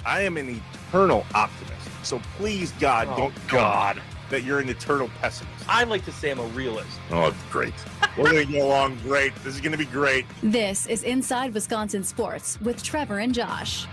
I am an eternal optimist. So please, God, don't tell me that you're an eternal pessimist. I like to say I'm a realist. Oh, great. We're going to get along great. This is going to be great. This is Inside Wisconsin Sports with Trevor and Josh.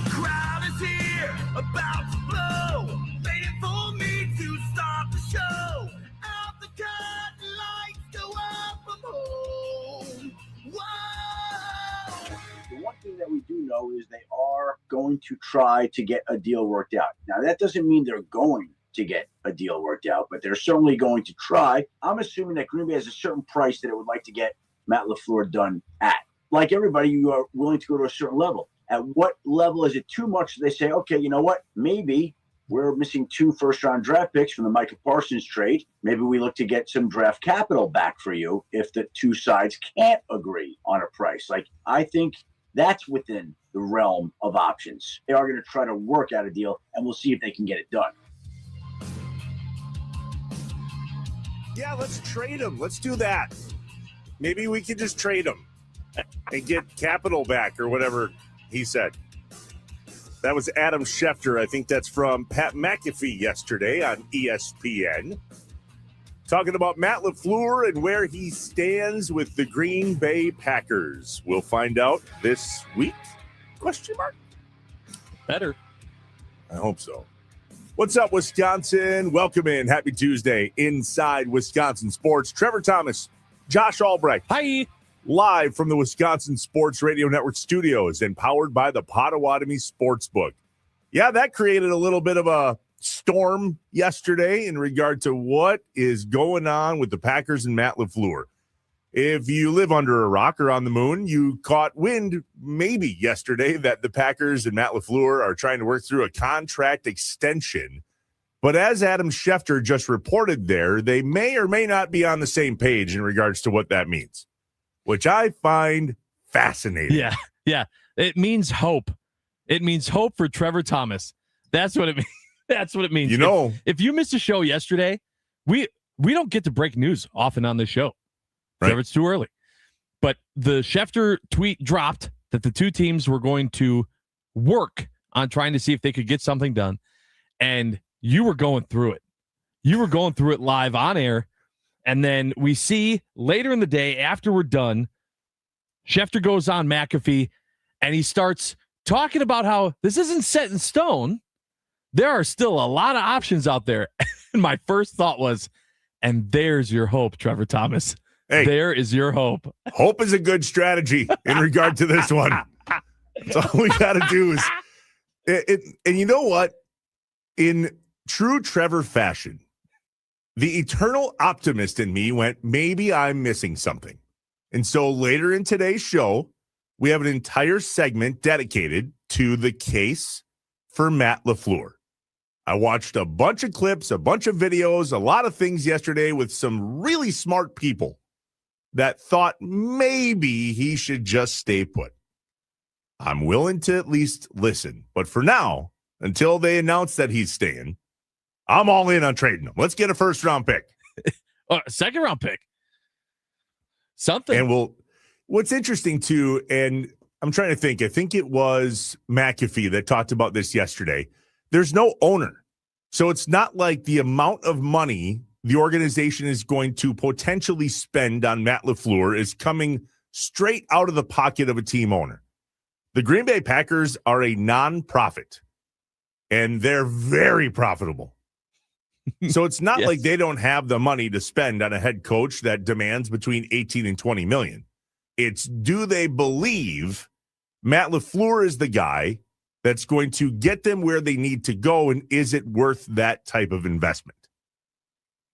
Crowd is here, about to blow, waiting for me to start the show. Out the curtain, lights go up from home. Whoa! The one thing that we do know is they are going to try to get a deal worked out. Now, that doesn't mean they're going to get a deal worked out, but they're certainly going to try. I'm assuming that Green Bay has a certain price that it would like to get Matt LaFleur done at. Like everybody, you are willing to go to a certain level. At what level is it too much? They say, okay, you know what? Maybe we're missing 2 first-round draft picks from the Micah Parsons trade. Maybe we look to get some draft capital back for you if the two sides can't agree on a price. Like, I think that's within the realm of options. They are going to try to work out a deal, and we'll see if they can get it done. Yeah, let's trade him. Let's do that. Maybe we could just trade him and get capital back or whatever he said. That was Adam Schefter. I think that's from Pat McAfee yesterday on ESPN. Talking about Matt LaFleur and where he stands with the Green Bay Packers. We'll find out this week? Question mark? Better. I hope so. What's up, Wisconsin? Welcome in. Happy Tuesday. Inside Wisconsin Sports. Trevor Thomas, Josh Albrecht. Hi. Live from the Wisconsin Sports Radio Network studios and powered by the Potawatomi Sportsbook. Yeah, that created a little bit of a storm yesterday in regard to what is going on with the Packers and Matt LaFleur. If you live under a rock or on the moon, you caught wind maybe yesterday that the Packers and Matt LaFleur are trying to work through a contract extension. But as Adam Schefter just reported there, they may or may not be on the same page in regards to what that means, which I find fascinating. Yeah. It means hope. It means hope for Trevor Thomas. That's what it means. That's what it means. You know, if you missed a show yesterday, we don't get to break news often on this show. Right. Trevor, it's too early. But the Schefter tweet dropped that the two teams were going to work on trying to see if they could get something done. And you were going through it. You were going through it live on air. And then we see later in the day, after we're done, Schefter goes on McAfee and he starts talking about how this isn't set in stone. There are still a lot of options out there. And my first thought was, and there's your hope, Trevor Thomas. Hey, there is your hope. Hope is a good strategy in regard to this one. So all we got to do is, and you know what? In true Trevor fashion, the eternal optimist in me went, maybe I'm missing something. And so later in today's show, we have an entire segment dedicated to the case for Matt LaFleur. I watched a bunch of clips, a bunch of videos, a lot of things yesterday with some really smart people that thought maybe he should just stay put. I'm willing to at least listen. But for now, until they announce that he's staying, I'm all in on trading him. Let's get a first-round pick. Second-round pick. Something. And what's interesting, too, and I'm trying to think. I think it was McAfee that talked about this yesterday. There's no owner. So it's not like the amount of money the organization is going to potentially spend on Matt LaFleur is coming straight out of the pocket of a team owner. The Green Bay Packers are a nonprofit, and they're very profitable. So it's not Yes. like they don't have the money to spend on a head coach that demands between 18 and 20 million. It's, do they believe Matt LaFleur is the guy that's going to get them where they need to go, and is it worth that type of investment?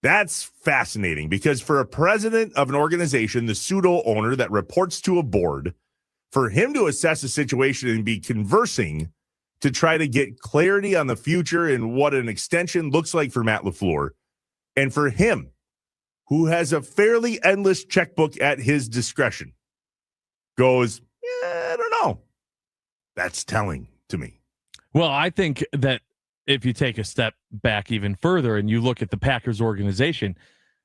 That's fascinating, because for a president of an organization, the pseudo owner that reports to a board, for him to assess a situation and be conversing to try to get clarity on the future and what an extension looks like for Matt LaFleur, and for him, who has a fairly endless checkbook at his discretion, goes, I don't know. That's telling to me. Well, I think that if you take a step back even further and you look at the Packers organization,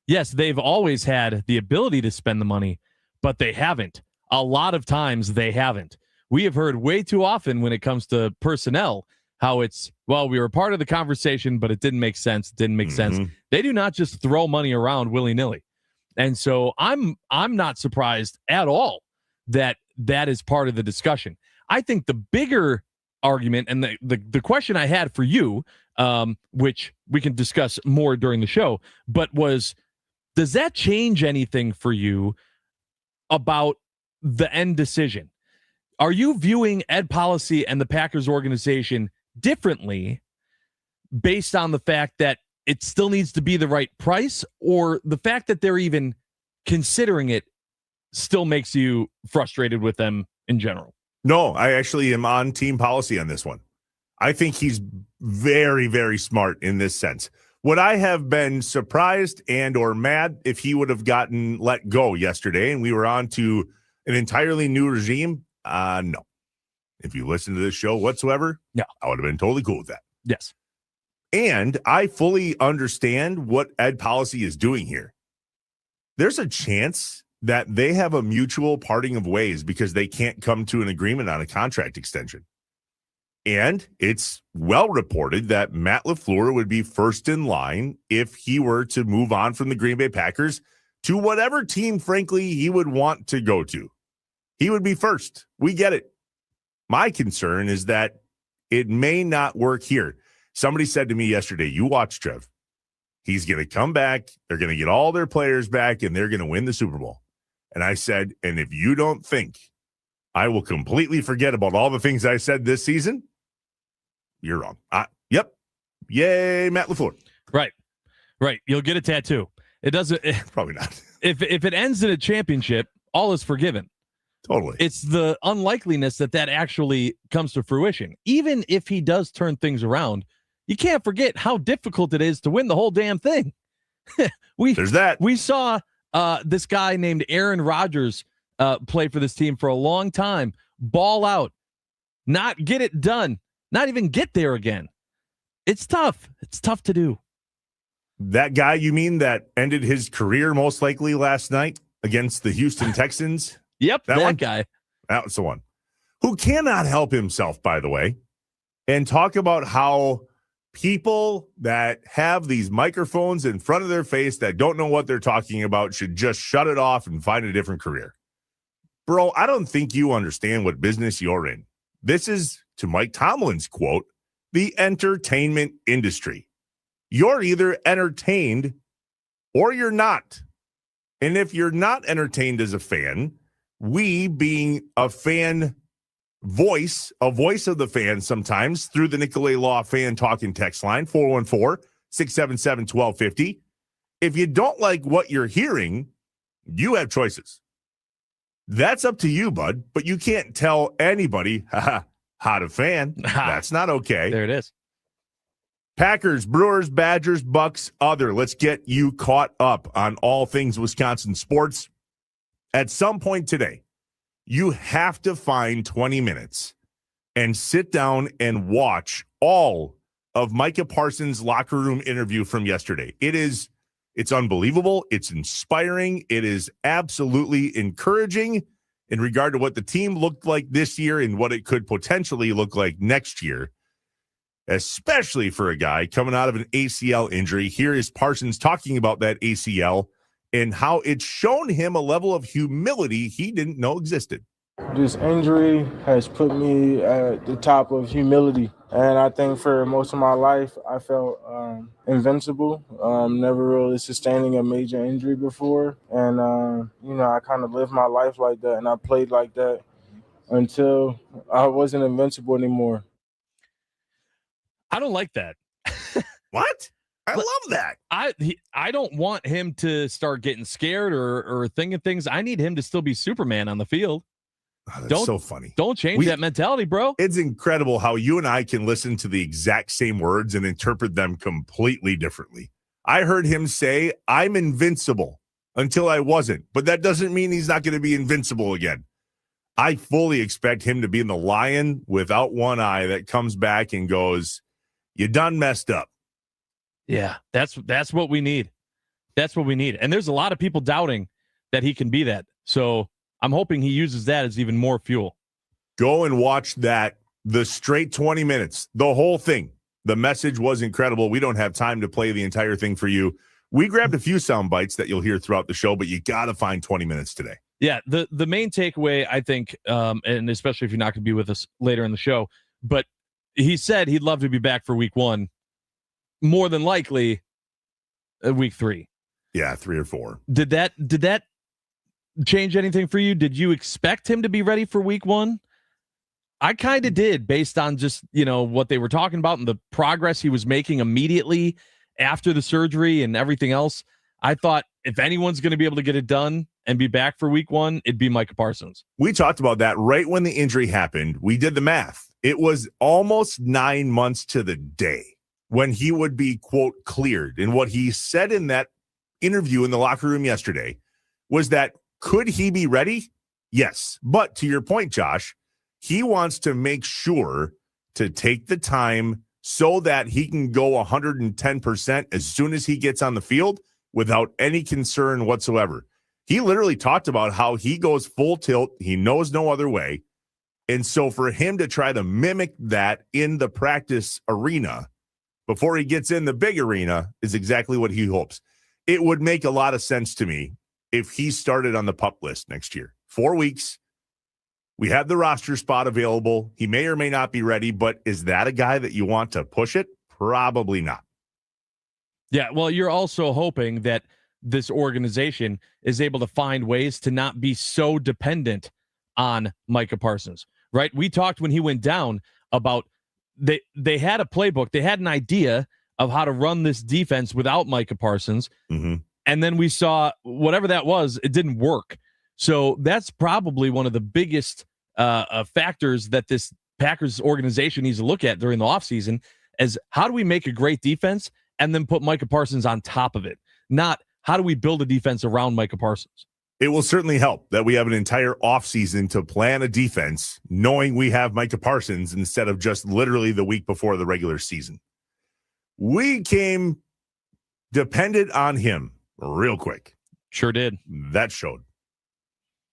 yes, they've always had the ability to spend the money, but they haven't. A lot of times they haven't. we have heard way too often when it comes to personnel how it's, well, we were part of the conversation, but it didn't make sense. It didn't make sense. They do not just throw money around willy-nilly. And so I'm not surprised at all that that is part of the discussion. I think the bigger argument and the question I had for you, which we can discuss more during the show, but was, does that change anything for you about the end decision? Are you viewing Ed Policy and the Packers organization differently based on the fact that it still needs to be the right price, or the fact that they're even considering it still makes you frustrated with them in general? No, I actually am on team policy on this one. I think he's very, very smart in this sense. Would I have been surprised and or mad if he would have gotten let go yesterday and we were on to an entirely new regime? No. If you listen to this show whatsoever, no, I would have been totally cool with that. Yes. And I fully understand what Ed Policy is doing here. There's a chance that they have a mutual parting of ways because they can't come to an agreement on a contract extension. And it's well reported that Matt LaFleur would be first in line if he were to move on from the Green Bay Packers to whatever team, frankly, he would want to go to. He would be first. We get it. My concern is that it may not work here. Somebody said to me yesterday, you watch, Trev. He's going to come back. They're going to get all their players back, and they're going to win the Super Bowl. And I said, and if you don't think I will completely forget about all the things I said this season, you're wrong. Yep. Yay, Matt LaFleur. Right. You'll get a tattoo. It doesn't. Probably not. If it ends in a championship, all is forgiven. Totally. It's the unlikeliness that actually comes to fruition. Even if he does turn things around, you can't forget how difficult it is to win the whole damn thing. There's that. We saw this guy named Aaron Rodgers play for this team for a long time, ball out, not get it done, not even get there again. It's tough. It's tough to do. That guy, you mean, that ended his career most likely last night against the Houston Texans? Yep, that one? guy. That was the one. Who cannot help himself, by the way, and talk about how people that have these microphones in front of their face that don't know what they're talking about should just shut it off and find a different career. Bro, I don't think you understand what business you're in. This is, to Mike Tomlin's quote, the entertainment industry. You're either entertained or you're not. And if you're not entertained as a fan, we being a fan voice, a voice of the fan sometimes through the Nicolay Law fan talking text line, 414-677-1250. If you don't like what you're hearing, you have choices. That's up to you, bud, but you can't tell anybody, how to fan. That's not okay. There it is. Packers, Brewers, Badgers, Bucks, other. Let's get you caught up on all things Wisconsin sports. At some point today, you have to find 20 minutes and sit down and watch all of Micah Parsons' locker room interview from yesterday. It's unbelievable. It's inspiring. It is absolutely encouraging in regard to what the team looked like this year and what it could potentially look like next year, especially for a guy coming out of an ACL injury. Here is Parsons talking about that ACL and how it's shown him a level of humility he didn't know existed. This injury has put me at the top of humility. And I think for most of my life, I felt invincible, never really sustaining a major injury before. And, I kind of lived my life like that, and I played like that until I wasn't invincible anymore. I don't like that. What? I love that. I don't want him to start getting scared or thinking things. I need him to still be Superman on the field. Oh, that's so funny. Don't change that mentality, bro. It's incredible how you and I can listen to the exact same words and interpret them completely differently. I heard him say, I'm invincible until I wasn't, but that doesn't mean he's not going to be invincible again. I fully expect him to be in the lion without one eye that comes back and goes, you done messed up. Yeah, that's what we need. That's what we need. And there's a lot of people doubting that he can be that. So I'm hoping he uses that as even more fuel. Go and watch that, the straight 20 minutes, the whole thing. The message was incredible. We don't have time to play the entire thing for you. We grabbed a few sound bites that you'll hear throughout the show, but you got to find 20 minutes today. Yeah, the main takeaway, I think, and especially if you're not going to be with us later in the show, but he said he'd love to be back for week 1, more than likely week 3. Yeah, 3 or 4. Did that change anything for you? Did you expect him to be ready for week 1? I kind of did, based on just, what they were talking about and the progress he was making immediately after the surgery and everything else. I thought if anyone's going to be able to get it done and be back for week 1, it'd be Micah Parsons. We talked about that right when the injury happened. We did the math. It was almost 9 months to the day when he would be, quote, cleared. And what he said in that interview in the locker room yesterday was that, could he be ready? Yes. But to your point, Josh, he wants to make sure to take the time so that he can go 110% as soon as he gets on the field without any concern whatsoever. He literally talked about how he goes full tilt. He knows no other way. And so for him to try to mimic that in the practice arena before he gets in the big arena is exactly what he hopes. It would make a lot of sense to me if he started on the PUP list next year. 4 weeks. We have the roster spot available. He may or may not be ready, but is that a guy that you want to push it? Probably not. Yeah, well, you're also hoping that this organization is able to find ways to not be so dependent on Micah Parsons, right? We talked when he went down about they had a playbook. They had an idea of how to run this defense without Micah Parsons. Mm-hmm. And then we saw whatever that was, it didn't work. So that's probably one of the biggest factors that this Packers organization needs to look at during the offseason is how do we make a great defense and then put Micah Parsons on top of it? Not how do we build a defense around Micah Parsons? It will certainly help that we have an entire offseason to plan a defense, knowing we have Micah Parsons instead of just literally the week before the regular season. We came dependent on him real quick. Sure did. That showed.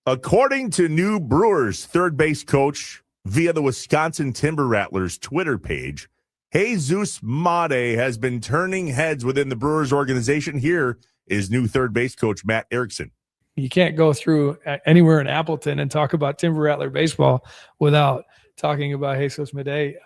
According to new Brewers third base coach via the Wisconsin Timber Rattlers Twitter page, Jesus Mate has been turning heads within the Brewers organization. Here is new third base coach Matt Erickson. You can't go through anywhere in Appleton and talk about Timber Rattler baseball without talking about Jesus Mate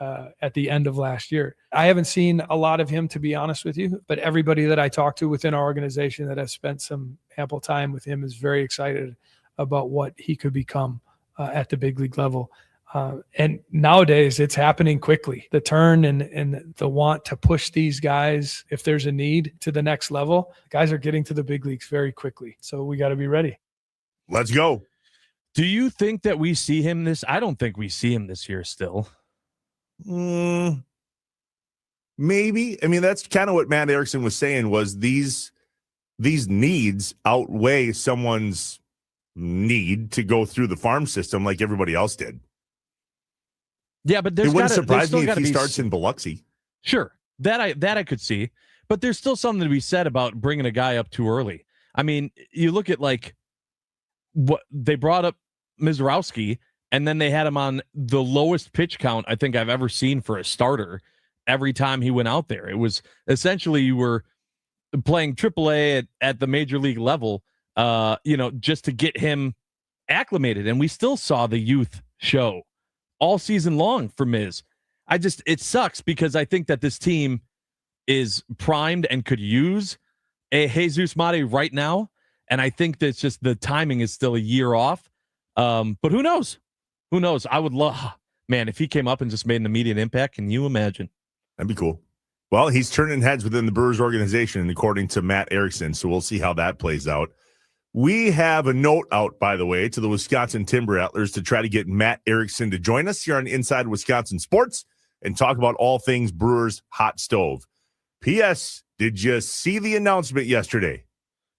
at the end of last year. I haven't seen a lot of him, to be honest with you, but everybody that I talk to within our organization that has spent some ample time with him is very excited about what he could become at the big league level. And nowadays it's happening quickly. The turn and the want to push these guys, if there's a need, to the next level, guys are getting to the big leagues very quickly. So we got to be ready. Let's go. Do you think that we see him this? I don't think we see him this year still. Maybe. I mean, that's kind of what Matt Erickson was saying was these needs outweigh someone's need to go through the farm system like everybody else did. Yeah, but it wouldn't surprise me if he starts in Biloxi. Sure, that I could see, but there's still something to be said about bringing a guy up too early. I mean, you look at like what they brought up Mizrowski, and then they had him on the lowest pitch count I think I've ever seen for a starter. Every time he went out there, it was essentially you were playing AAA at the major league level. Just to get him acclimated. And we still saw the youth show all season long for Miz. It sucks because I think that this team is primed and could use a Jesus Mate right now. And I think that's just the timing is still a year off. But who knows? Who knows? I would love, man, if he came up and just made an immediate impact, can you imagine? That'd be cool. Well, he's turning heads within the Brewers organization, according to Matt Erickson. So we'll see how that plays out. We have a note out, by the way, to the Wisconsin Timber Rattlers to try to get Matt Erickson to join us here on Inside Wisconsin Sports and talk about all things Brewers hot stove. P.S. Did you see the announcement yesterday?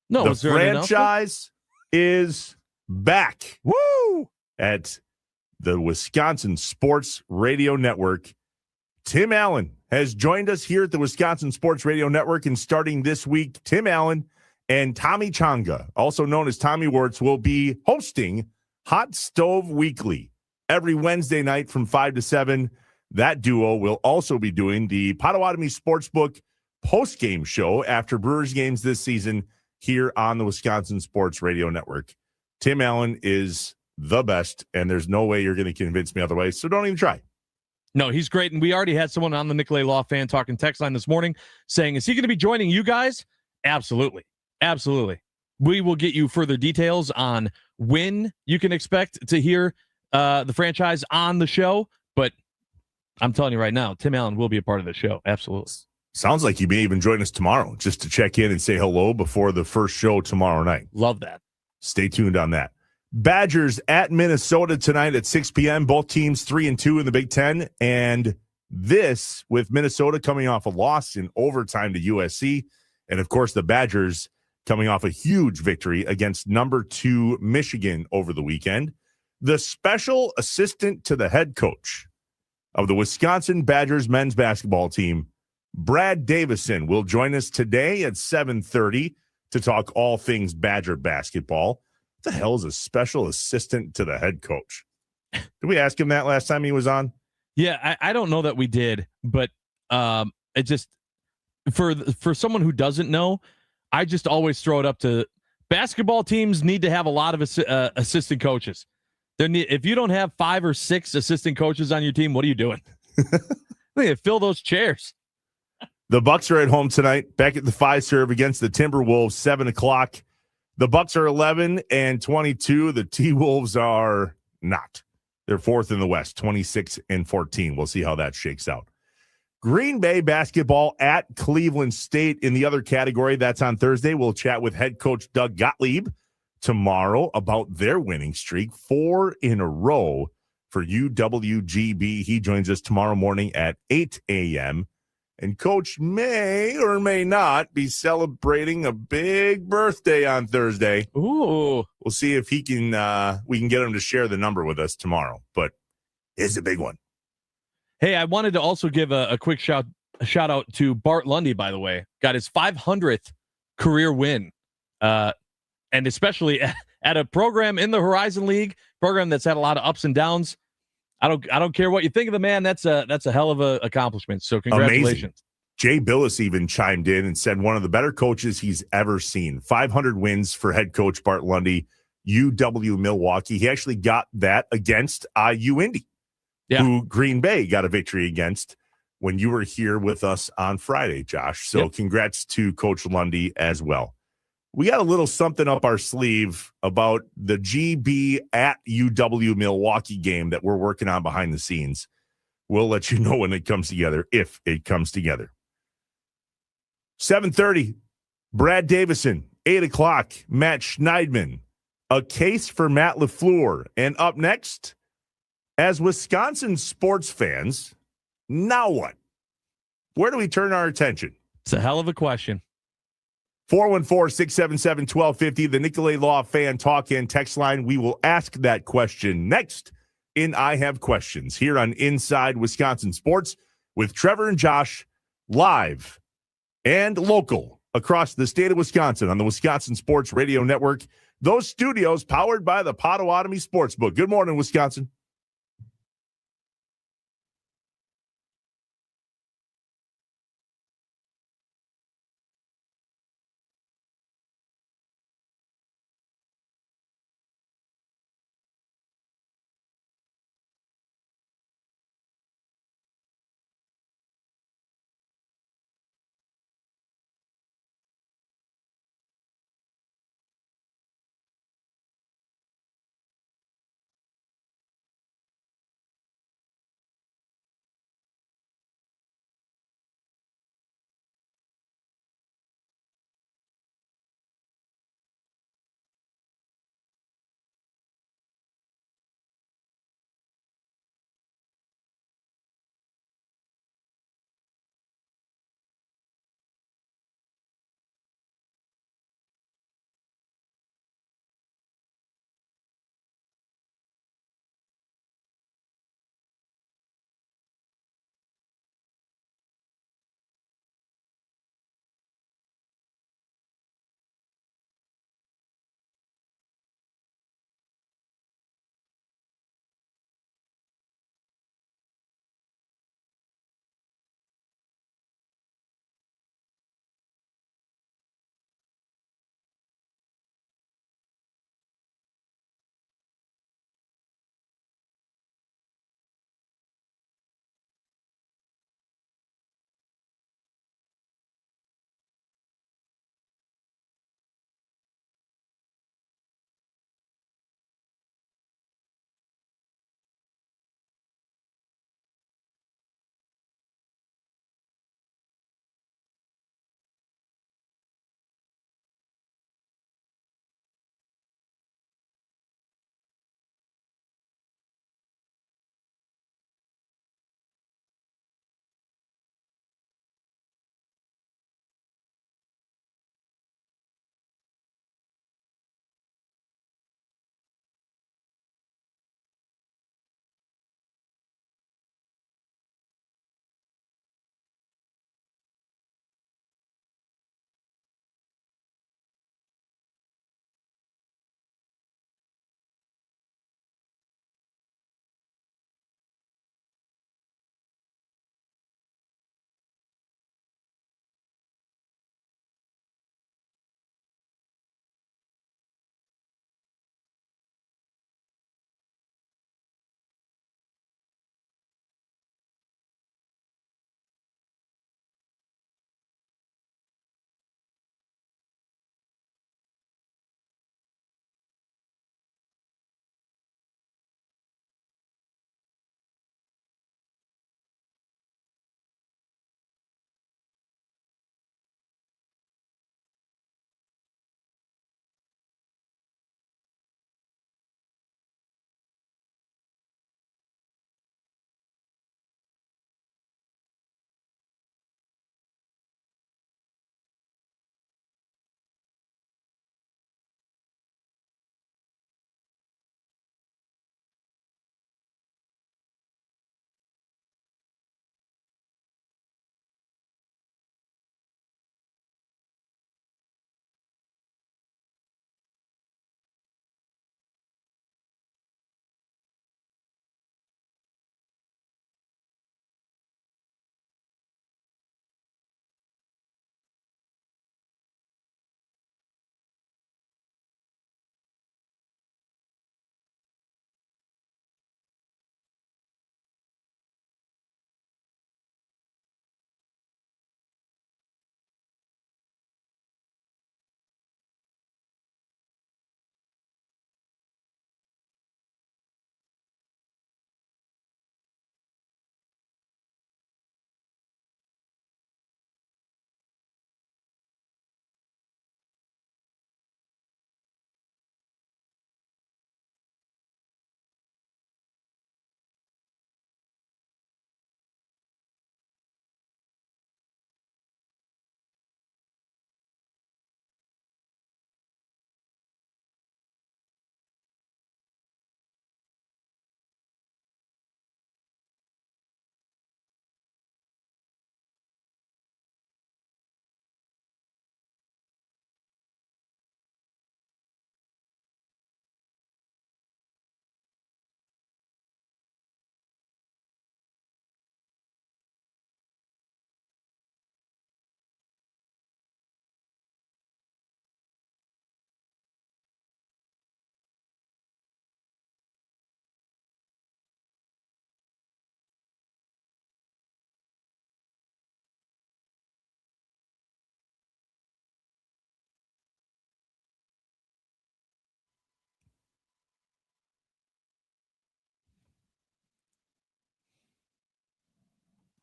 No, the franchise is back. Woo! At the Wisconsin Sports Radio Network. Tim Allen has joined us here at the Wisconsin Sports Radio Network, and starting this week, Tim Allen and Tommy Chonga, also known as Tommy Wirtz, will be hosting Hot Stove Weekly. every Wednesday night from 5 to 7. That duo will also be doing the Potawatomi Sportsbook post-game show after Brewers games this season here on the Wisconsin Sports Radio Network. Tim Allen is the best, and there's no way you're going to convince me otherwise, so don't even try. No, he's great, and we already had someone on the Nicolay Law Fan Talking text line this morning saying, is he going to be joining you guys? Absolutely. Absolutely. We will get you further details on when you can expect to hear the franchise on the show, but I'm telling you right now, Tim Allen will be a part of the show. Absolutely. Sounds like he may even join us tomorrow just to check in and say hello before the first show tomorrow night. Love that. Stay tuned on that. Badgers at Minnesota tonight at 6 p.m. Both teams 3-2 in the Big Ten. And this with Minnesota coming off a loss in overtime to USC. And, of course, the Badgers coming off a huge victory against number 2 Michigan over the weekend. The special assistant to the head coach of the Wisconsin Badgers men's basketball team, Brad Davison, will join us today at 7:30 to talk all things Badger basketball. What the hell is a special assistant to the head coach? Did we ask him that last time he was on? Yeah, I don't know that we did, but it just for someone who doesn't know, I just always throw it up to basketball teams need to have a lot of assistant coaches. If you don't have 5 or 6 assistant coaches on your team, what are you doing? They fill those chairs. The Bucks are at home tonight, back at the Fiserv against the Timberwolves, 7 o'clock. The Bucks are 11-22. The T-Wolves are not. They're 4th in the West, 26-14. We'll see how that shakes out. Green Bay basketball at Cleveland State in the other category. That's on Thursday. We'll chat with head coach Doug Gottlieb tomorrow about their winning streak, 4 in a row for UWGB. He joins us tomorrow morning at 8 a.m. And Coach may or may not be celebrating a big birthday on Thursday. Ooh. We'll see if he can. We can get him to share the number with us tomorrow, but it's a big one. Hey, I wanted to also give a quick shout out to Bart Lundy, by the way. Got his 500th career win. And especially at a program in the Horizon League, program that's had a lot of ups and downs. I don't care what you think of the man. That's a hell of an accomplishment. So congratulations. Amazing. Jay Billis even chimed in and said one of the better coaches he's ever seen. 500 wins for head coach Bart Lundy, UW Milwaukee. He actually got that against Indy, who Green Bay got a victory against when you were here with us on Friday, Josh. So congrats to Coach Lundy as well. We got a little something up our sleeve about the GB at UW Milwaukee game that we're working on behind the scenes. We'll let you know when it comes together, if it comes together. 7:30, Brad Davison. 8 o'clock, Matt Schneidman. A case for Matt LaFleur. And up next, as Wisconsin sports fans, now what? Where do we turn our attention? It's a hell of a question. 414-677-1250, the Nicolay Law Fan Talk and Text Line. We will ask that question next in I Have Questions here on Inside Wisconsin Sports with Trevor and Josh, live and local across the state of Wisconsin on the Wisconsin Sports Radio Network. Those studios powered by the Potawatomi Sportsbook. Good morning, Wisconsin.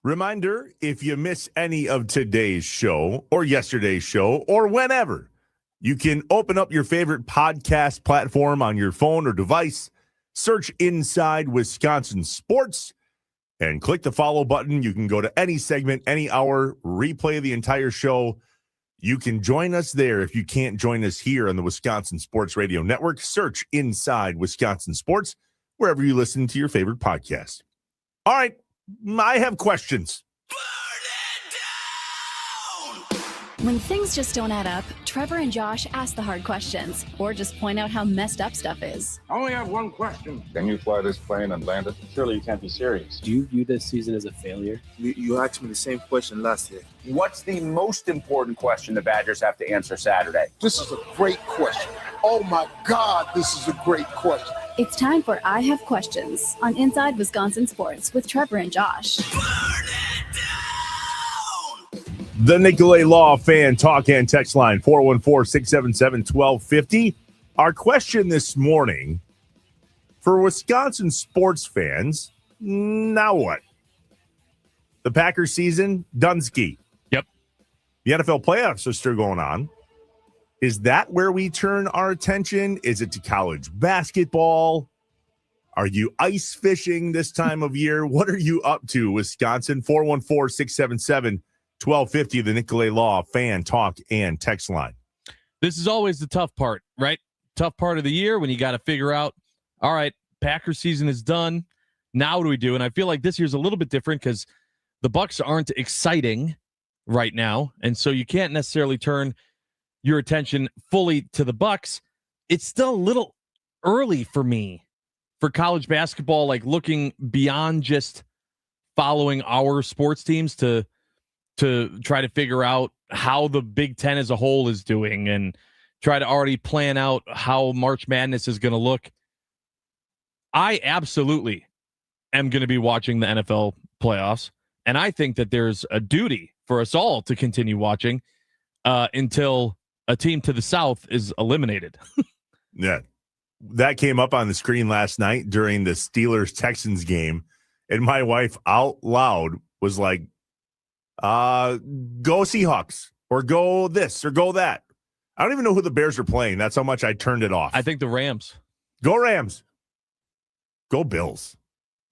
Reminder, if you miss any of today's show or yesterday's show or whenever, you can open up your favorite podcast platform on your phone or device, search Inside Wisconsin Sports, and click the follow button. You can go to any segment, any hour, replay the entire show. You can join us there if you can't join us here on the Wisconsin Sports Radio Network. Search Inside Wisconsin Sports wherever you listen to your favorite podcast. All right, I have questions. When things just don't add up, Trevor and Josh ask the hard questions or just point out how messed up stuff is. I only have one question. Can you fly this plane and land it? Surely you can't be serious. Do you view this season as a failure? You asked me the same question last year. What's the most important question the Badgers have to answer Saturday? This is a great question. Oh my God, this is a great question. It's time for I Have Questions on Inside Wisconsin Sports with Trevor and Josh. The Nicolay Law Fan Talk and Text Line, 414-677-1250. Our question this morning, for Wisconsin sports fans, now what? The Packers season, Dunsky. Yep. The NFL playoffs are still going on. Is that where we turn our attention? Is it to college basketball? Are you ice fishing this time of year? What are you up to, Wisconsin? 414-677-1250, the Nicolay Law Fan Talk and Text Line. This is always the tough part, right? Tough part of the year when you got to figure out, all right, Packers season is done. Now what do we do? And I feel like this year's a little bit different because the Bucs aren't exciting right now. And so you can't necessarily turn your attention fully to the Bucs. It's still a little early for me for college basketball, like looking beyond just following our sports teams to try to figure out how the Big Ten as a whole is doing and try to already plan out how March Madness is going to look. I absolutely am going to be watching the NFL playoffs, and I think that there's a duty for us all to continue watching until a team to the south is eliminated. Yeah. That came up on the screen last night during the Steelers-Texans game, and my wife out loud was like, go Seahawks, or go this, or go that. I don't even know who the Bears are playing. That's how much I turned it off. I think the Rams. Go Rams. Go Bills.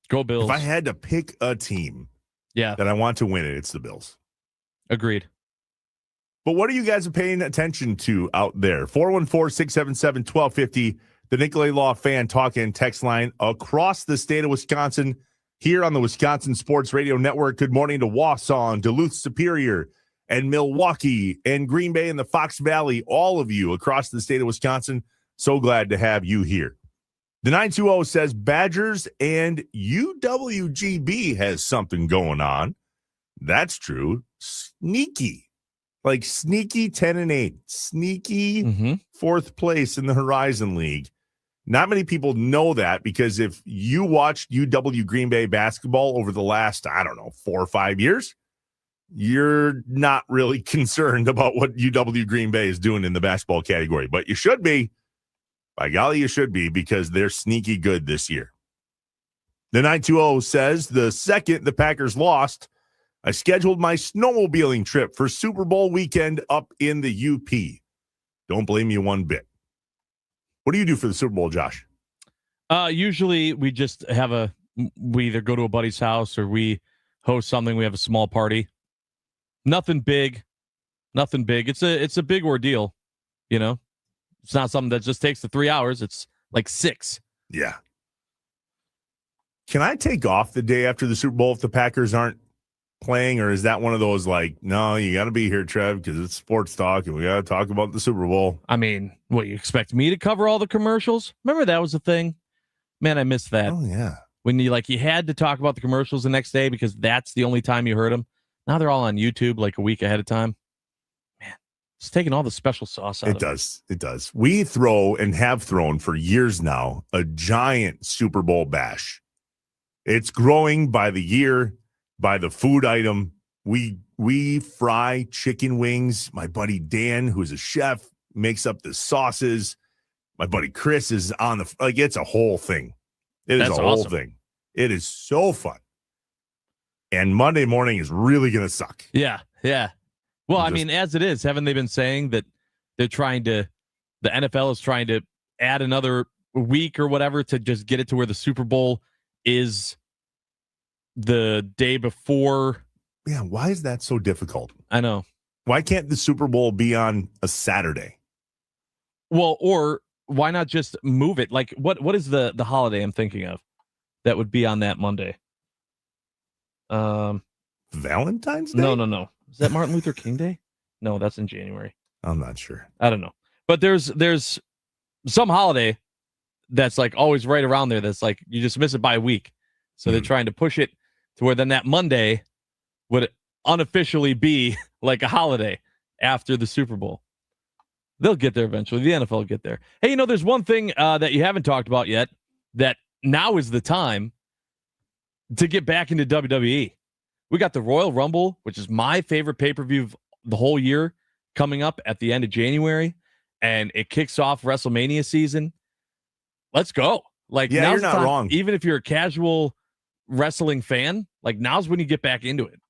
Go Bills. If I had to pick a team that I want to win it, it's the Bills. Agreed. But what are you guys paying attention to out there? 414-677-1250, the Nicolay Law Fan Talk and Text Line across the state of Wisconsin, here on the Wisconsin Sports Radio Network. Good morning to Wausau, Duluth Superior, and Milwaukee, and Green Bay and the Fox Valley, all of you across the state of Wisconsin. So glad to have you here. The 920 says Badgers and UWGB has something going on. That's true. Sneaky. Like sneaky 10-8, sneaky fourth place in the Horizon League. Not many people know that, because if you watched UW Green Bay basketball over the last, 4 or 5 years, you're not really concerned about what UW Green Bay is doing in the basketball category. But you should be. By golly, you should be, because they're sneaky good this year. The 920 says the second the Packers lost, I scheduled my snowmobiling trip for Super Bowl weekend up in the UP. Don't blame you one bit. What do you do for the Super Bowl, Josh? Usually we just we either go to a buddy's house or we host something. We have a small party. Nothing big. It's a big ordeal, you know? It's not something that just takes the 3 hours. It's like 6. Yeah. Can I take off the day after the Super Bowl if the Packers aren't playing, or is that one of those like, no, you got to be here, Trev, because it's sports talk and we got to talk about the Super Bowl? I mean, what, you expect me to cover all the commercials? Remember that was a thing? Man, I missed that. Oh, yeah. When you had to talk about the commercials the next day because that's the only time you heard them. Now they're all on YouTube like a week ahead of time. Man, it's taking all the special sauce out of it. It does. We throw and have thrown for years now a giant Super Bowl bash. It's growing by the year, by the food item. We fry chicken wings. My buddy Dan, who's a chef, makes up the sauces. My buddy Chris is on it's a whole thing. That's a whole thing. It is so fun. And Monday morning is really going to suck. Yeah. Well, I mean, as it is, haven't they been saying that the NFL is trying to add another week or whatever to just get it to where the Super Bowl is the day before? Yeah, why is that so difficult? I know. Why can't the Super Bowl be on a Saturday? Well, or why not just move it? Like, what is the holiday I'm thinking of that would be on that Monday? Valentine's Day? No. Is that Martin Luther King Day? No, that's in January. I'm not sure. I don't know. But there's some holiday that's like always right around there that's like you just miss it by a week. So they're trying to push it to where then that Monday would unofficially be like a holiday after the Super Bowl. They'll get there eventually. The NFL will get there. Hey, there's one thing that you haven't talked about yet that now is the time to get back into WWE. We got the Royal Rumble, which is my favorite pay-per-view of the whole year, coming up at the end of January, and it kicks off WrestleMania season. Let's go. Like, yeah, you're not wrong. Even if you're a casual wrestling fan, like now's when you get back into it.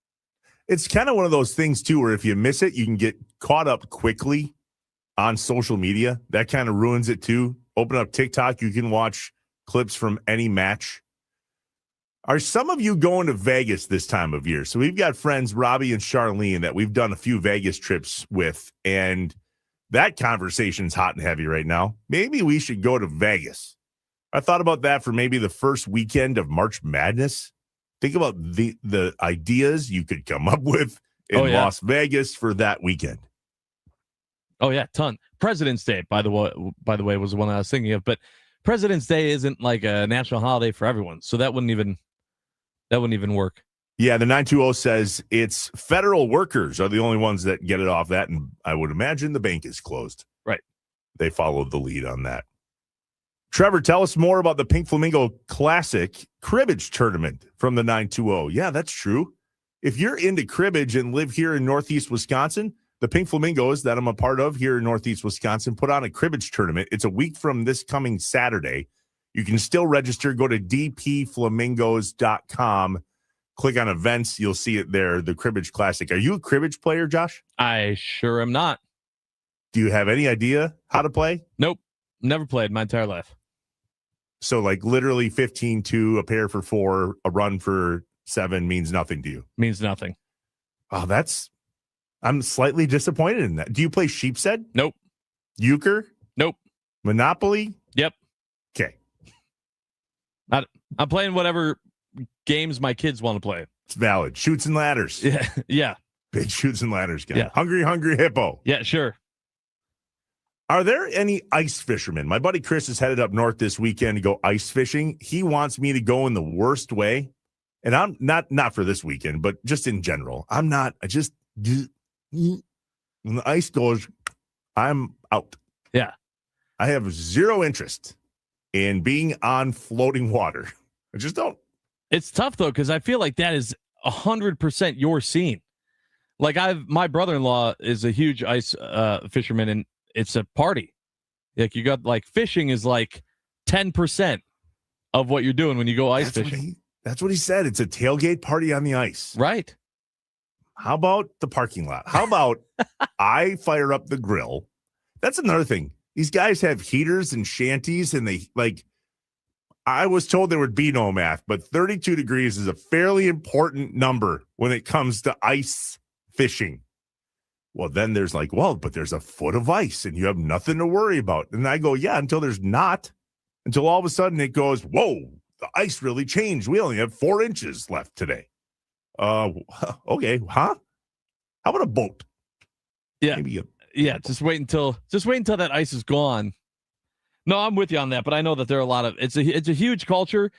It's kind of one of those things, too, where if you miss it, you can get caught up quickly on social media. That kind of ruins it, too. Open up TikTok. You can watch clips from any match. Are some of you going to Vegas this time of year? So we've got friends, Robbie and Charlene, that we've done a few Vegas trips with, and that conversation's hot and heavy right now. Maybe we should go to Vegas. I thought about that for maybe the first weekend of March Madness. Think about the ideas you could come up with in Las Vegas for that weekend. Oh yeah, ton. President's Day, by the way, was the one I was thinking of. But President's Day isn't like a national holiday for everyone, so that wouldn't even work. Yeah, the 920 says it's federal workers are the only ones that get it off that, and I would imagine the bank is closed. Right. They followed the lead on that. Trevor, tell us more about the Pink Flamingo Classic cribbage tournament from the 920. Yeah, that's true. If you're into cribbage and live here in Northeast Wisconsin, the Pink Flamingos that I'm a part of here in Northeast Wisconsin put on a cribbage tournament. It's a week from this coming Saturday. You can still register. Go to dpflamingos.com. Click on events. You'll see it there, the Cribbage Classic. Are you a cribbage player, Josh? I sure am not. Do you have any idea how to play? Nope. Never played my entire life. So like literally 15-2, a pair for 4, a run for 7 means nothing to you? Means nothing. Oh, I'm slightly disappointed in that. Do you play Sheepshead? Nope. Euchre? Nope. Monopoly? Yep. Okay. I'm playing whatever games my kids want to play. It's valid. Chutes and ladders. Yeah. Big chutes and ladders guy. Yeah. Hungry Hippo. Yeah, sure. Are there any ice fishermen? My buddy Chris is headed up north this weekend to go ice fishing. He wants me to go in the worst way. And I'm not for this weekend, but just in general. I'm not. I just, when the ice goes, I'm out. Yeah. I have zero interest in being on floating water. I just don't. It's tough, though, because I feel like that is 100% your scene. Like my brother-in-law is a huge ice fisherman, and it's a party. Like you got like fishing is like 10% of what you're doing when you go ice fishing. That's what he said. It's a tailgate party on the ice. Right. How about the parking lot? How about I fire up the grill? That's another thing. These guys have heaters and shanties, and I was told there would be no math, but 32 degrees is a fairly important number when it comes to ice fishing. Well, then there's but there's a foot of ice and you have nothing to worry about. And I go, yeah, until there's not. Until all of a sudden it goes, whoa, the ice really changed. We only have 4 inches left today. Okay, huh? How about a boat? Yeah. Just wait until that ice is gone. No, I'm with you on that, but I know that there are a lot of it's a huge culture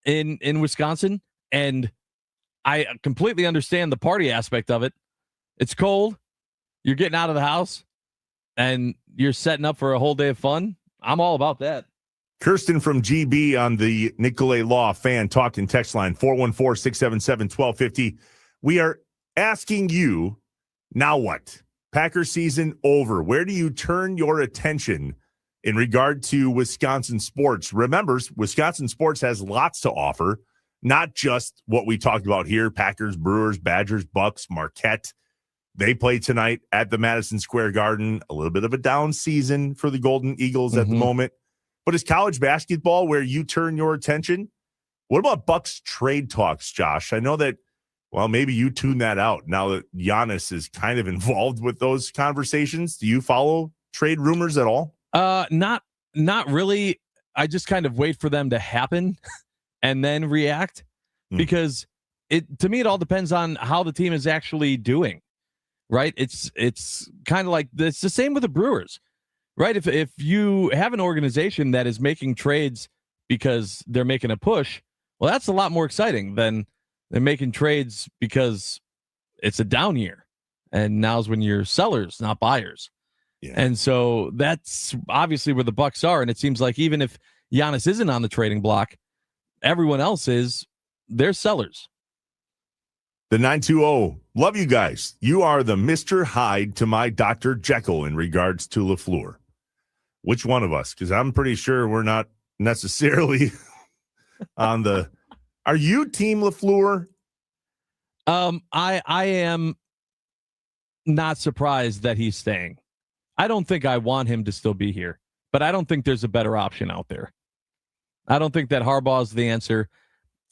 in Wisconsin, and I completely understand the party aspect of it. It's cold. You're getting out of the house and you're setting up for a whole day of fun. I'm all about that. Kirsten from GB on the Nicolay Law fan talked in text line 414-677-1250. We are asking you, now what? Packer season over. Where do you turn your attention in regard to Wisconsin sports? Remember, Wisconsin sports has lots to offer. not just what we talked about here, Packers, Brewers, Badgers, Bucks, Marquette. They play tonight at the Madison Square Garden. A little bit of a down season for the Golden Eagles at the moment. But is college basketball where you turn your attention? What about Bucks trade talks, Josh? I know that, well, maybe you tune that out now that Giannis is kind of involved with those conversations. Do you follow trade rumors at all? Not really. I just kind of wait for them to happen and then react because to me, it all depends on how the team is actually doing. Right. It's kind of like it's the same with the Brewers, right? If you have an organization that is making trades because they're making a push, well, that's a lot more exciting than they're making trades because it's a down year. And now's when you're sellers, not buyers. Yeah. And so that's obviously where the Bucks are. And it seems like even if Giannis isn't on the trading block, everyone else is, they're sellers. The 920. Love you guys. You are the Mr. Hyde to my Dr. Jekyll in regards to LaFleur. Which one of us? Because I'm pretty sure we're not necessarily on the. Are you Team LaFleur? I am not surprised that he's staying. I don't think I want him to still be here, but I don't think there's a better option out there. I don't think that Harbaugh is the answer.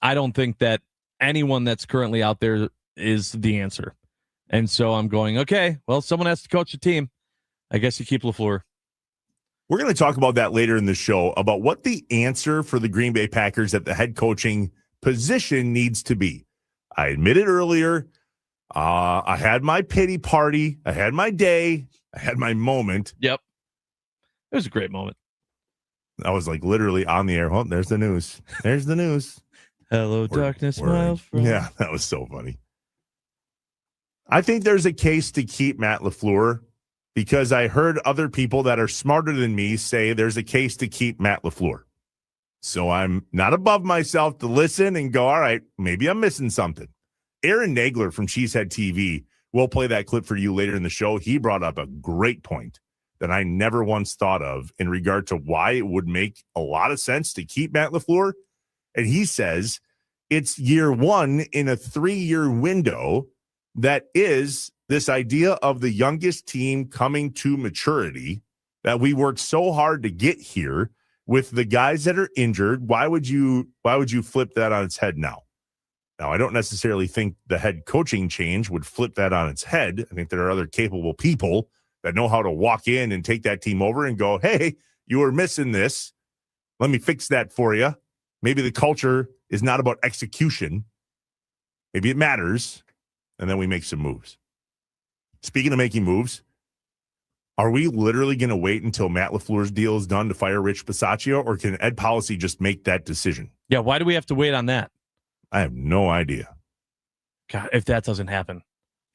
I don't think that anyone that's currently out there is the answer. And so I'm going, okay, well, someone has to coach the team. I guess you keep LaFleur. We're going to talk about that later in the show, about what the answer for the Green Bay Packers at the head coaching position needs to be. I admitted earlier, I had my pity party. I had my day. I had my moment. Yep. It was a great moment. I was like literally on the air. Oh, there's the news. There's the news. Hello, darkness, my old friend. Yeah, that was so funny. I think there's a case to keep Matt LaFleur because I heard other people that are smarter than me say there's a case to keep Matt LaFleur. So I'm not above myself to listen and go, all right, maybe I'm missing something. Aaron Nagler from Cheesehead TV, we'll play that clip for you later in the show. He brought up a great point that I never once thought of in regard to why it would make a lot of sense to keep Matt LaFleur. And he says it's year one in a 3-year window that is this idea of the youngest team coming to maturity that we worked so hard to get here with the guys that are injured. Why would you flip that on its head now? Now, I don't necessarily think the head coaching change would flip that on its head. I think there are other capable people that know how to walk in and take that team over and go, hey, you were missing this. Let me fix that for you. Maybe the culture is not about execution. Maybe it matters. And then we make some moves. Speaking of making moves, are we literally going to wait until Matt LaFleur's deal is done to fire Rich Bisaccia, or can Ed Policy just make that decision? Yeah, why do we have to wait on that? I have no idea. God, if that doesn't happen.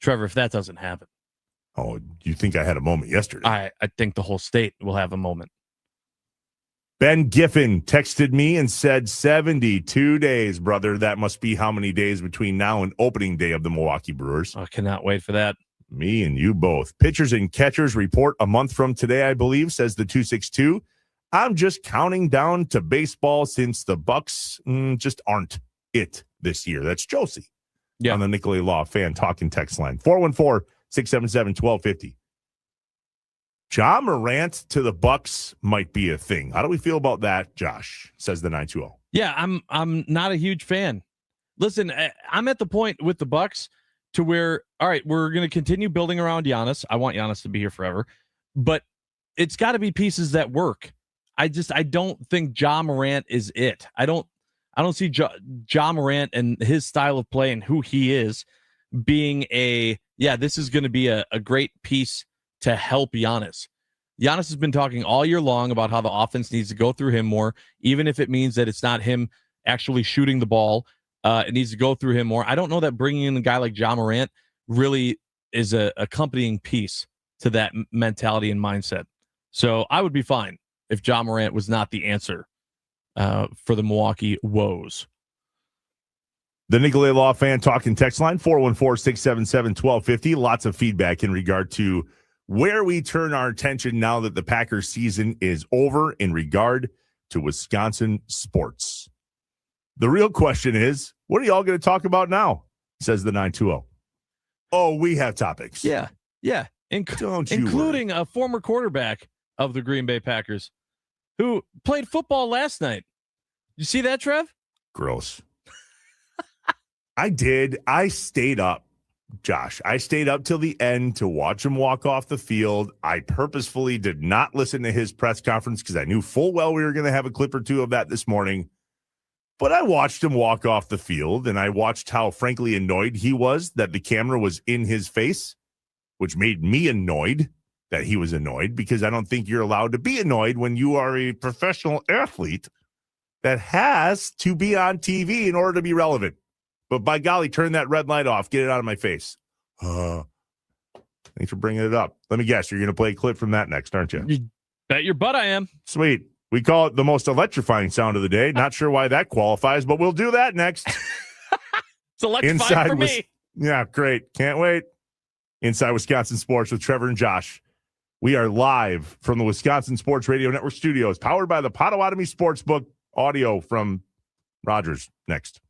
Trevor, if that doesn't happen. Oh, you think I had a moment yesterday? I think the whole state will have a moment. Ben Giffen texted me and said 72 days, brother. That must be how many days between now and opening day of the Milwaukee Brewers. I cannot wait for that. Me and you both. Pitchers and catchers report a month from today, I believe, says the 262. I'm just counting down to baseball since the Bucks just aren't it this year. That's Josie on the Nicolay Law fan talking text line. 414-677-1250. Ja Morant to the Bucks might be a thing. How do we feel about that, Josh? Says the 920. Yeah, I'm not a huge fan. Listen, I'm at the point with the Bucks to where, all right, we're going to continue building around Giannis. I want Giannis to be here forever, but it's got to be pieces that work. I don't think Ja Morant is it. I don't see Ja Morant and his style of play and who he is being this is going to be a great piece to help Giannis. Giannis has been talking all year long about how the offense needs to go through him more, even if it means that it's not him actually shooting the ball. It needs to go through him more. I don't know that bringing in a guy like Ja Morant really is a accompanying piece to that mentality and mindset. So I would be fine if Ja Morant was not the answer for the Milwaukee woes. The Nicolay Law fan talking text line, 414-677-1250. Lots of feedback in regard to where we turn our attention now that the Packers season is over in regard to Wisconsin sports. The real question is, what are y'all going to talk about now? Says the 920. Oh, we have topics. Yeah. Don't you including worry. a former quarterback of the Green Bay Packers who played football last night. You see that, Trev? Gross. I did. I stayed up, Josh. I stayed up till the end to watch him walk off the field. I purposefully did not listen to his press conference because I knew full well we were going to have a clip or two of that this morning. But I watched him walk off the field, and I watched how, frankly, annoyed he was that the camera was in his face, which made me annoyed that he was annoyed, because I don't think you're allowed to be annoyed when you are a professional athlete that has to be on TV in order to be relevant. But by golly, turn that red light off. Get it out of my face. Thanks for bringing it up. Let me guess, you're going to play a clip from that next, aren't you? You bet your butt I am. Sweet. We call it the most electrifying sound of the day. Not sure why that qualifies, but we'll do that next. It's electrifying for me. Yeah, great. Can't wait. Inside Wisconsin Sports with Trevor and Josh. We are live from the Wisconsin Sports Radio Network studios, powered by the Potawatomi Sportsbook. Audio from Rogers next.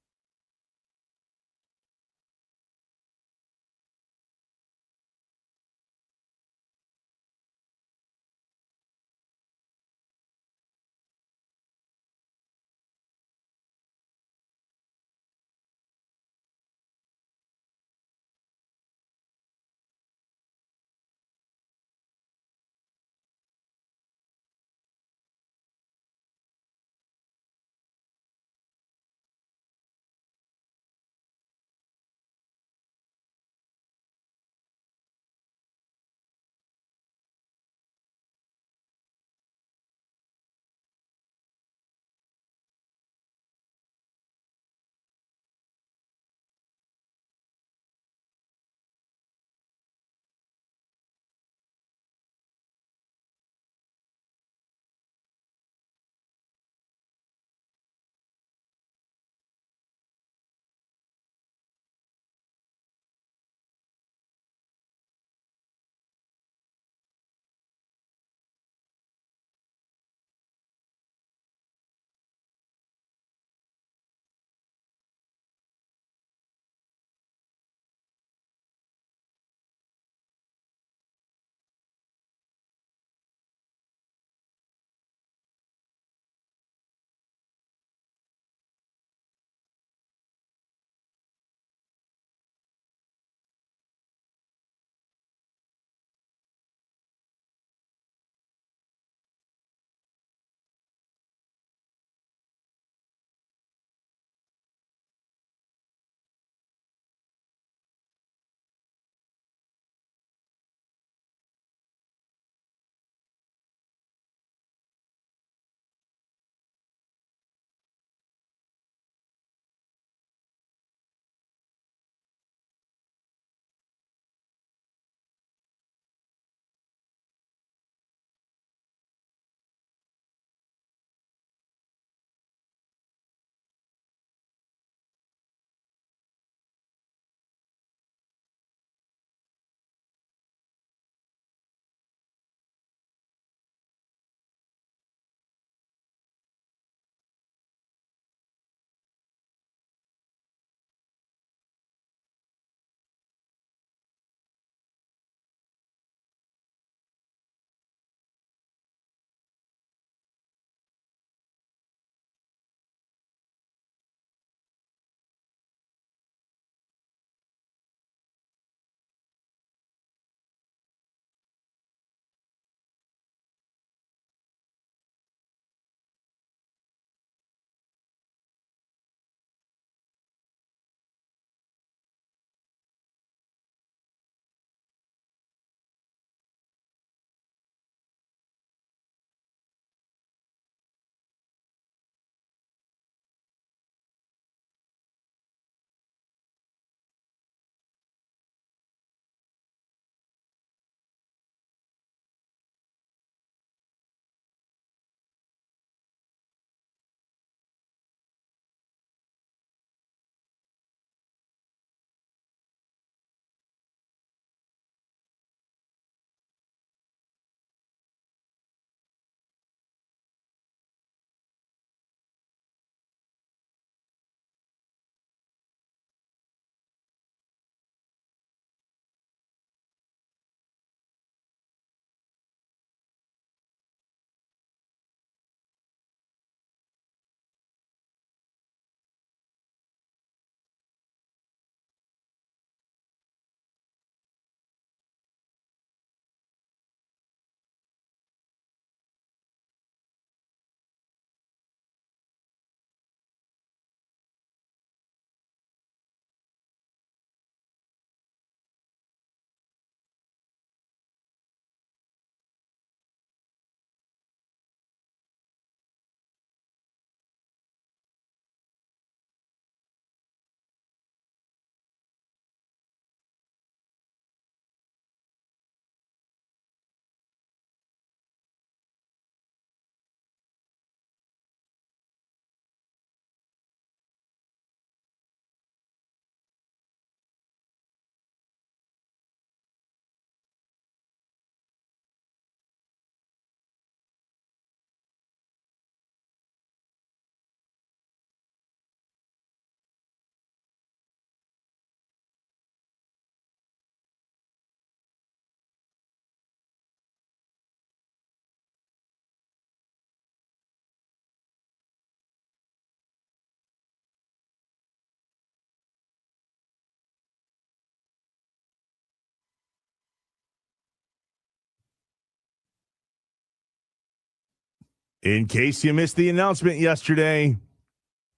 In case you missed the announcement yesterday,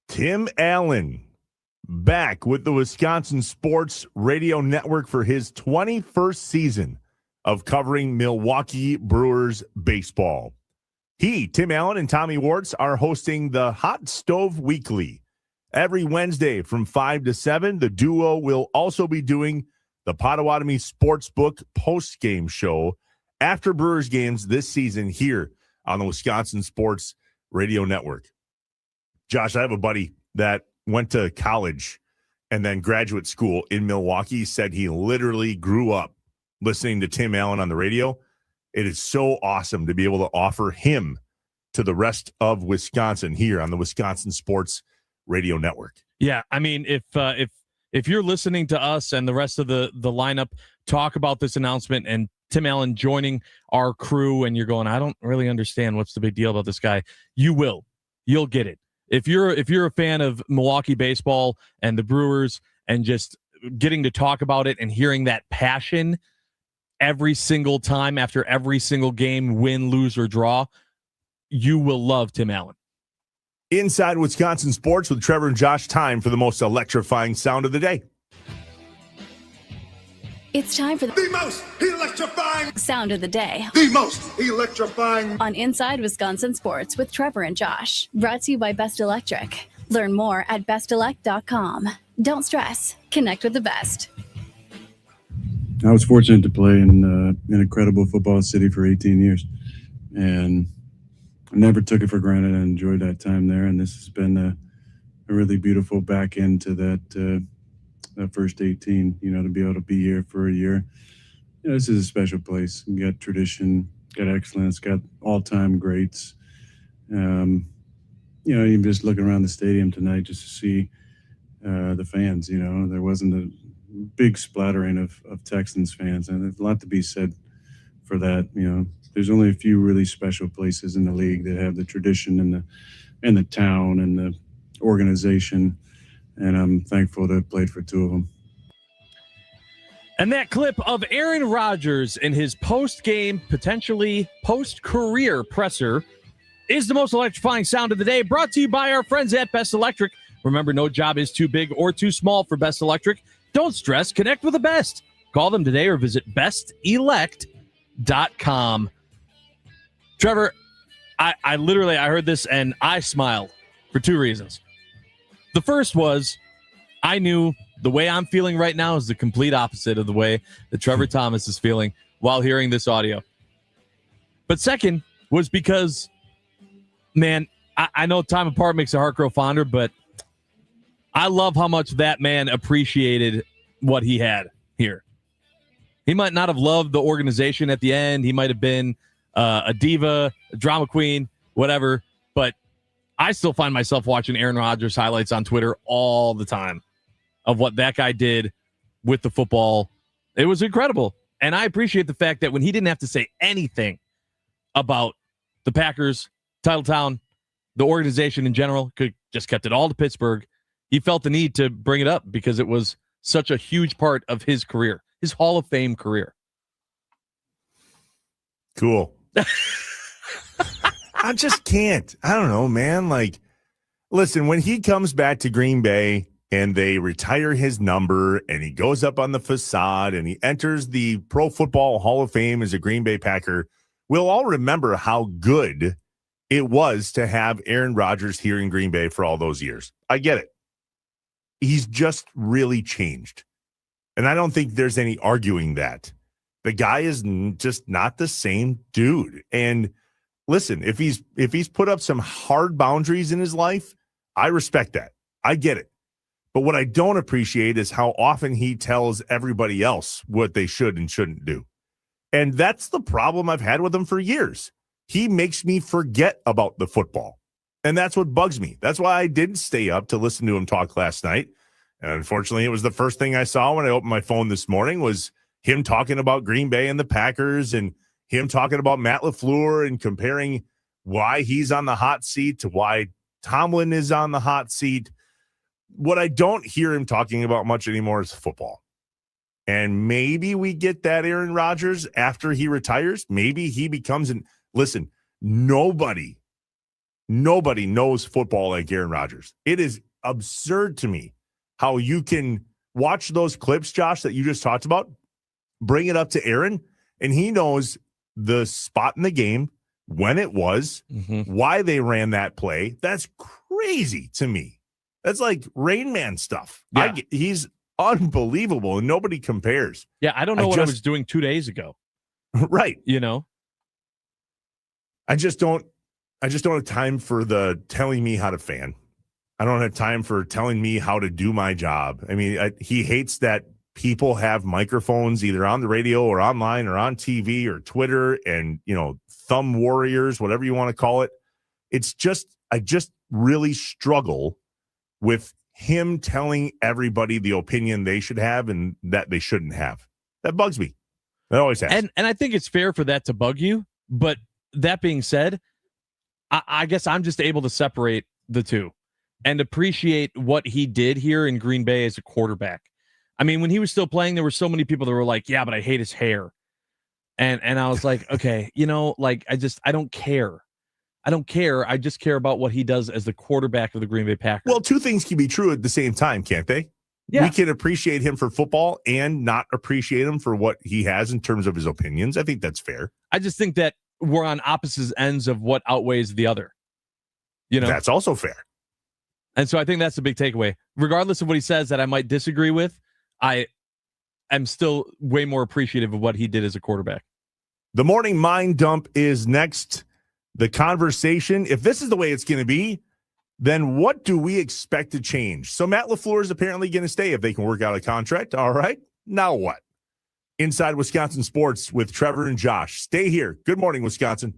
Tim Allen back with the Wisconsin Sports Radio Network for his 21st season of covering Milwaukee Brewers baseball. Tim Allen, and Tommy Wartz are hosting the Hot Stove Weekly. Every Wednesday from 5 to 7, the duo will also be doing the Potawatomi Sportsbook post-game show after Brewers games this season here on the Wisconsin Sports Radio Network. Josh, I have a buddy that went to college and then graduate school in Milwaukee. He said he literally grew up listening to Tim Allen on the radio. It is so awesome to be able to offer him to the rest of Wisconsin here on the Wisconsin Sports Radio Network. Yeah, I mean, if you're listening to us and the rest of the lineup talk about this announcement and Tim Allen joining our crew, and you're going, I don't really understand what's the big deal about this guy, you'll get it. If you're a fan of Milwaukee baseball and the Brewers and just getting to talk about it and hearing that passion every single time after every single game, win, lose, or draw, you will love Tim Allen. Inside Wisconsin Sports with Trevor and Josh, time for the most electrifying sound of the day. It's time for The most electrifying. sound of the day The most electrifying. on Inside Wisconsin Sports with Trevor and Josh. Brought to you by Best Electric. Learn more at bestelect.com. Don't stress. Connect with the best. I was fortunate to play in an incredible football city for 18 years, and I never took it for granted. I enjoyed that time there, and this has been a really beautiful back end to that first 18. To be able to be here for a year. This is a special place. You got tradition, got excellence, got all-time greats. Even just looking around the stadium tonight just to see the fans. There wasn't a big splattering of Texans fans, and there's a lot to be said for that. There's only a few really special places in the league that have the tradition and the town and the organization, and I'm thankful to have played for two of them. And that clip of Aaron Rodgers in his post-game, potentially post-career presser is the most electrifying sound of the day, brought to you by our friends at Best Electric. Remember, no job is too big or too small for Best Electric. Don't stress. Connect with the best. Call them today or visit bestelect.com. Trevor, I heard this and I smiled for two reasons. The first was I knew the way I'm feeling right now is the complete opposite of the way that Trevor Thomas is feeling while hearing this audio. But second was because, man, I know time apart makes a heart grow fonder, but I love how much that man appreciated what he had here. He might not have loved the organization at the end. He might have been a diva, a drama queen, whatever. But I still find myself watching Aaron Rodgers highlights on Twitter all the time of what that guy did with the football. It was incredible. And I appreciate the fact that when he didn't have to say anything about the Packers, Titletown, the organization in general, could just kept it all to Pittsburgh. He felt the need to bring it up because it was such a huge part of his career, his Hall of Fame career. Cool. I just can't. I don't know, man. Listen, when he comes back to Green Bay and they retire his number and he goes up on the facade and he enters the Pro Football Hall of Fame as a Green Bay Packer, we'll all remember how good it was to have Aaron Rodgers here in Green Bay for all those years. I get it. He's just really changed. And I don't think there's any arguing that. The guy is just not the same dude. And listen, if he's put up some hard boundaries in his life, I respect that. I get it. But what I don't appreciate is how often he tells everybody else what they should and shouldn't do. And that's the problem I've had with him for years. He makes me forget about the football. And that's what bugs me. That's why I didn't stay up to listen to him talk last night. And unfortunately, it was the first thing I saw when I opened my phone this morning was him talking about Green Bay and the Packers and him talking about Matt LaFleur and comparing why he's on the hot seat to why Tomlin is on the hot seat. What I don't hear him talking about much anymore is football. And maybe we get that Aaron Rodgers after he retires. Maybe he becomes listen, nobody Nobody knows football like Aaron Rodgers. It is absurd to me how you can watch those clips, Josh, that you just talked about, bring it up to Aaron, and he knows the spot in the game, when it was, why they ran that play. That's crazy to me. That's like Rain Man stuff. Yeah. He's unbelievable, and nobody compares. Yeah, I don't know what I was doing 2 days ago. Right. You know? I just don't have time for the telling me how to fan. I don't have time for telling me how to do my job. I mean, he hates that people have microphones either on the radio or online or on TV or Twitter and, thumb warriors, whatever you want to call it. It's just, I just really struggle with him telling everybody the opinion they should have and that they shouldn't have. That bugs me. That always has. And I think it's fair for that to bug you. But that being said, I guess I'm just able to separate the two and appreciate what he did here in Green Bay as a quarterback. I mean, when he was still playing, there were so many people that were like, yeah, but I hate his hair. And I was like, okay, I don't care. I don't care. I just care about what he does as the quarterback of the Green Bay Packers. Well, two things can be true at the same time, can't they? Yeah. We can appreciate him for football and not appreciate him for what he has in terms of his opinions. I think that's fair. I just think that we're on opposite ends of what outweighs the other. That's also fair. And so I think that's the big takeaway. Regardless of what he says that I might disagree with, I am still way more appreciative of what he did as a quarterback. The morning mind dump is next. The conversation, if this is the way it's going to be, then what do we expect to change? So Matt LaFleur is apparently going to stay if they can work out a contract. All right. Now what? Inside Wisconsin Sports with Trevor and Josh. Stay here. Good morning, Wisconsin.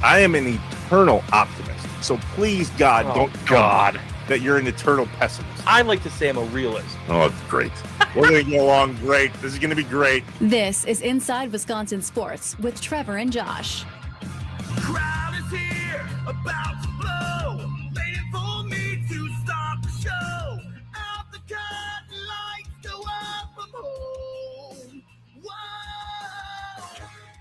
I am an eternal optimist. So please, God, don't tell me that you're an eternal pessimist. I like to say I'm a realist. Oh, it's great. We're going to get along great. This is going to be great. This is Inside Wisconsin Sports with Trevor and Josh. Crowd is here, about to blow, waiting for me to start the show. Out the curtain, lights go up from home. Whoa!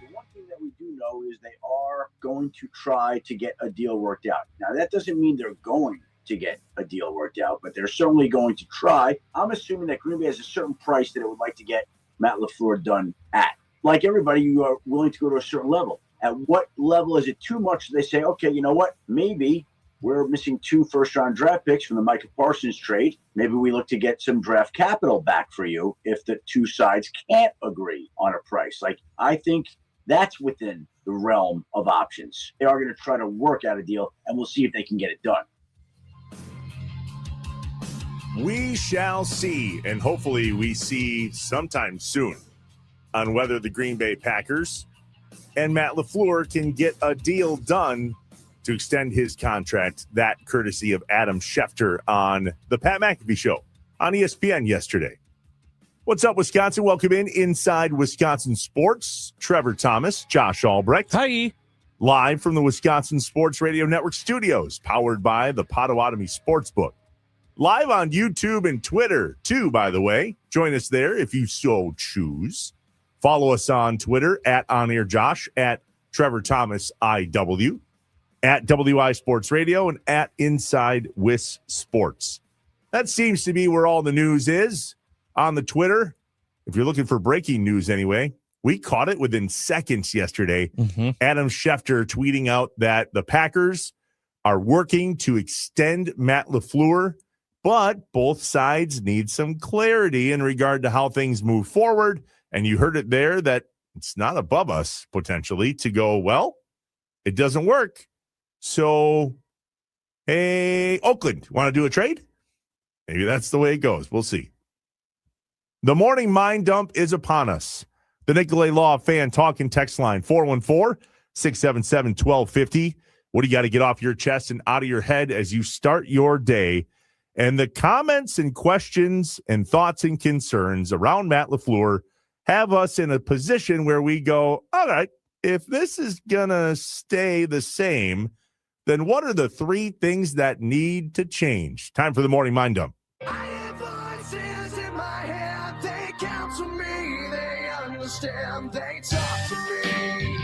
The one thing that we do know is they are going to try to get a deal worked out. Now, that doesn't mean they're going to get a deal worked out, but they're certainly going to try. I'm assuming that Green Bay has a certain price that it would like to get Matt LaFleur done at. Like everybody, you are willing to go to a certain level. At what level is it too much? They say, okay, you know what? Maybe we're missing 2 first-round draft picks from the Michael Parsons trade. Maybe we look to get some draft capital back for you if the two sides can't agree on a price. Like, I think that's within the realm of options. They are going to try to work out a deal, and we'll see if they can get it done. We shall see, and hopefully we see sometime soon on whether the Green Bay Packers and Matt LaFleur can get a deal done to extend his contract. That courtesy of Adam Schefter on the Pat McAfee Show on ESPN yesterday. What's up, Wisconsin? Welcome in Inside Wisconsin Sports. Trevor Thomas, Josh Albrecht. Hi. Live from the Wisconsin Sports Radio Network studios, powered by the Potawatomi Sportsbook. Live on YouTube and Twitter, too, by the way. Join us there if you so choose. Follow us on Twitter at OnAirJosh, at Trevor Thomas IW, at WI Sports Radio, and at Inside Wis Sports. That seems to be where all the news is on the Twitter. If you're looking for breaking news anyway, we caught it within seconds yesterday. Adam Schefter tweeting out that the Packers are working to extend Matt LaFleur, but both sides need some clarity in regard to how things move forward. And you heard it there that it's not above us potentially to go, well, it doesn't work. So, hey, Oakland, want to do a trade? Maybe that's the way it goes. We'll see. The morning mind dump is upon us. The Nicolay Law fan talking text line, 414-677-1250. What do you got to get off your chest and out of your head as you start your day? And the comments and questions and thoughts and concerns around Matt LaFleur have us in a position where we go, all right, if this is going to stay the same, then what are the 3 things that need to change? Time for the morning mind dump. I hear voices in my head, they counsel me, they understand, they talk to me.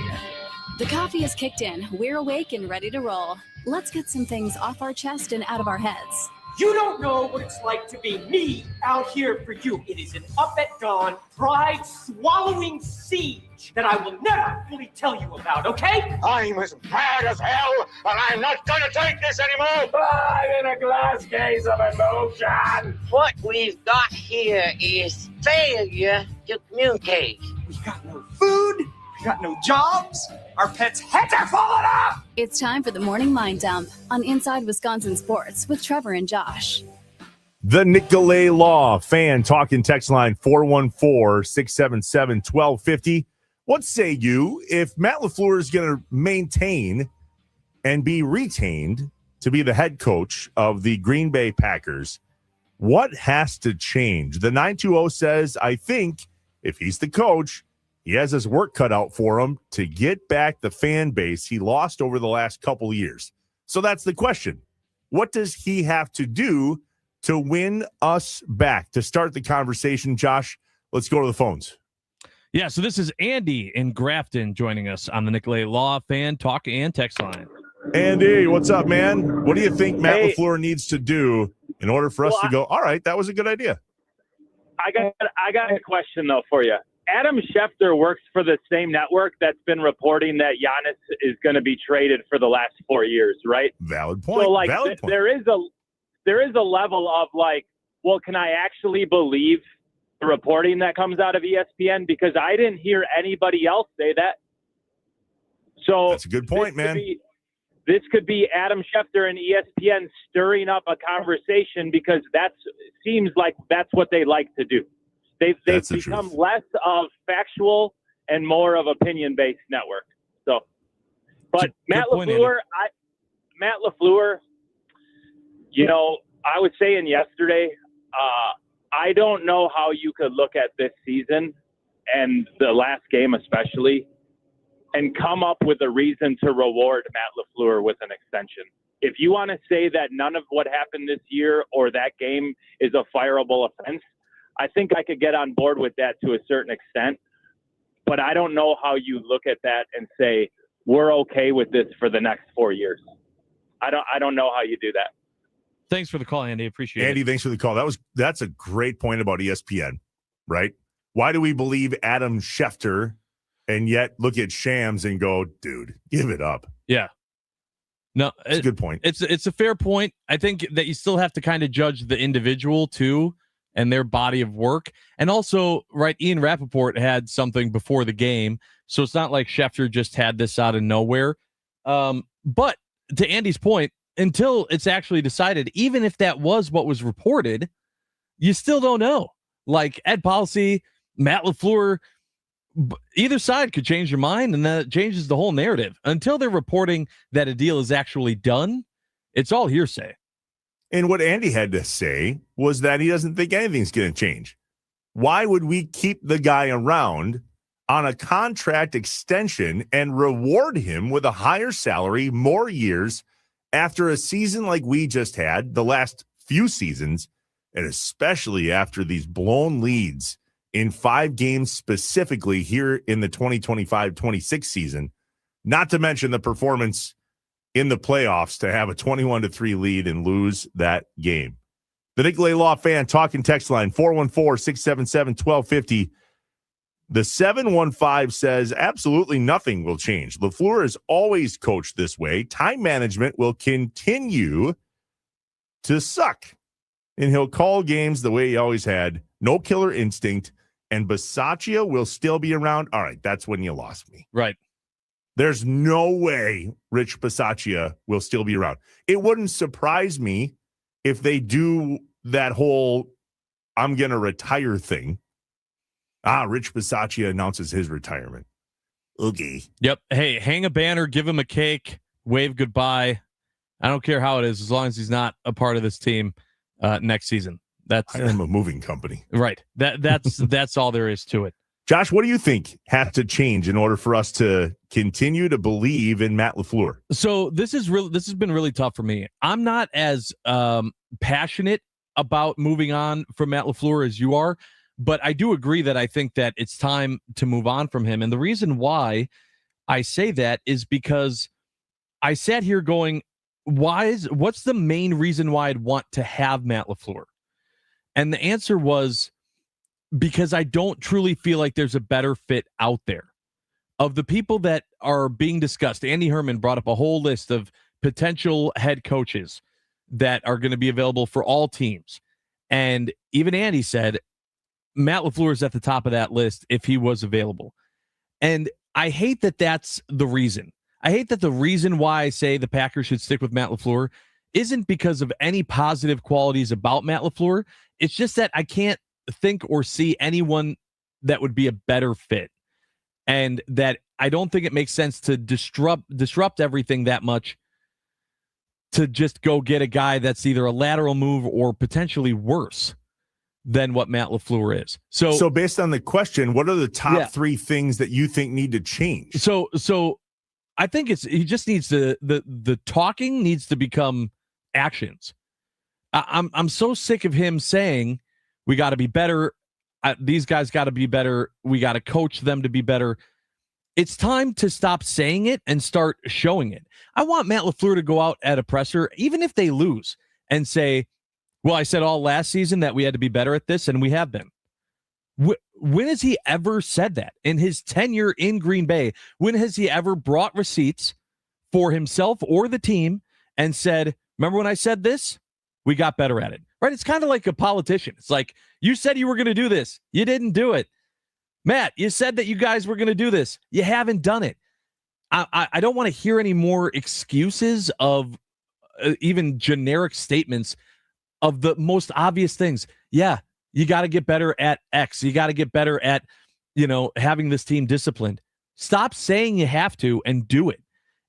The coffee is kicked in. We're awake and ready to roll. Let's get some things off our chest and out of our heads. You don't know what it's like to be me out here for you. It is an up at dawn, pride-swallowing siege that I will never fully tell you about, okay? I'm as mad as hell, and I'm not gonna take this anymore! I'm in a glass case of emotion. What we've got here is failure to communicate. We got no food, we got no jobs, our pets' heads are falling off! It's time for the morning mind dump on Inside Wisconsin Sports with Trevor and Josh. The Nicolay Law fan talking text line, 414-677-1250. What say you if Matt LaFleur is going to maintain and be retained to be the head coach of the Green Bay Packers? What has to change? The 920 says, I think if he's the coach, he has his work cut out for him to get back the fan base he lost over the last couple of years. So that's the question. What does he have to do to win us back? To start the conversation, Josh, let's go to the phones. Yeah, so this is Andy in Grafton joining us on the Nicolay Law fan talk and text line. Andy, what's up, man? What do you think Matt LaFleur needs to do in order for us to go, all right, that was a good idea? I got a question, though, for you. Adam Schefter works for the same network that's been reporting that Giannis is going to be traded for the last 4 years, right? Valid point. So, like, Valid point. there is a level of, like, well, can I actually believe the reporting that comes out of ESPN? Because I didn't hear anybody else say that. So that's a good point, man. This could be Adam Schefter and ESPN stirring up a conversation because seems like that's what they like to do. They've become less of factual and more of opinion-based network. So But Matt LaFleur, I was saying yesterday, I don't know how you could look at this season and the last game especially and come up with a reason to reward Matt LaFleur with an extension. If you want to say that none of what happened this year or that game is a fireable offense, I think I could get on board with that to a certain extent. But I don't know how you look at that and say, we're okay with this for the next 4 years. I don't know how you do that. Thanks for the call, Andy. Appreciate it. Andy, thanks for the call. That's a great point about ESPN, right? Why do we believe Adam Schefter and yet look at Shams and go, dude, give it up? Yeah. No, it's a good point. It's a fair point. I think that you still have to kind of judge the individual too and their body of work. And also, right, Ian Rappaport had something before the game, so it's not like Schefter just had this out of nowhere. But to Andy's point, until it's actually decided, even if that was what was reported, you still don't know. Like Ed Policy, Matt LaFleur, either side could change your mind, and that changes the whole narrative. Until they're reporting that a deal is actually done, it's all hearsay. And what Andy had to say was that he doesn't think anything's going to change. Why would we keep the guy around on a contract extension and reward him with a higher salary, more years, after a season like we just had, the last few seasons, and especially after these blown leads in 5 games specifically here in the 2025-26 season, not to mention the performance in the playoffs to have a 21-3 lead and lose that game. The Nicolay Law Fan talking text line, 414-677-1250. The 715 says, absolutely nothing will change. LaFleur has always coached this way. Time management will continue to suck. And he'll call games the way he always had. No killer instinct. And Bisaccia will still be around. All right, that's when you lost me. Right. There's no way Rich Bisaccia will still be around. It wouldn't surprise me if they do that whole I'm going to retire thing. Rich Bisaccia announces his retirement. Okay. Yep. Hey, hang a banner, give him a cake, wave goodbye. I don't care how it is, as long as he's not a part of this team next season. That's I'm a moving company. Right. That's all there is to it. Josh, what do you think has to change in order for us to continue to believe in Matt LaFleur? So this has been really tough for me. I'm not as passionate about moving on from Matt LaFleur as you are, but I do agree that I think that it's time to move on from him. And the reason why I say that is because I sat here going, what's the main reason why I'd want to have Matt LaFleur? And the answer was because I don't truly feel like there's a better fit out there. Of the people that are being discussed, Andy Herman brought up a whole list of potential head coaches that are going to be available for all teams. And even Andy said Matt LaFleur is at the top of that list if he was available. And I hate that that's the reason. I hate that the reason why I say the Packers should stick with Matt LaFleur isn't because of any positive qualities about Matt LaFleur. It's just that I can't think or see anyone that would be a better fit. And that I don't think it makes sense to disrupt everything that much to just go get a guy that's either a lateral move or potentially worse than what Matt LaFleur is. So based on the question, what are the top 3 things that you think need to change? So I think he just needs the talking needs to become actions. I'm so sick of him saying we got to be better. These guys got to be better. We got to coach them to be better. It's time to stop saying it and start showing it. I want Matt LaFleur to go out at a presser, even if they lose, and say, well, I said all last season that we had to be better at this, and we have been. When has he ever said that? In his tenure in Green Bay, when has he ever brought receipts for himself or the team and said, remember when I said this? We got better at it. Right? It's kind of like a politician. It's like, you said you were going to do this. You didn't do it. Matt, you said that you guys were going to do this. You haven't done it. I don't want to hear any more excuses of even generic statements of the most obvious things. Yeah, you got to get better at X. You got to get better at, having this team disciplined. Stop saying you have to and do it.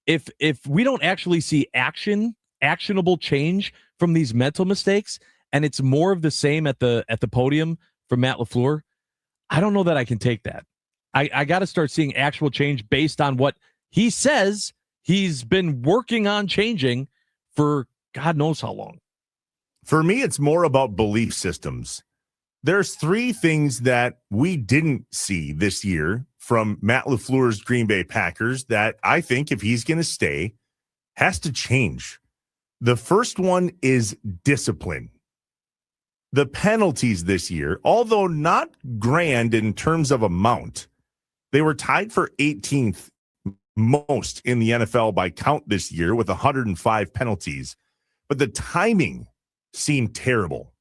if we don't actually see actionable change from these mental mistakes, and it's more of the same at the podium from Matt LaFleur, I don't know that I can take that. I got to start seeing actual change based on what he says he's been working on changing for God knows how long. For me, it's more about belief systems. There's three things that we didn't see this year from Matt LaFleur's Green Bay Packers that I think, if he's going to stay, has to change. The first one is discipline. The penalties this year, although not grand in terms of amount, they were tied for 18th most in the NFL by count this year with 105 penalties. But the timing seemed terrible.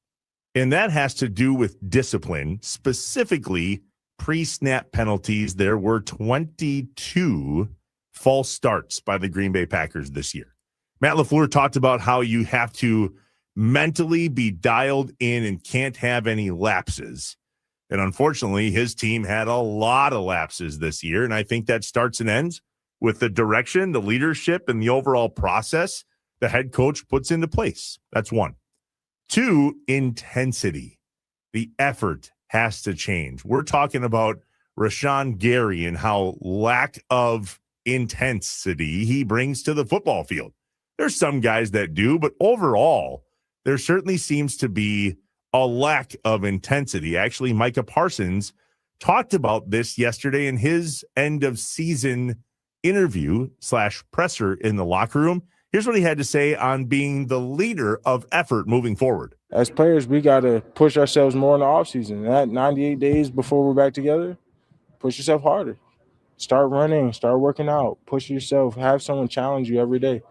And that has to do with discipline, specifically pre-snap penalties. There were 22 false starts by the Green Bay Packers this year. Matt LaFleur talked about how you have to mentally be dialed in and can't have any lapses. And unfortunately, his team had a lot of lapses this year. And I think that starts and ends with the direction, the leadership, and the overall process the head coach puts into place. That's one. Two, intensity. The effort has to change. We're talking about Rashawn Gary and how lack of intensity he brings to the football field. There's some guys that do, but overall, there certainly seems to be a lack of intensity. Actually, Micah Parsons talked about this yesterday in his end of season interview / presser in the locker room. Here's what he had to say on being the leader of effort moving forward. As players, we got to push ourselves more in the offseason. That 98 days before we're back together, push yourself harder. Start running, start working out, push yourself, have someone challenge you every day.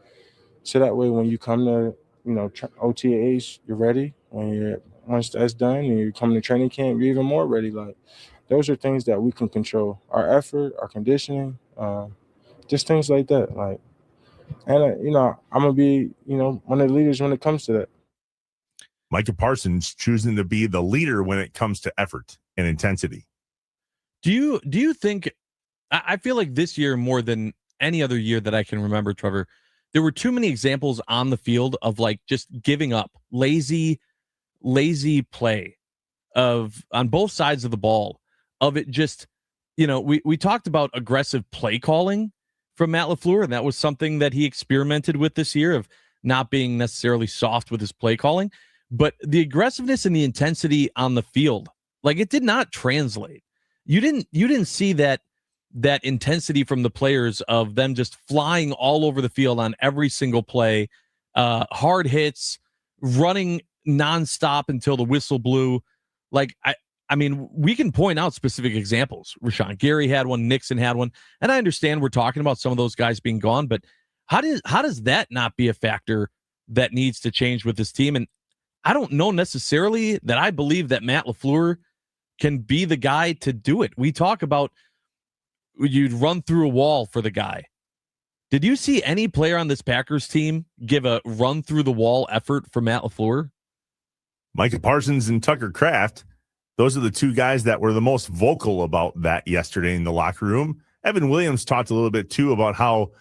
So that way when you come to, OTAs, you're ready. Once that's done and you come to training camp, you're even more ready. Like, those are things that we can control. Our effort, our conditioning, just things like that. Like, and, I'm going to be, one of the leaders when it comes to that. Micah Parsons choosing to be the leader when it comes to effort and intensity. Do you think, I feel like this year more than any other year that I can remember, Trevor, there were too many examples on the field of like just giving up, lazy play on both sides of the ball, of it just, we talked about aggressive play calling from Matt LaFleur, and that was something that he experimented with this year, of not being necessarily soft with his play calling, but the aggressiveness and the intensity on the field, like, it did not translate. You didn't see that intensity from the players, of them just flying all over the field on every single play, hard hits, running nonstop until the whistle blew. Like, I mean, we can point out specific examples. Rashawn Gary had one, Nixon had one, and I understand we're talking about some of those guys being gone, but how does that not be a factor that needs to change with this team? And I don't know necessarily that I believe that Matt LaFleur can be the guy to do it. We talk about you'd run through a wall for the guy. Did you see any player on this Packers team give a run through the wall effort for Matt LaFleur? Micah Parsons and Tucker Kraft, those are the two guys that were the most vocal about that yesterday in the locker room. Evan Williams talked a little bit too about how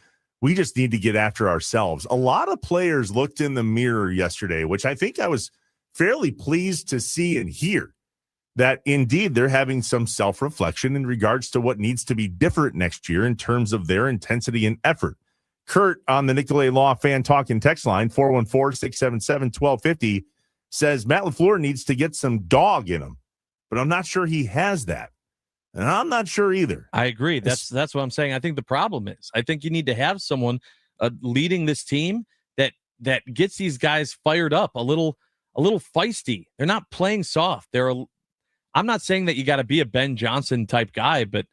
we just need to get after ourselves. A lot of players looked in the mirror yesterday, which I think I was fairly pleased to see and hear, that indeed they're having some self-reflection in regards to what needs to be different next year in terms of their intensity and effort. Kurt on the Nicolay Law Fan Talk and Text line, 414-677-1250, says Matt LaFleur needs to get some dog in him, but I'm not sure he has that. And I'm not sure either. I agree. That's what I'm saying. I think the problem is, I think you need to have someone leading this team that gets these guys fired up, a little feisty. They're not playing soft. I'm not saying that you got to be a Ben Johnson type guy, but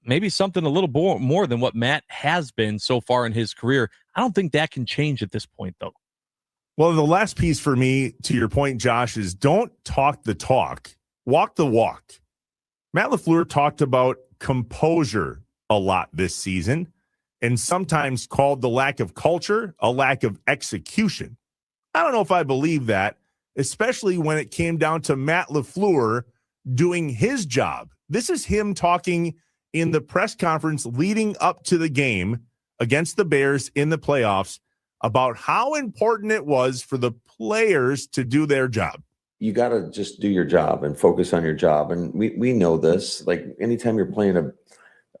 maybe something a little more than what Matt has been so far in his career. I don't think that can change at this point, though. Well, the last piece for me, to your point, Josh, is don't talk the talk, walk the walk. Matt LaFleur talked about composure a lot this season, and sometimes called the lack of culture a lack of execution. I don't know if I believe that, especially when it came down to Matt LaFleur doing his job. This is him talking in the press conference leading up to the game against the Bears in the playoffs about how important it was for the players to do their job. You got to just do your job and focus on your job. And we know this. Like anytime you're playing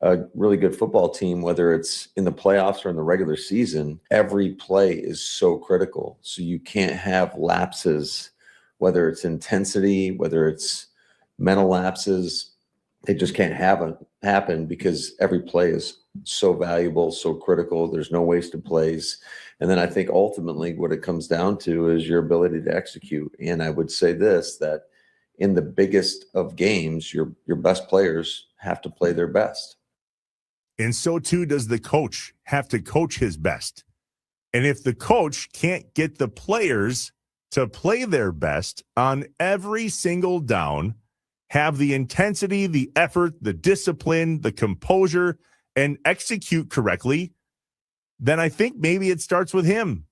a really good football team, whether it's in the playoffs or in the regular season, every play is so critical. So you can't have lapses, whether it's intensity, whether it's mental lapses. They just can't happen because every play is so valuable, so critical. There's no wasted plays. And then I think ultimately what it comes down to is your ability to execute. And I would say this, that in the biggest of games, your best players have to play their best. And so too does the coach have to coach his best. And if the coach can't get the players to play their best on every single down, have the intensity, the effort, the discipline, the composure, and execute correctly, then I think maybe it starts with him.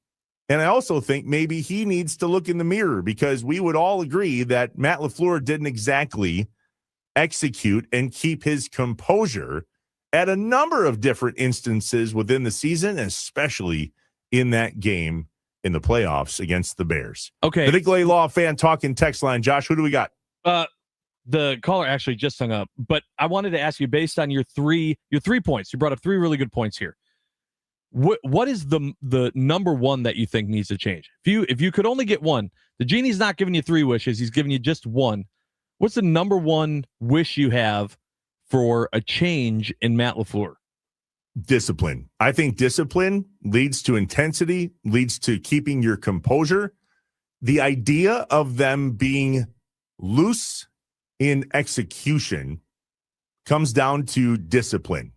And I also think maybe he needs to look in the mirror, because we would all agree that Matt LaFleur didn't exactly execute and keep his composure at a number of different instances within the season, especially in that game in the playoffs against the Bears. Okay. The Nicolay Law fan talking text line. Josh, who do we got? The caller actually just hung up, but I wanted to ask you, based on your three points, you brought up three really good points here. What is the number one that you think needs to change? If you could only get one, the genie's not giving you three wishes, he's giving you just one. What's the number one wish you have for a change in Matt LaFleur? Discipline. I think discipline leads to intensity, leads to keeping your composure. The idea of them being loose in execution comes down to discipline.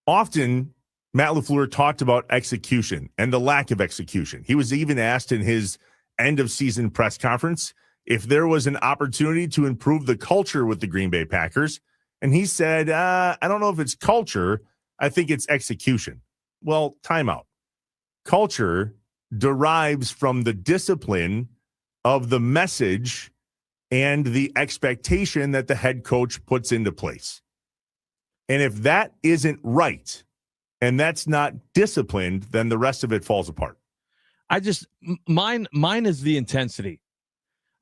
Often, Matt LaFleur talked about execution and the lack of execution. He was even asked in his end-of-season press conference if there was an opportunity to improve the culture with the Green Bay Packers. And he said, I don't know if it's culture. I think it's execution. Well, timeout. Culture derives from the discipline of the message and the expectation that the head coach puts into place. And if that isn't right, and that's not disciplined, then the rest of it falls apart. Mine is the intensity.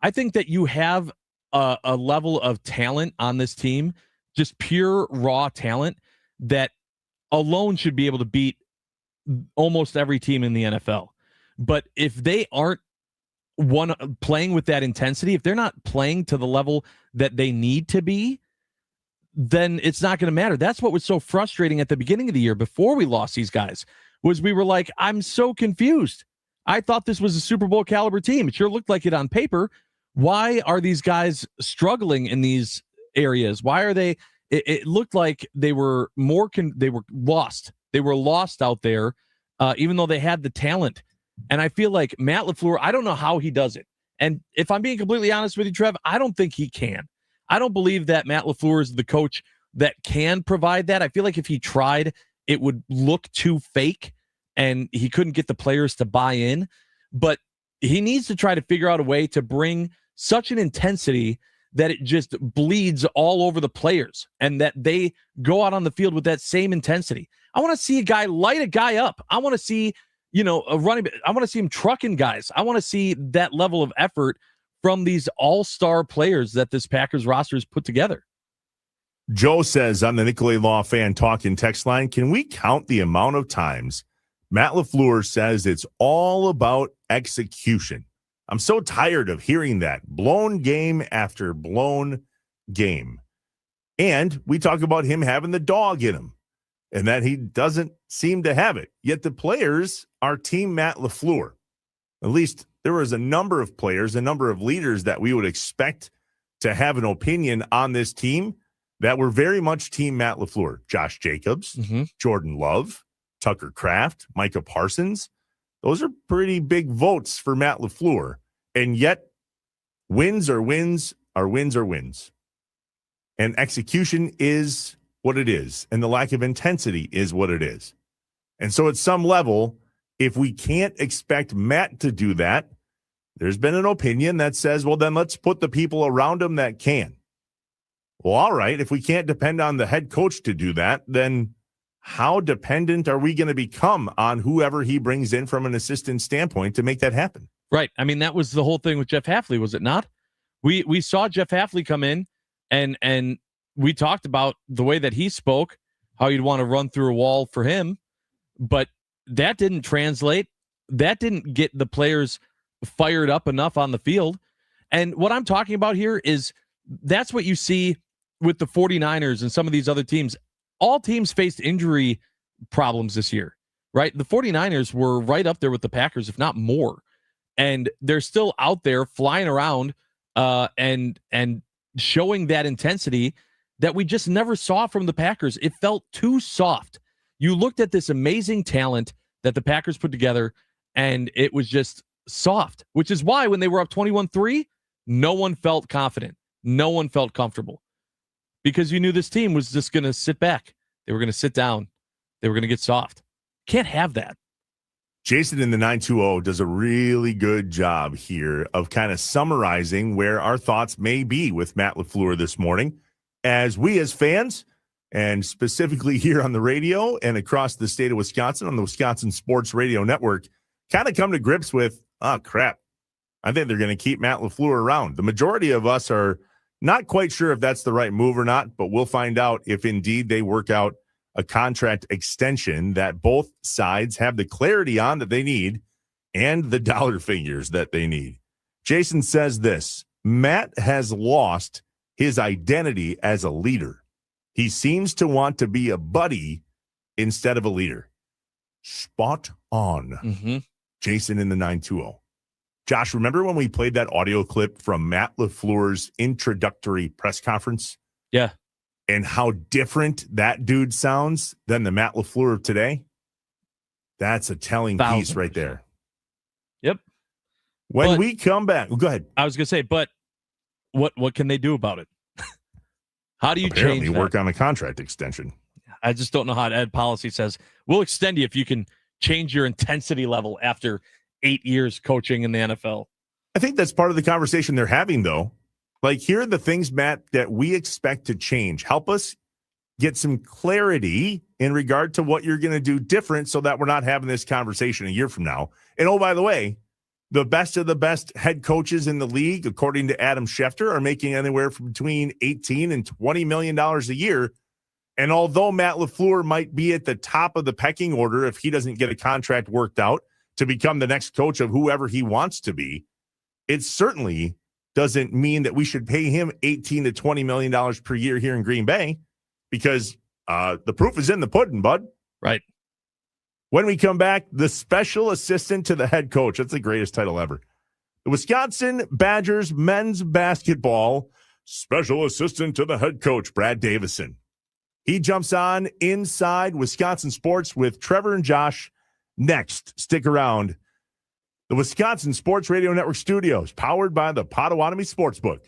I think that you have a level of talent on this team, just pure raw talent, that alone should be able to beat almost every team in the NFL. But if they aren't playing with that intensity, if they're not playing to the level that they need to be, then it's not going to matter. That's what was so frustrating at the beginning of the year before we lost these guys, was we were like, I'm so confused. I thought this was a Super Bowl caliber team. It sure looked like it on paper. Why are these guys struggling in these areas? Why are they? It looked like they were they were lost. They were lost out there, even though they had the talent. And I feel like Matt LaFleur, I don't know how he does it. And if I'm being completely honest with you, Trev, I don't think he can. I don't believe that Matt LaFleur is the coach that can provide that. I feel like if he tried, it would look too fake and he couldn't get the players to buy in. But he needs to try to figure out a way to bring such an intensity that it just bleeds all over the players and that they go out on the field with that same intensity. I want to see a guy light a guy up. I want to see, a running back. I want to see him trucking guys. I want to see that level of effort from these all-star players that this Packers roster has put together. Joe says on the Nicolay Law fan talking text line, can we count the amount of times Matt LaFleur says it's all about execution? I'm so tired of hearing that. Blown game after blown game. And we talk about him having the dog in him and that he doesn't seem to have it. Yet the players are Team Matt LaFleur. At least there was a number of players, a number of leaders that we would expect to have an opinion on this team that were very much Team Matt LaFleur. Josh Jacobs, Jordan Love, Tucker Kraft, Micah Parsons. Those are pretty big votes for Matt LaFleur. And yet, wins are wins, are wins are wins. And execution is what it is. And the lack of intensity is what it is. And so at some level, if we can't expect Matt to do that, there's been an opinion that says, well, then let's put the people around him that can. Well, all right. If we can't depend on the head coach to do that, then how dependent are we going to become on whoever he brings in from an assistant standpoint to make that happen? Right. I mean, that was the whole thing with Jeff Hafley, was it not? We saw Jeff Hafley come in, and we talked about the way that he spoke, how you'd want to run through a wall for him, but that didn't translate. That didn't get the players fired up enough on the field. And what I'm talking about here is that's what you see with the 49ers and some of these other teams. All teams faced injury problems this year, right? The 49ers were right up there with the Packers, if not more. And they're still out there flying around and showing that intensity that we just never saw from the Packers. It felt too soft. You looked at this amazing talent that the Packers put together, and it was just soft, which is why when they were up 21-3, no one felt confident. No one felt comfortable because you knew this team was just going to sit back. They were going to sit down. They were going to get soft. Can't have that. Jason in the 920 does a really good job here of kind of summarizing where our thoughts may be with Matt LaFleur this morning. As we as fans, and specifically here on the radio and across the state of Wisconsin on the Wisconsin Sports Radio Network, kind of come to grips with, oh, crap, I think they're going to keep Matt LaFleur around. The majority of us are not quite sure if that's the right move or not, but we'll find out if indeed they work out a contract extension that both sides have the clarity on that they need and the dollar figures that they need. Jason says this: Matt has lost his identity as a leader. He seems to want to be a buddy instead of a leader. Spot on. Jason in the 920. Josh, remember when we played that audio clip from Matt LaFleur's introductory press conference? Yeah. And how different that dude sounds than the Matt LaFleur of today? That's a telling piece right there. Yep. When we come back, go ahead. I was going to say, but what can they do about it? How do you Apparently change that? work on a contract extension? I just don't know how Ed policy says, we'll extend you if you can change your intensity level after 8 years coaching in the NFL. I think that's part of the conversation they're having, though. Like, here are the things, Matt, that we expect to change. Help us get some clarity in regard to what you're going to do different so that we're not having this conversation a year from now. And, oh, by the way, the best of the best head coaches in the league, according to Adam Schefter, are making anywhere from between $18 and $20 million a year. And although Matt LaFleur might be at the top of the pecking order if he doesn't get a contract worked out to become the next coach of whoever he wants to be, it certainly doesn't mean that we should pay him $18 to $20 million per year here in Green Bay, because the proof is in the pudding, bud. Right. When we come back, the special assistant to the head coach. That's the greatest title ever. The Wisconsin Badgers men's basketball special assistant to the head coach, Brad Davison. He jumps on Inside Wisconsin Sports with Trevor and Josh next. Stick around. The Wisconsin Sports Radio Network studios, powered by the Potawatomi Sportsbook.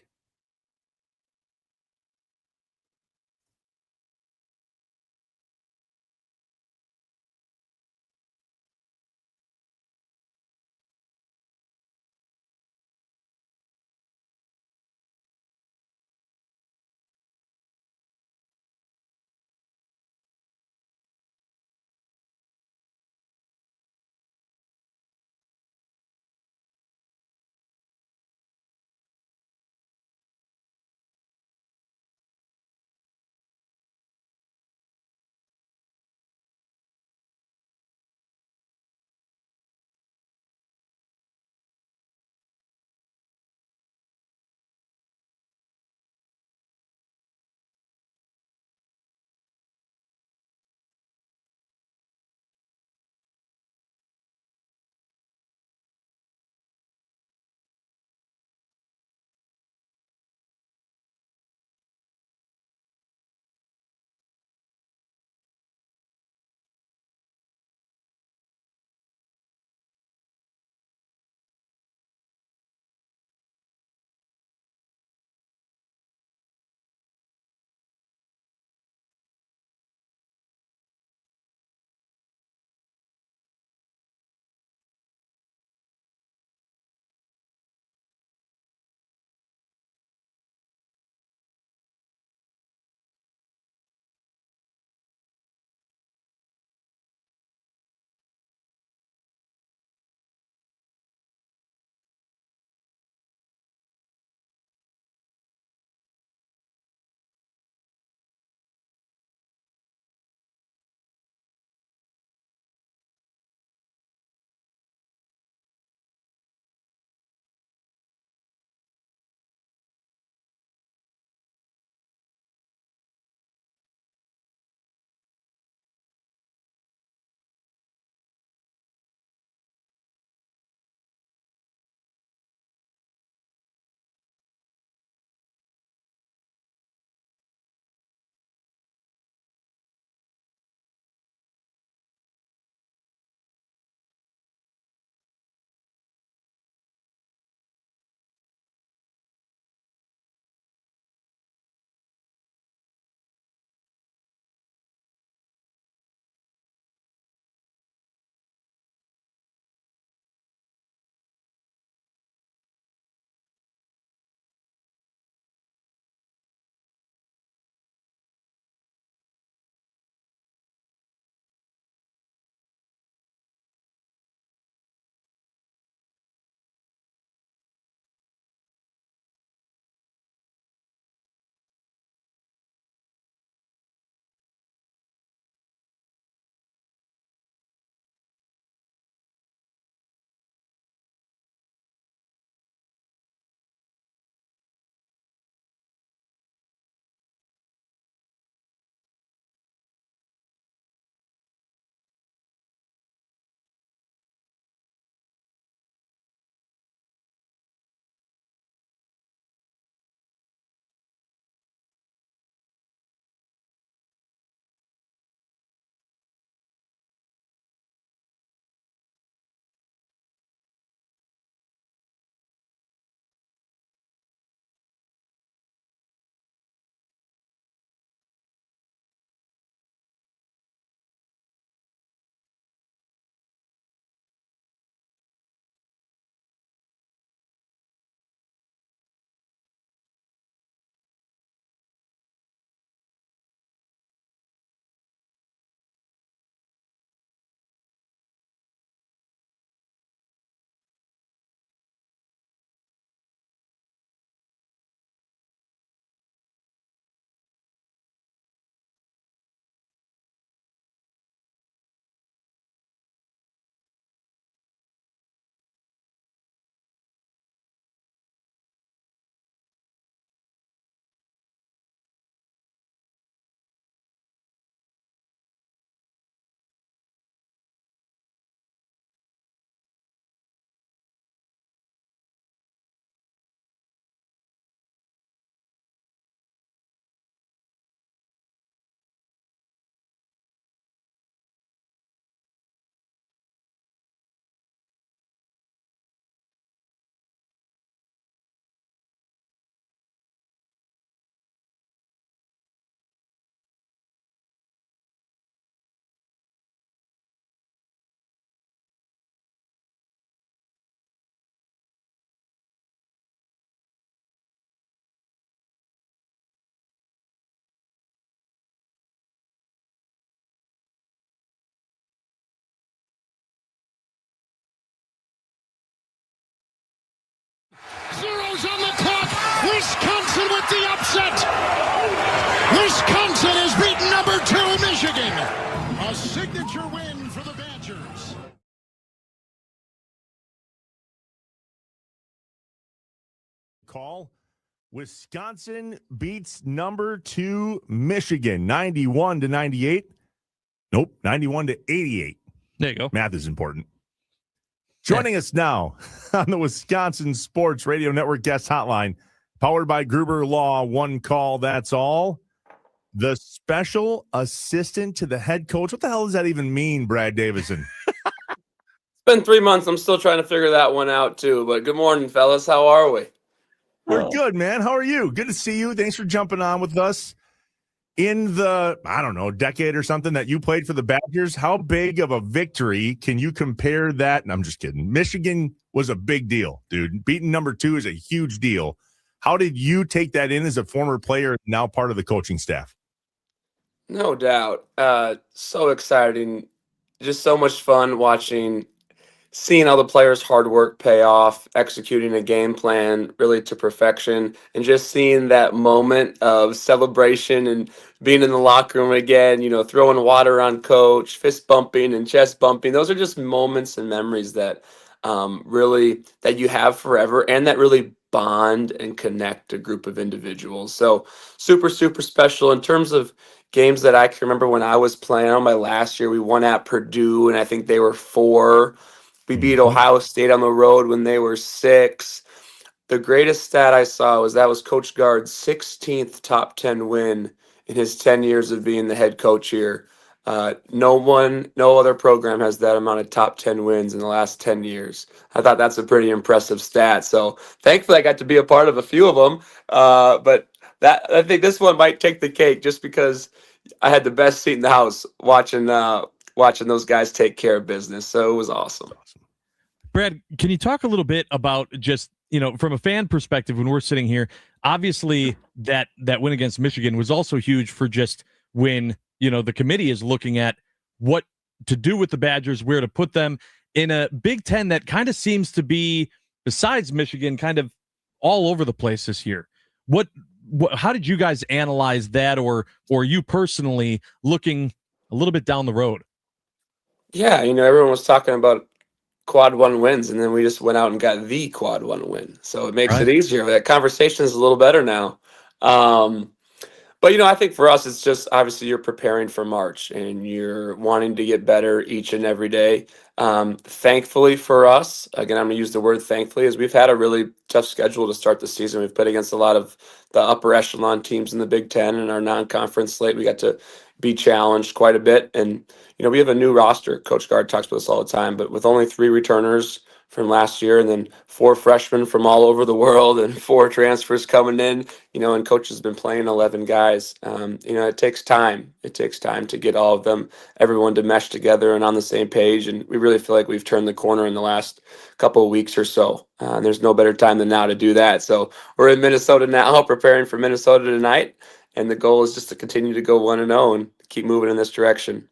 call. Wisconsin beats number 2 Michigan 91-98. Nope, 91-88. There you go. Math is important. Joining us now on the Wisconsin Sports Radio Network guest hotline, powered by Gruber Law, one call, that's all. The special assistant to the head coach. What the hell does that even mean, Brad Davison? It's been 3 months. I'm still trying to figure that one out too. But good morning, fellas. How are we? We're good, man. How are you? Good to see you. Thanks for jumping on with us. In the, I don't know, decade or something that you played for the Badgers, how big of a victory can you compare that? And I'm just kidding. Michigan was a big deal, dude. Beating number 2 is a huge deal. How did you take that in as a former player, now part of the coaching staff? No doubt. So exciting. Just so much fun seeing all the players' hard work pay off, executing a game plan really to perfection, and just seeing that moment of celebration and being in the locker room again, throwing water on coach, fist bumping and chest bumping. Those are just moments and memories that that you have forever and that really bond and connect a group of individuals. So super, super special in terms of games that I can remember when I was playing. On my last year, we won at Purdue, and I think they were 4. We beat Ohio State on the road when they were 6. The greatest stat I saw was Coach Guard's 16th top 10 win in his 10 years of being the head coach here. No other program has that amount of top 10 wins in the last 10 years. I thought that's a pretty impressive stat. So thankfully I got to be a part of a few of them. But I think this one might take the cake just because I had the best seat in the house watching those guys take care of business. So it was awesome. Brad, can you talk a little bit about just, from a fan perspective, when we're sitting here, obviously that win against Michigan was also huge for just when, the committee is looking at what to do with the Badgers, where to put them in a Big Ten that kind of seems to be, besides Michigan, kind of all over the place this year. How did you guys analyze that, or you personally looking a little bit down the road? Yeah, everyone was talking about quad 1 wins, and then we just went out and got the quad 1 win. So it makes it easier. That conversation is a little better now. But, I think for us, it's just obviously you're preparing for March and you're wanting to get better each and every day. Thankfully for us, again, I'm going to use the word thankfully, as we've had a really tough schedule to start the season. We've played against a lot of the upper echelon teams in the Big Ten, and our non-conference slate, we got to be challenged quite a bit. And, we have a new roster. Coach Gard talks about this all the time, but with only 3 returners from last year and then 4 freshmen from all over the world and 4 transfers coming in, and coach has been playing 11 guys. It takes time. It takes time to get all of them, everyone to mesh together and on the same page. And we really feel like we've turned the corner in the last couple of weeks or so. And there's no better time than now to do that. So we're in Minnesota now, preparing for Minnesota tonight. And the goal is just to continue to go 1-0 and keep moving in this direction.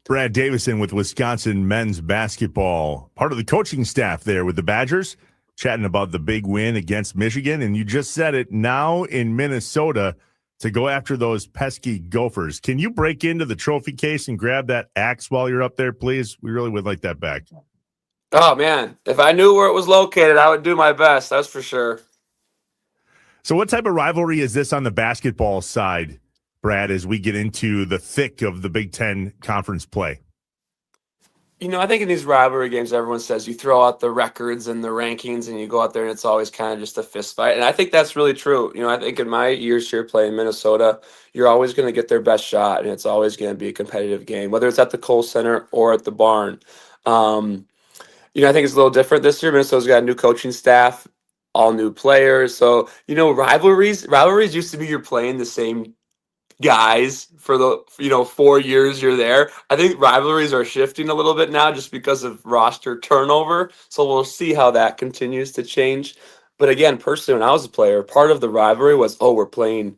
Brad Davison with Wisconsin men's basketball, part of the coaching staff there with the Badgers, chatting about the big win against Michigan. And you just said it, now in Minnesota to go after those pesky Gophers. Can you break into the trophy case and grab that axe while you're up there, please? We really would like that back. Oh, man. If I knew where it was located, I would do my best. That's for sure. So what type of rivalry is this on the basketball side, Brad, as we get into the thick of the Big Ten conference play? I think in these rivalry games, everyone says you throw out the records and the rankings and you go out there and it's always kind of just a fist fight. And I think that's really true. I think in my years here playing Minnesota, you're always going to get their best shot and it's always going to be a competitive game, whether it's at the Kohl Center or at the barn. I think it's a little different this year. Minnesota's got a new coaching staff, all new players. So, rivalries used to be you're playing the same guys for the 4 years you're there. I think rivalries are shifting a little bit now just because of roster turnover. So we'll see how that continues to change. But again, personally, when I was a player, part of the rivalry was, we're playing,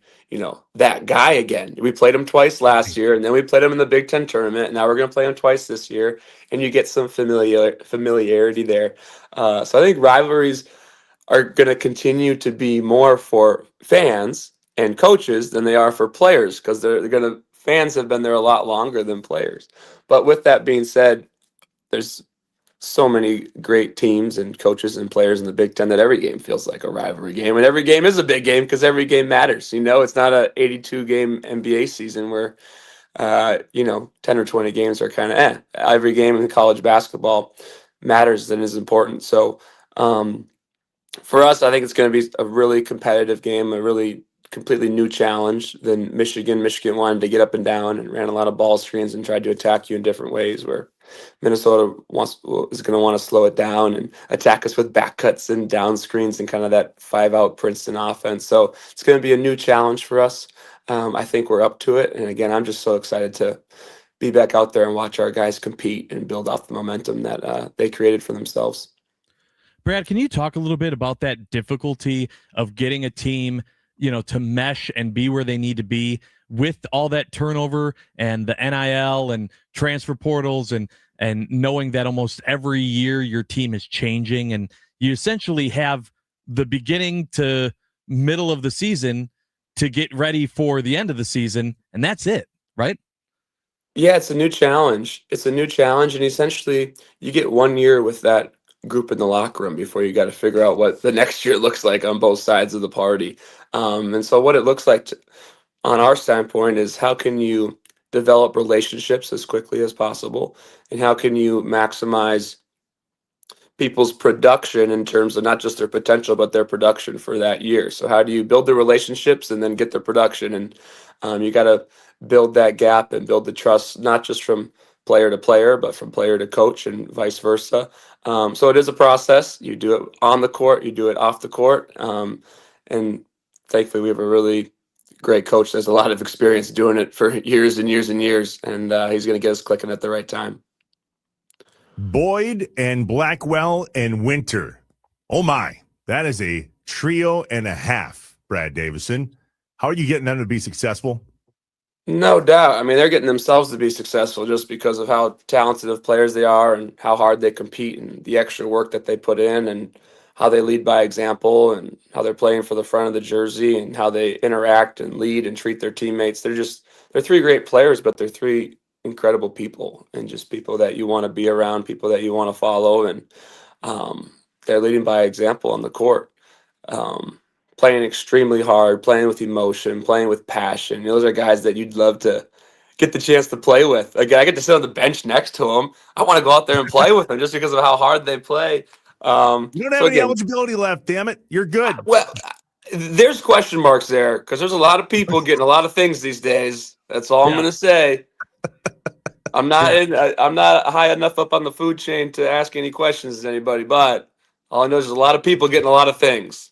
that guy again. We played him twice last year, and then we played him in the Big Ten tournament, and now we're going to play him twice this year, and you get some familiarity there. So I think rivalries are going to continue to be more for fans and coaches than they are for players, because fans have been there a lot longer than players. But with that being said, there's so many great teams and coaches and players in the Big Ten that every game feels like a rivalry game, and every game is a big game because every game matters. It's not a 82 game NBA season where 10 or 20 games are kind of Every game in college basketball matters and is important. So for us, I think it's going to be a really competitive game, a really completely new challenge than Michigan. Michigan wanted to get up and down and ran a lot of ball screens and tried to attack you in different ways, where Minnesota is going to want to slow it down and attack us with back cuts and down screens and kind of that 5-out Princeton offense. So it's going to be a new challenge for us. I think we're up to it. And again, I'm just so excited to be back out there and watch our guys compete and build off the momentum that they created for themselves. Brad, can you talk a little bit about that difficulty of getting a team, to mesh and be where they need to be with all that turnover and the NIL and transfer portals and knowing that almost every year your team is changing and you essentially have the beginning to middle of the season to get ready for the end of the season, and that's it, right? Yeah, it's a new challenge. And essentially you get 1 year with that group in the locker room before you got to figure out what the next year looks like on both sides of the party. And so what it looks like on our standpoint is how can you develop relationships as quickly as possible, and how can you maximize people's production in terms of not just their potential but their production for that year. So how do you build the relationships and then get the production? And you got to build that gap and build the trust, not just from player to player but from player to coach and vice versa. So it is a process. You do it on the court, you do it off the court, and thankfully we have a really great coach that has a lot of experience doing it for years and years and years, and he's going to get us clicking at the right time. Boyd and Blackwell and Winter. Oh my, that is a trio and a half, Brad Davison. How are you getting them to be successful? No doubt. I mean, they're getting themselves to be successful just because of how talented of players they are and how hard they compete and the extra work that they put in and how they lead by example and how they're playing for the front of the jersey and how they interact and lead and treat their teammates. They're three great players, but they're three incredible people and just people that you want to be around, people that you want to follow. And they're leading by example on the court. Playing extremely hard, playing with emotion, playing with passion. Those are guys that you'd love to get the chance to play with. Again, I get to sit on the bench next to them. I want to go out there and play with them just because of how hard they play. You don't have any eligibility left, damn it. You're good. Well, there's question marks there because there's a lot of people getting a lot of things these days. That's all I'm going to say. I'm not high enough up on the food chain to ask any questions to anybody, but all I know is there's a lot of people getting a lot of things.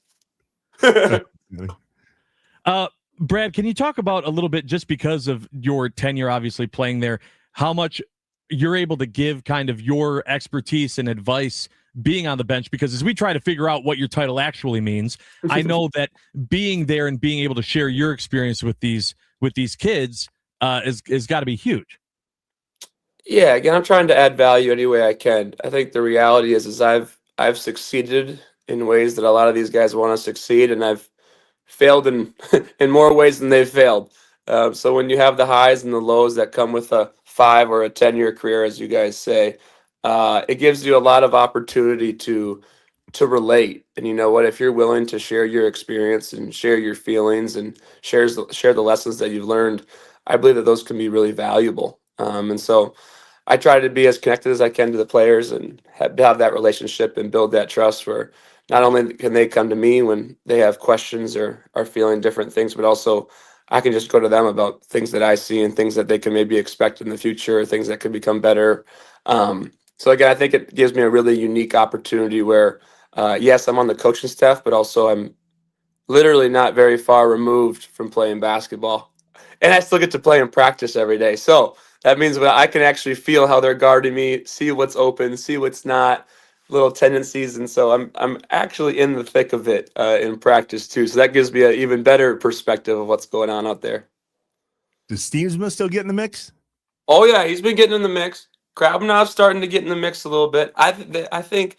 Brad, can you talk about a little bit, just because of your tenure obviously playing there, how much you're able to give kind of your expertise and advice being on the bench? Because as we try to figure out what your title actually means, I know that being there and being able to share your experience with these kids is got to be huge. Yeah, again, I'm trying to add value any way I can. I think the reality is I've succeeded in ways that a lot of these guys want to succeed, and I've failed in in more ways than they've failed. So when you have the highs and the lows that come with a 5 or a 10-year career, as you guys say, it gives you a lot of opportunity to relate. And you know what? If you're willing to share your experience and share your feelings and share the lessons that you've learned, I believe that those can be really valuable. And so I try to be as connected as I can to the players and have that relationship and build that trust where not only can they come to me when they have questions or are feeling different things, but also I can just go to them about things that I see and things that they can maybe expect in the future, things that could become better. So again, I think it gives me a really unique opportunity where, yes, I'm on the coaching staff, but also I'm literally not very far removed from playing basketball. And I still get to play and practice every day. So that means that I can actually feel how they're guarding me, see what's open, see what's not, little tendencies. And so I'm actually in the thick of it in practice too. So that gives me an even better perspective of what's going on out there. Does Steemsma still get in the mix? Oh, yeah, he's been getting in the mix. Krabenov's starting to get in the mix a little bit. I think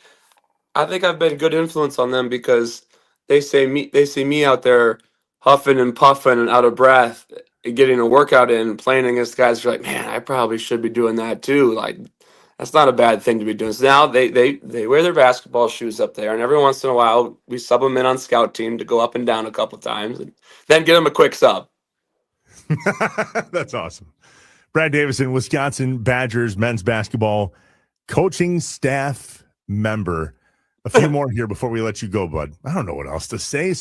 I've been a good influence on them because they see me out there huffing and puffing and out of breath, getting a workout in, playing against guys who are like, man, I probably should be doing that too. Like, That's not a bad thing to be doing. So now they wear their basketball shoes up there, and every once in a while we sub them in on scout team to go up and down a couple times, and then get them a quick sub. That's awesome. Brad Davison, Wisconsin Badgers men's basketball coaching staff member. A few more here before we let you go, bud. I don't know what else to say.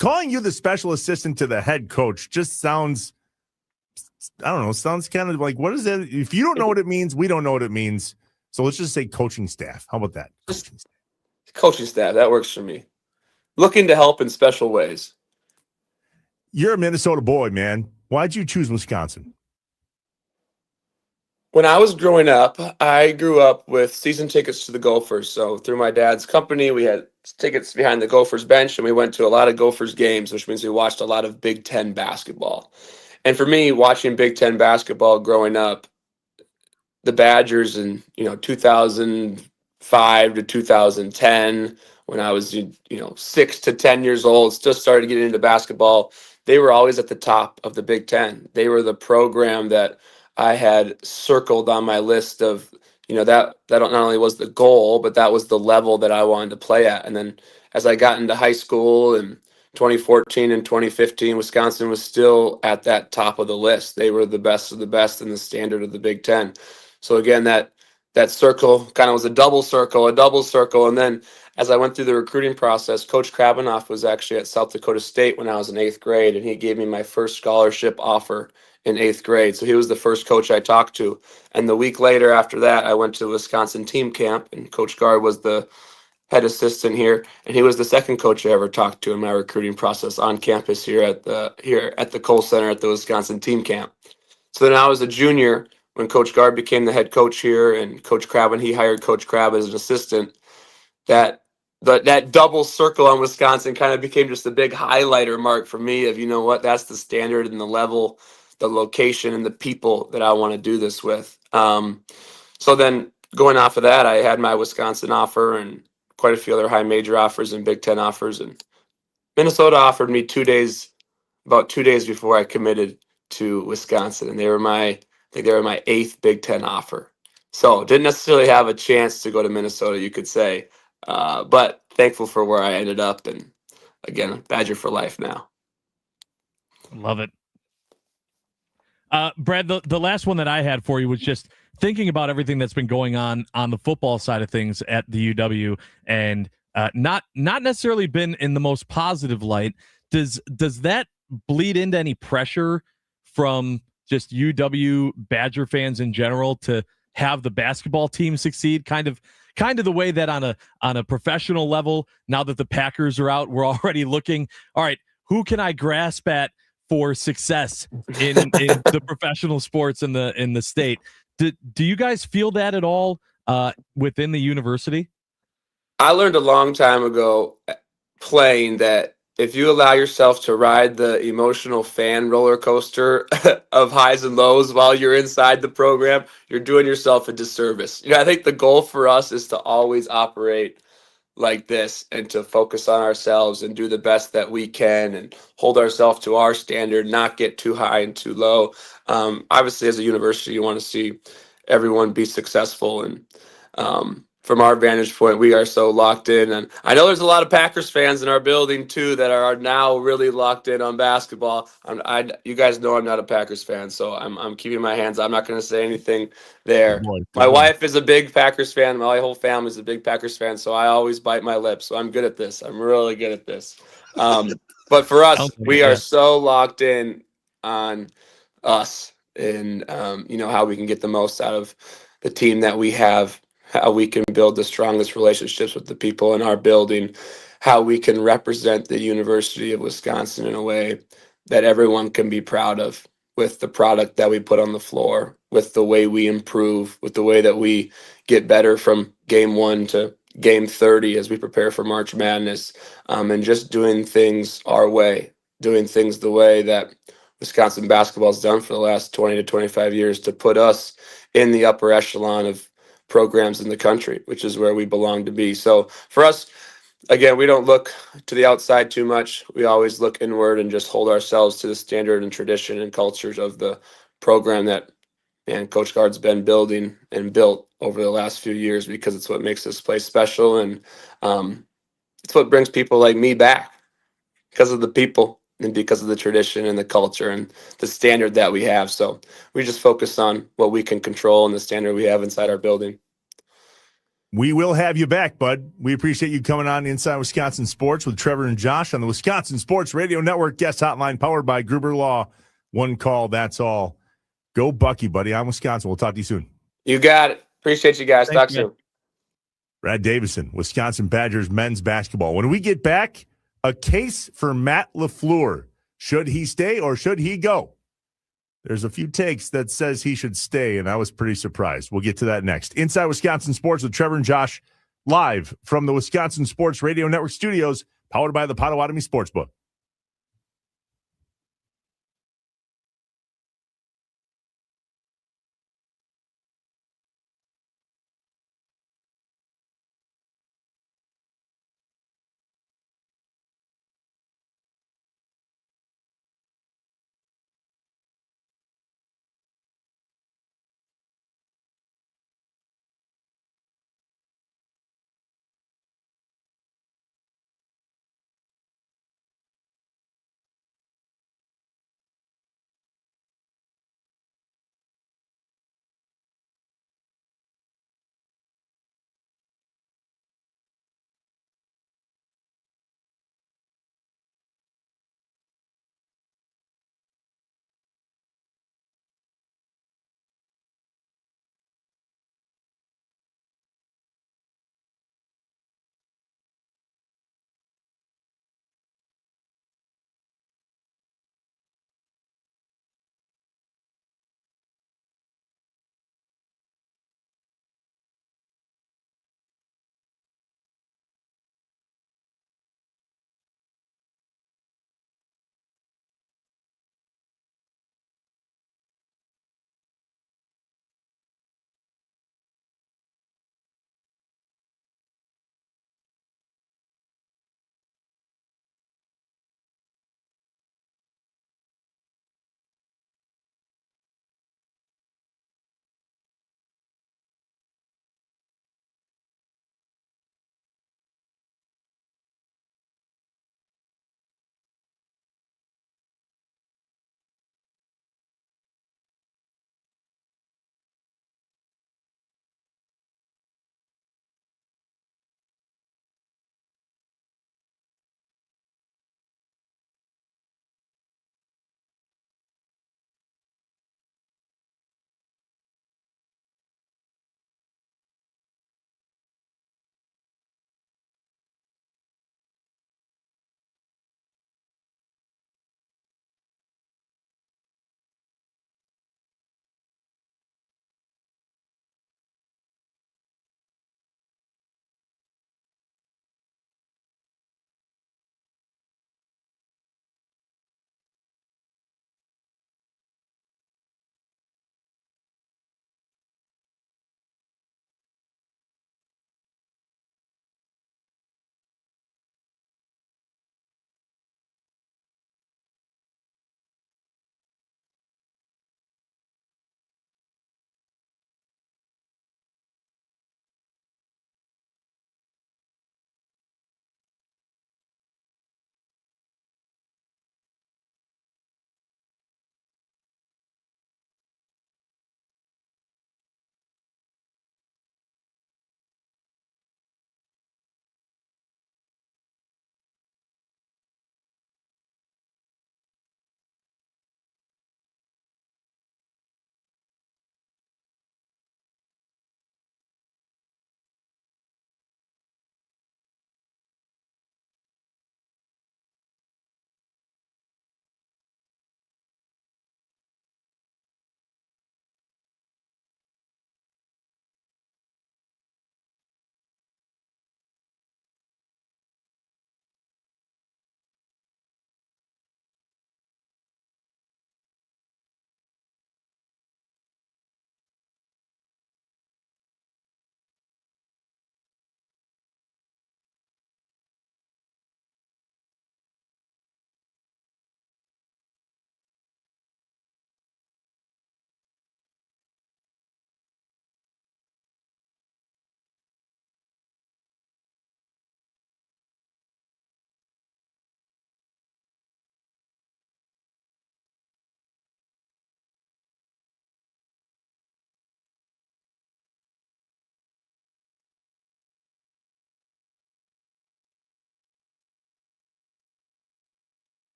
Calling you the special assistant to the head coach just sounds, I don't know, sounds kind of like, what is that? If you don't know what it means, we don't know what it means. So let's just say coaching staff. How about that? Coaching staff, that works for me. Looking to help in special ways. You're a Minnesota boy, man. Why'd you choose Wisconsin? When I was growing up, I grew up with season tickets to the Gophers. So through my dad's company, we had tickets behind the Gophers bench, and we went to a lot of Gophers games, which means we watched a lot of Big Ten basketball. And for me, watching Big Ten basketball growing up, the Badgers in 2005 to 2010, when I was 6 to 10 years old, just started getting into basketball. They were always at the top of the Big Ten. They were the program that I had circled on my list of that not only was the goal, but that was the level that I wanted to play at. And then as I got into high school in 2014 and 2015, Wisconsin was still at that top of the list. They were the best of the best in the standard of the Big Ten. So again, that circle kind of was a double circle. And then as I went through the recruiting process, Coach Krabenoff was actually at South Dakota State when I was in 8th grade, and he gave me my first scholarship offer in 8th grade. So he was the first coach I talked to. And the week later after that, I went to Wisconsin team camp, and Coach Gard was the head assistant here, and he was the second coach I ever talked to in my recruiting process on campus here at the Kohl Center at the Wisconsin team camp. So then I was a junior when Coach Gard became the head coach here, and Coach Crab, when he hired Coach Crab as an assistant, that double circle on Wisconsin kind of became just a big highlighter mark for me of, that's the standard and the level, the location, and the people that I want to do this with. So then going off of that, I had my Wisconsin offer and quite a few other high major offers and Big Ten offers, and Minnesota offered me about 2 days before I committed to Wisconsin, and I think they were my 8th Big Ten offer. So didn't necessarily have a chance to go to Minnesota, you could say, but thankful for where I ended up, and again, Badger for life now. Love it. Brad, the last one that I had for you was just thinking about everything that's been going on the football side of things at the UW, and not necessarily been in the most positive light. Does that bleed into any pressure from just UW Badger fans in general to have the basketball team succeed? Kind of the way that on a professional level, now that the Packers are out, we're already looking, all right, who can I grasp at for success in the professional sports in the state? Do you guys feel that at all within the university? I learned a long time ago playing that if you allow yourself to ride the emotional fan roller coaster of highs and lows while you're inside the program, you're doing yourself a disservice. I think the goal for us is to always operate like this and to focus on ourselves and do the best that we can and hold ourselves to our standard, not get too high and too low. Obviously, as a university, you want to see everyone be successful, and from our vantage point, we are so locked in. And I know there's a lot of Packers fans in our building too that are now really locked in on basketball. You guys know I'm not a Packers fan, so I'm keeping my hands. I'm not going to say anything there. My wife is a big Packers fan. My whole family is a big Packers fan, so I always bite my lip. So I'm good at this. I'm really good at this. But for us, we are so locked in on us and how we can get the most out of the team that we have, how we can build the strongest relationships with the people in our building, how we can represent the University of Wisconsin in a way that everyone can be proud of, with the product that we put on the floor, with the way we improve, with the way that we get better from game 1 to game 30 as we prepare for March Madness, and just doing things our way, doing things the way that Wisconsin basketball has done for the last 20 to 25 years to put us in the upper echelon of programs in the country, which is where we belong to be. So for us, again, we don't look to the outside too much. We always look inward and just hold ourselves to the standard and tradition and cultures of the program that and Coach Guard's been building and built over the last few years because it's what makes this place special, and it's what brings people like me back because of the people and because of the tradition and the culture and the standard that we have. So we just focus on what we can control and the standard we have inside our building. We will have you back, bud. We appreciate you coming on Inside Wisconsin Sports with Trevor and Josh on the Wisconsin Sports Radio Network guest hotline powered by Gruber Law. One call, that's all. Go Bucky, buddy. I'm Wisconsin. We'll talk to you soon. You got it. Appreciate you guys. Thanks, Talk man. soon. Brad Davison, Wisconsin Badgers men's basketball. When we get back, a case for Matt LaFleur. Should he stay or should he go? There's a few takes that says he should stay, and I was pretty surprised. We'll get to that next. Inside Wisconsin Sports with Trevor and Josh, live from the Wisconsin Sports Radio Network studios, powered by the Potawatomi Sportsbook.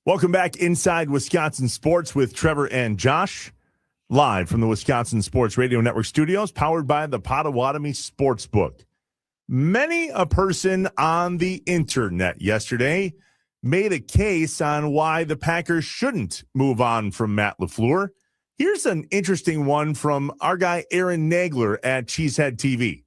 Welcome back inside Wisconsin Sports with Trevor and Josh, live from the Wisconsin Sports Radio Network studios, powered by the Potawatomi Sportsbook. Many a person on the internet yesterday made a case on why the Packers shouldn't move on from Matt LaFleur. Here's an interesting one from our guy Aaron Nagler at Cheesehead TV.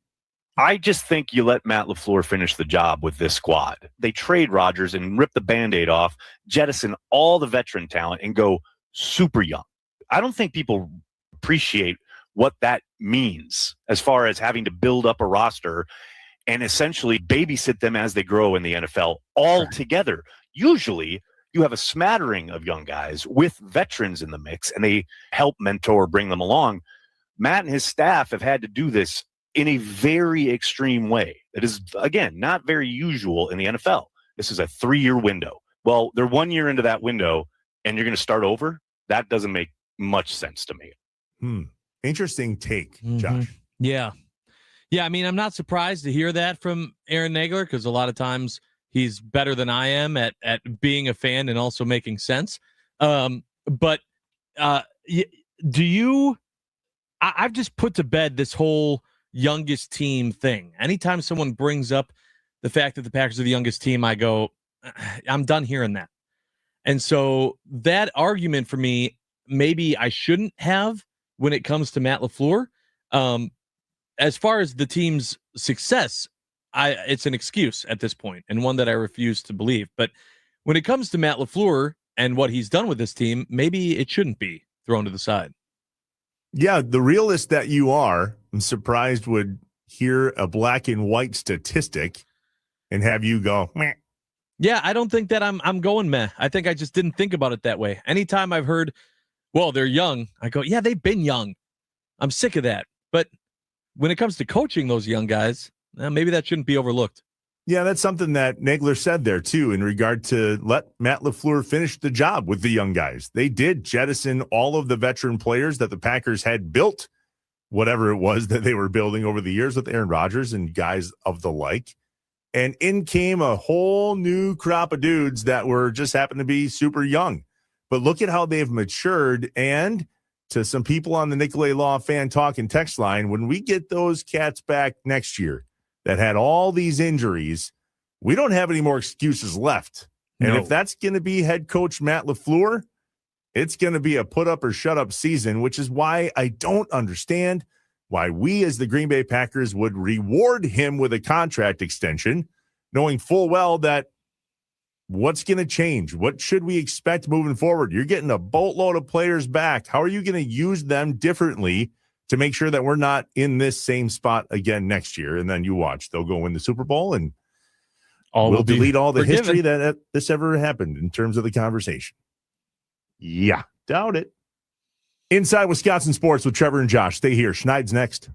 I just think you let Matt LaFleur finish the job with this squad. They trade Rodgers and rip the Band-Aid off, jettison all the veteran talent, and go super young. I don't think people appreciate what that means as far as having to build up a roster and essentially babysit them as they grow in the NFL all together. Usually, you have a smattering of young guys with veterans in the mix, and they help mentor, bring them along. Matt and his staff have had to do this in a very extreme way. It is, again, not very usual in the NFL. This is a 3-year window. Well, they're 1 year into that window, and you're going to start over? That doesn't make much sense to me. Interesting take, Josh. Yeah. Yeah, I mean, I'm not surprised to hear that from Aaron Nagler because a lot of times he's better than I am at being a fan and also making sense. But do you – I've just put to bed this whole – youngest team thing. Anytime someone brings up the fact that the Packers are the youngest team, I go, I'm done hearing that. And so that argument for me, maybe I shouldn't have when it comes to Matt LaFleur. As far as the team's success, it's an excuse at this point and one that I refuse to believe. But when it comes to Matt LaFleur and what he's done with this team, maybe it shouldn't be thrown to the side. Yeah, the realist that you are, I'm surprised would hear a black and white statistic and have you go, meh. Yeah, I don't think that I'm going meh. I think I just didn't think about it that way. Anytime I've heard, well, they're young, I go, yeah, they've been young. I'm sick of that. But when it comes to coaching those young guys, maybe that shouldn't be overlooked. Yeah, that's something that Nagler said there, too, in regard to let Matt LaFleur finish the job with the young guys. They did jettison all of the veteran players that the Packers had built, whatever it was that they were building over the years with Aaron Rodgers and guys of the like. And in came a whole new crop of dudes that were just happened to be super young. But look at how they've matured. And to some people on the Nicolay Law fan talk and text line, when we get those cats back next year, that had all these injuries, we don't have any more excuses left. And if that's going to be head coach Matt LaFleur, it's going to be a put up or shut up season, which is why I don't understand why we as the Green Bay Packers would reward him with a contract extension, knowing full well that what's going to change? What should we expect moving forward? You're getting a boatload of players back. How are you going to use them differently to make sure that we're not in this same spot again next year? And then you watch, they'll go win the Super Bowl and we'll delete all the history that this ever happened in terms of the conversation. Yeah, doubt it. Inside Wisconsin Sports with Trevor and Josh. Stay here. Schneid's next.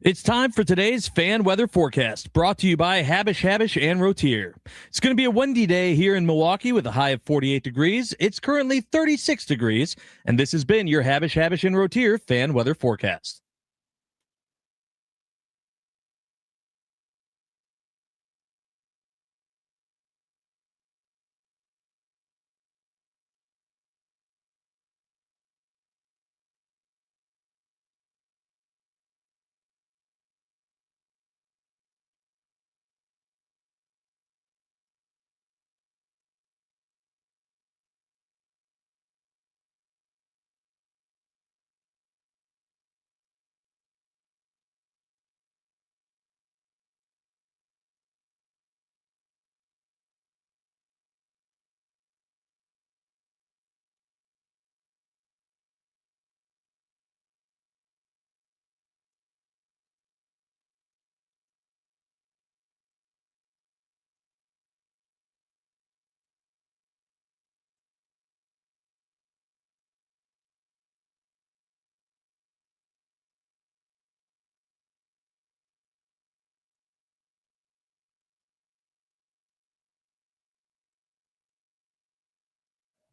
It's time for today's fan weather forecast, brought to you by Habish and Rotier. It's going to be a windy day here in Milwaukee with a high of 48 degrees. It's currently 36 degrees, and this has been your Habish and Rotier fan weather forecast.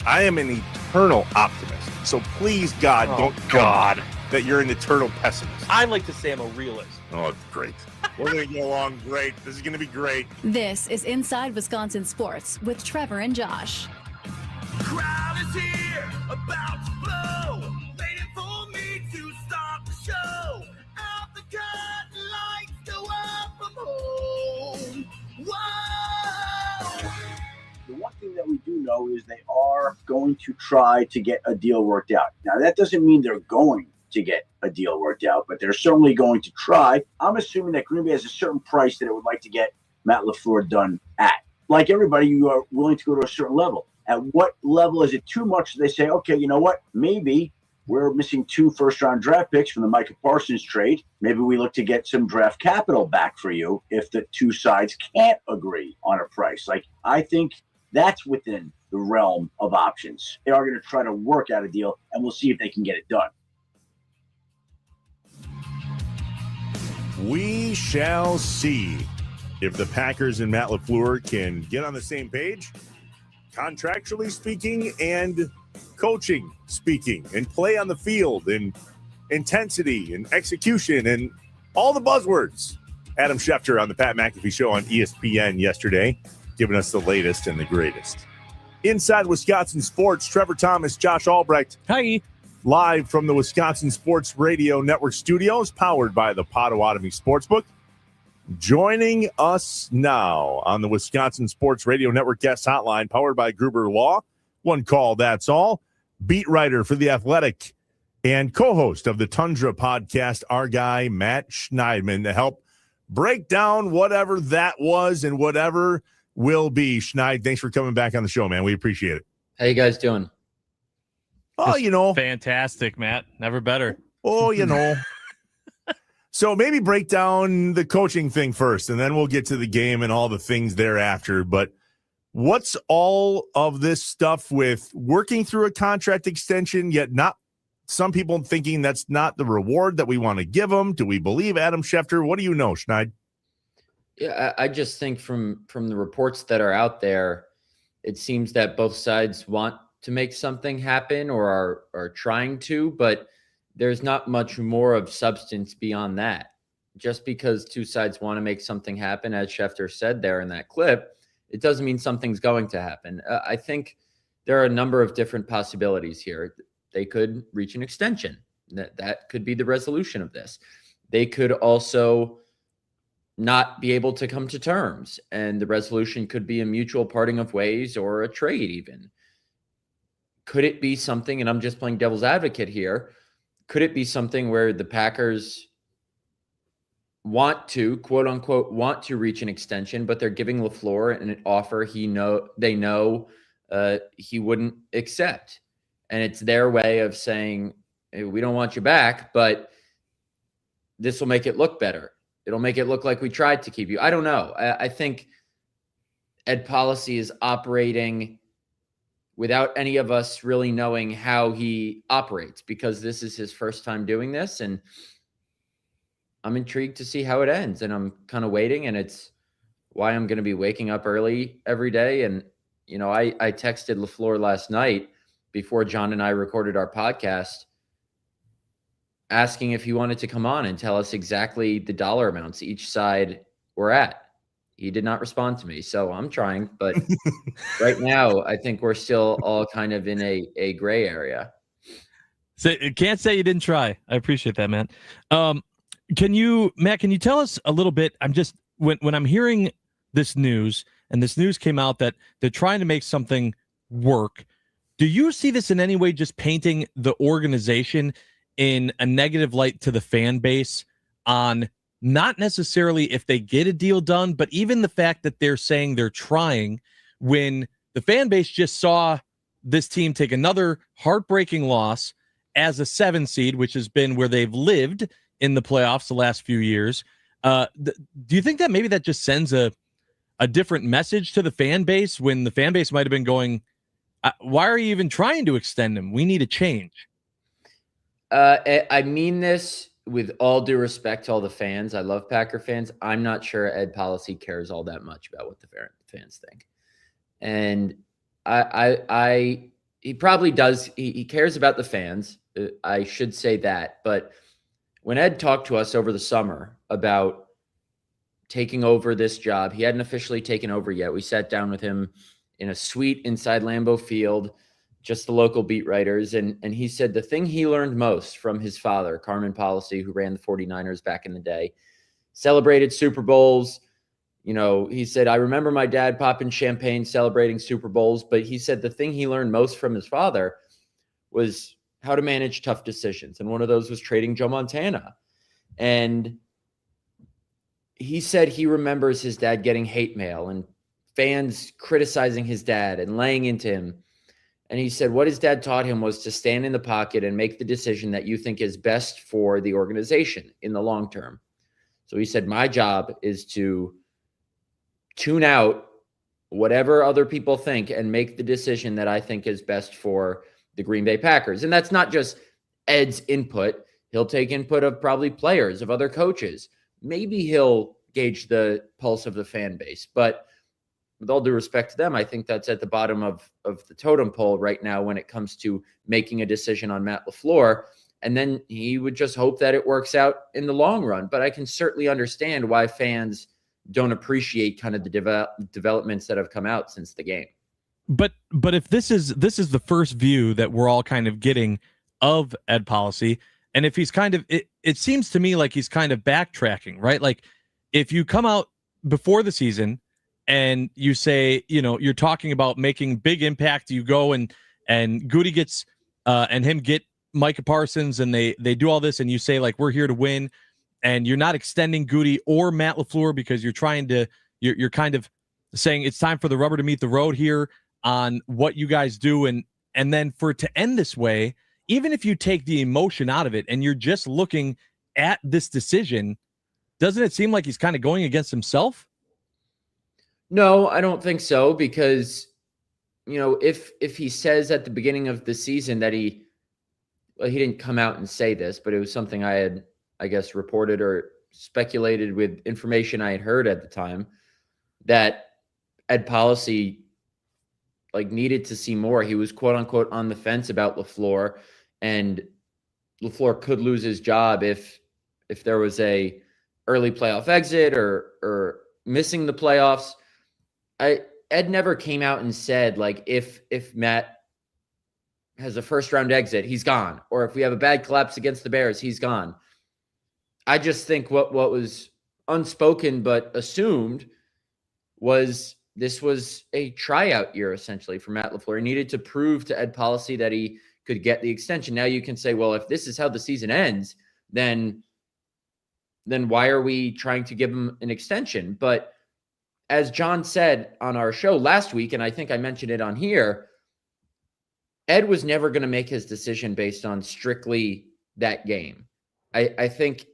I am an eternal optimist. So please, God, don't tell me that you're an eternal pessimist. I like to say I'm a realist. Oh, great. We're going to get along great. This is going to be great. This is Inside Wisconsin Sports with Trevor and Josh. Crowd is here, about to blow, waiting for me to start the show. Out the curtain, lights go up, I'm home. Whoa! The one thing that we do know is they are going to try to get a deal worked out. Now, that doesn't mean they're going to get a deal worked out, but they're certainly going to try. I'm assuming that Green Bay has a certain price that it would like to get Matt LaFleur done at. Like everybody, you are willing to go to a certain level. At what level is it too much? They say, okay, you know what? Maybe we're missing 2 first-round draft picks from the Micah Parsons trade. Maybe we look to get some draft capital back for you if the two sides can't agree on a price. Like, I think that's within the realm of options. They are going to try to work out a deal, and we'll see if they can get it done. We shall see if the Packers and Matt LaFleur can get on the same page, contractually speaking and coaching speaking, and play on the field and intensity and execution and all the buzzwords. Adam Schefter on the Pat McAfee Show on ESPN yesterday, giving us the latest and the greatest. Inside Wisconsin Sports, Trevor Thomas, Josh Albrecht. Hi. Live from the Wisconsin Sports Radio Network studios, powered by the Potawatomi Sportsbook. Joining us now on the Wisconsin Sports Radio Network guest hotline, powered by Gruber Law. One call, that's all. Beat writer for The Athletic and co-host of the Tundra podcast, our guy, Matt Schneidman, to help break down whatever that was and whatever will be. Schneid, thanks for coming back on the show, man. We appreciate it. How you guys doing? Oh, you know. Fantastic, Matt. Never better. Oh, you know. So maybe break down the coaching thing first, and then we'll get to the game and all the things thereafter. But what's all of this stuff with working through a contract extension, yet not some people thinking that's not the reward that we want to give them? Do we believe Adam Schefter? What do you know, Schneid? Yeah, I just think from the reports that are out there, it seems that both sides want to make something happen or are trying to, but there's not much more of substance beyond that. Just because two sides want to make something happen, as Schefter said there in that clip, it doesn't mean something's going to happen. I think there are a number of different possibilities here. They could reach an extension. That could be the resolution of this. They could also not be able to come to terms, and the resolution could be a mutual parting of ways or a trade even. Could it be something, and I'm just playing devil's advocate here, could it be something where the Packers want to, quote unquote, want to reach an extension, but they're giving LaFleur an offer they know he wouldn't accept. And it's their way of saying, hey, we don't want you back, but this will make it look better. It'll make it look like we tried to keep you. I don't know. I think Ed Policy is operating without any of us really knowing how he operates, because this is his first time doing this. And I'm intrigued to see how it ends, and I'm kind of waiting, and it's why I'm going to be waking up early every day. And, I texted LaFleur last night before John and I recorded our podcast, asking if he wanted to come on and tell us exactly the dollar amounts each side were at. He did not respond to me, so I'm trying. But right now, I think we're still all kind of in a gray area. So can't say you didn't try. I appreciate that, man. Can you tell us a little bit? I'm just when I'm hearing this news, and this news came out that they're trying to make something work. Do you see this in any way just painting the organization in a negative light to the fan base on not necessarily if they get a deal done, but even the fact that they're saying they're trying when the fan base just saw this team take another heartbreaking loss as a 7 seed, which has been where they've lived in the playoffs the last few years. Do you think that maybe that just sends a different message to the fan base when the fan base might have been going, why are you even trying to extend him? We need a change. I mean this with all due respect to all the fans. I love Packer fans. I'm not sure Ed Policy cares all that much about what the fans think. And he probably does. He cares about the fans. I should say that. But when Ed talked to us over the summer about taking over this job, he hadn't officially taken over yet. We sat down with him in a suite inside Lambeau Field, just the local beat writers. And he said the thing he learned most from his father, Carmen Policy, who ran the 49ers back in the day, celebrated Super Bowls. He said, I remember my dad popping champagne, celebrating Super Bowls. But he said the thing he learned most from his father was how to manage tough decisions. And one of those was trading Joe Montana. And he said he remembers his dad getting hate mail and fans criticizing his dad and laying into him. And he said what his dad taught him was to stand in the pocket and make the decision that you think is best for the organization in the long term. So he said, my job is to tune out whatever other people think and make the decision that I think is best for the Green Bay Packers. And that's not just Ed's input. He'll take input of probably players, of other coaches. Maybe he'll gauge the pulse of the fan base. But with all due respect to them, I think that's at the bottom of the totem pole right now when it comes to making a decision on Matt LaFleur. And then he would just hope that it works out in the long run. But I can certainly understand why fans don't appreciate kind of the developments that have come out since the game. But if this is the first view that we're all kind of getting of Ed Policy, and if he's kind of it seems to me like he's kind of backtracking, right? Like if you come out before the season and you say, you're talking about making big impact, you go and Goody gets and him get Micah Parsons and they do all this, and you say like we're here to win, and you're not extending Goody or Matt LaFleur because you're trying to you're kind of saying it's time for the rubber to meet the road here on what you guys do, and then for it to end this way, even if you take the emotion out of it and you're just looking at this decision, doesn't it seem like he's kind of going against himself? No, I don't think so, because if he says at the beginning of the season that he didn't come out and say this, but it was something I had, I guess, reported or speculated with information I had heard at the time, that Ed Policy needed to see more. He was quote unquote on the fence about LaFleur, and LaFleur could lose his job if there was a early playoff exit or missing the playoffs. Ed never came out and said if Matt has a first round exit, he's gone, or if we have a bad collapse against the Bears, he's gone. I just think what was unspoken but assumed was this was a tryout year essentially for Matt LaFleur. He needed to prove to Ed Policy that he could get the extension. Now you can say, well, if this is how the season ends, then why are we trying to give him an extension? But as John said on our show last week, and I think I mentioned it on here, Ed was never going to make his decision based on strictly that game. I think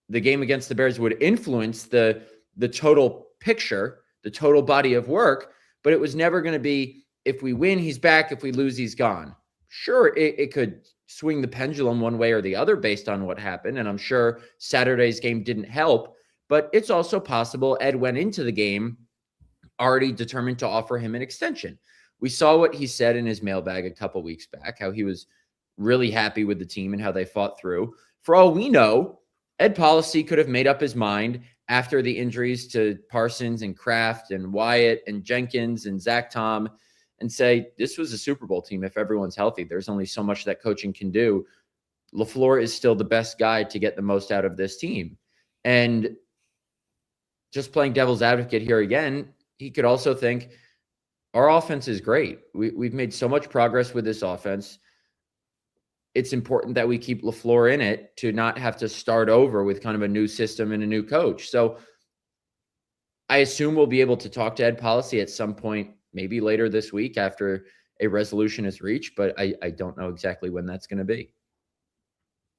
the game against the Bears would influence the total picture, the total body of work, but it was never going to be, if we win, he's back. If we lose, he's gone. Sure, it could swing the pendulum one way or the other based on what happened. And I'm sure Saturday's game didn't help, but it's also possible Ed went into the game already determined to offer him an extension. We saw what he said in his mailbag a couple weeks back, how he was really happy with the team and how they fought through. For all we know, Ed Policy could have made up his mind after the injuries to Parsons and Kraft and Wyatt and Jenkins and Zach Tom and say, this was a Super Bowl team if everyone's healthy. There's only so much that coaching can do. LaFleur is still the best guy to get the most out of this team. And just playing devil's advocate here again, he could also think, our offense is great. We've made so much progress with this offense. It's important that we keep LaFleur in it to not have to start over with kind of a new system and a new coach. So I assume we'll be able to talk to Ed Policy at some point, maybe later this week after a resolution is reached, but I don't know exactly when that's going to be.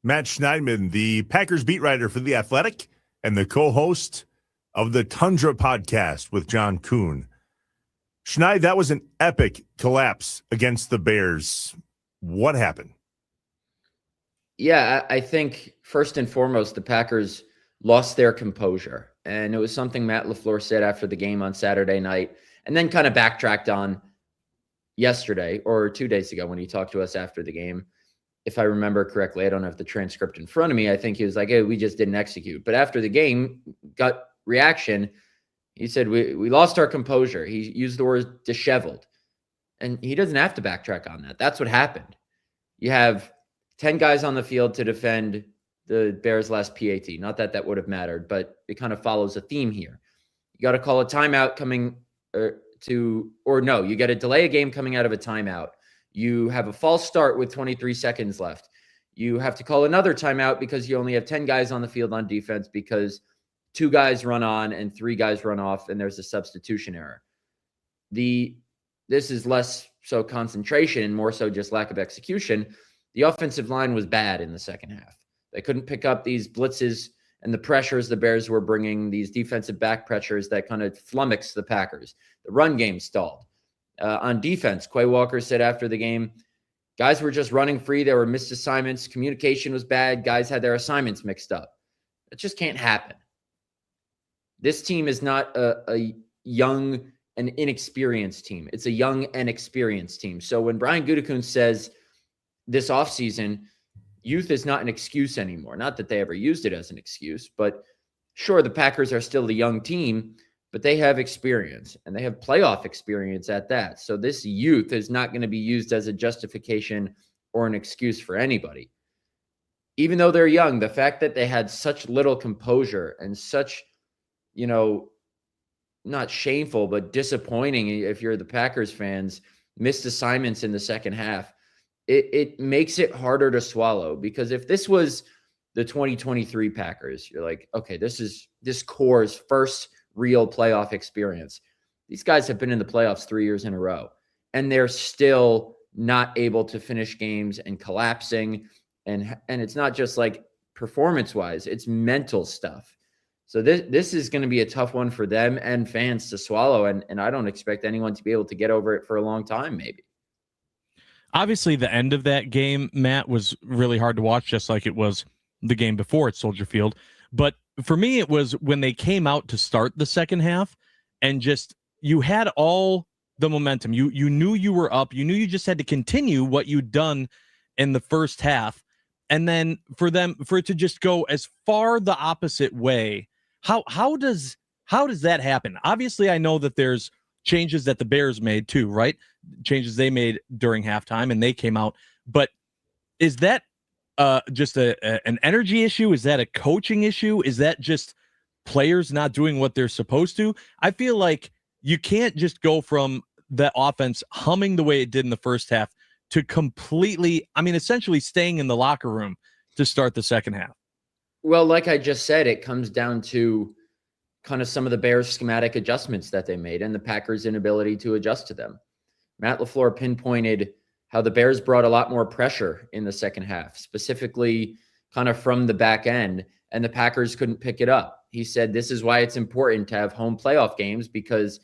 Matt Schneidman, the Packers beat writer for The Athletic and the co-host of the Tundra podcast with John Kuhn. Schneid, that was an epic collapse against the Bears. What happened? Yeah, I think first and foremost, the Packers lost their composure. And it was something Matt LaFleur said after the game on Saturday night and then kind of backtracked on yesterday or 2 days ago when he talked to us after the game. If I remember correctly, I don't have the transcript in front of me. I think he was like, hey, we just didn't execute. But after the game, gut reaction, he said, we lost our composure. He used the word disheveled. And he doesn't have to backtrack on that. That's what happened. You have 10 guys on the field to defend the Bears' last PAT. Not that that would have mattered, but it kind of follows a theme here. You got to call a timeout you got to delay a game coming out of a timeout. You have a false start with 23 seconds left. You have to call another timeout because you only have 10 guys on the field on defense because 2 guys run on and 3 guys run off and there's a substitution error. This is less so concentration and more so just lack of execution. The offensive line was bad in the second half. They couldn't pick up these blitzes and the pressures the Bears were bringing, these defensive back pressures that kind of flummoxed the Packers. The run game stalled. On defense, Quay Walker said after the game, guys were just running free. There were missed assignments. Communication was bad. Guys had their assignments mixed up. It just can't happen. This team is not a young and inexperienced team. It's a young and experienced team. So when Brian Gutekunst says this offseason, youth is not an excuse anymore. Not that they ever used it as an excuse, but sure, the Packers are still the young team, but they have experience and they have playoff experience at that. So this youth is not going to be used as a justification or an excuse for anybody. Even though they're young, the fact that they had such little composure and such, not shameful, but disappointing if you're the Packers fans, missed assignments in the second half, it makes it harder to swallow. Because if this was the 2023 Packers, you're like, okay, this core's first real playoff experience. These guys have been in the playoffs 3 years in a row, and they're still not able to finish games and collapsing. And it's not just like performance-wise, it's mental stuff. So this is going to be a tough one for them and fans to swallow. And I don't expect anyone to be able to get over it for a long time, maybe. Obviously, the end of that game, Matt, was really hard to watch, just like it was the game before at Soldier Field. But for me, it was when they came out to start the second half and just you had all the momentum. You knew you were up. You knew you just had to continue what you'd done in the first half. And then for it to just go as far the opposite way, how does that happen? Obviously, I know that there's changes that the Bears made too, right? Changes they made during halftime and they came out. But is that just an energy issue? Is that a coaching issue? Is that just players not doing what they're supposed to? I feel like you can't just go from the offense humming the way it did in the first half to completely, essentially staying in the locker room to start the second half. Well, like I just said, it comes down to kind of some of the Bears schematic adjustments that they made and the Packers' inability to adjust to them. Matt LaFleur pinpointed how the Bears brought a lot more pressure in the second half, specifically kind of from the back end, and the Packers couldn't pick it up. He said this is why it's important to have home playoff games because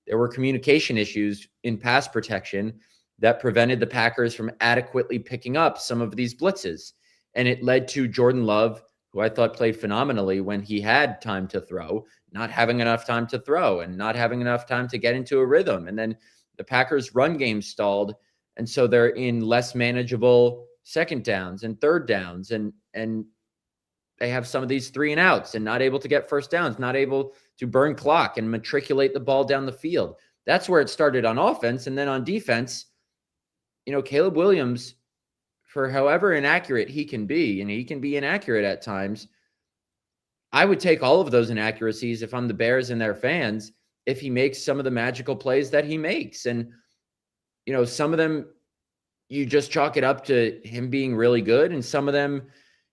there were communication issues in pass protection, that prevented the Packers from adequately picking up some of these blitzes. And it led to Jordan Love, who I thought played phenomenally when he had time to throw, not having enough time to throw and not having enough time to get into a rhythm. And then the Packers' run game stalled. And so they're in less manageable second downs and third downs. And they have some of these 3 and outs and not able to get first downs, not able to burn clock and matriculate the ball down the field. That's where it started on offense. And then on defense, Caleb Williams, for however inaccurate he can be, and he can be inaccurate at times, I would take all of those inaccuracies if I'm the Bears and their fans, if he makes some of the magical plays that he makes. And, some of them, you just chalk it up to him being really good. And some of them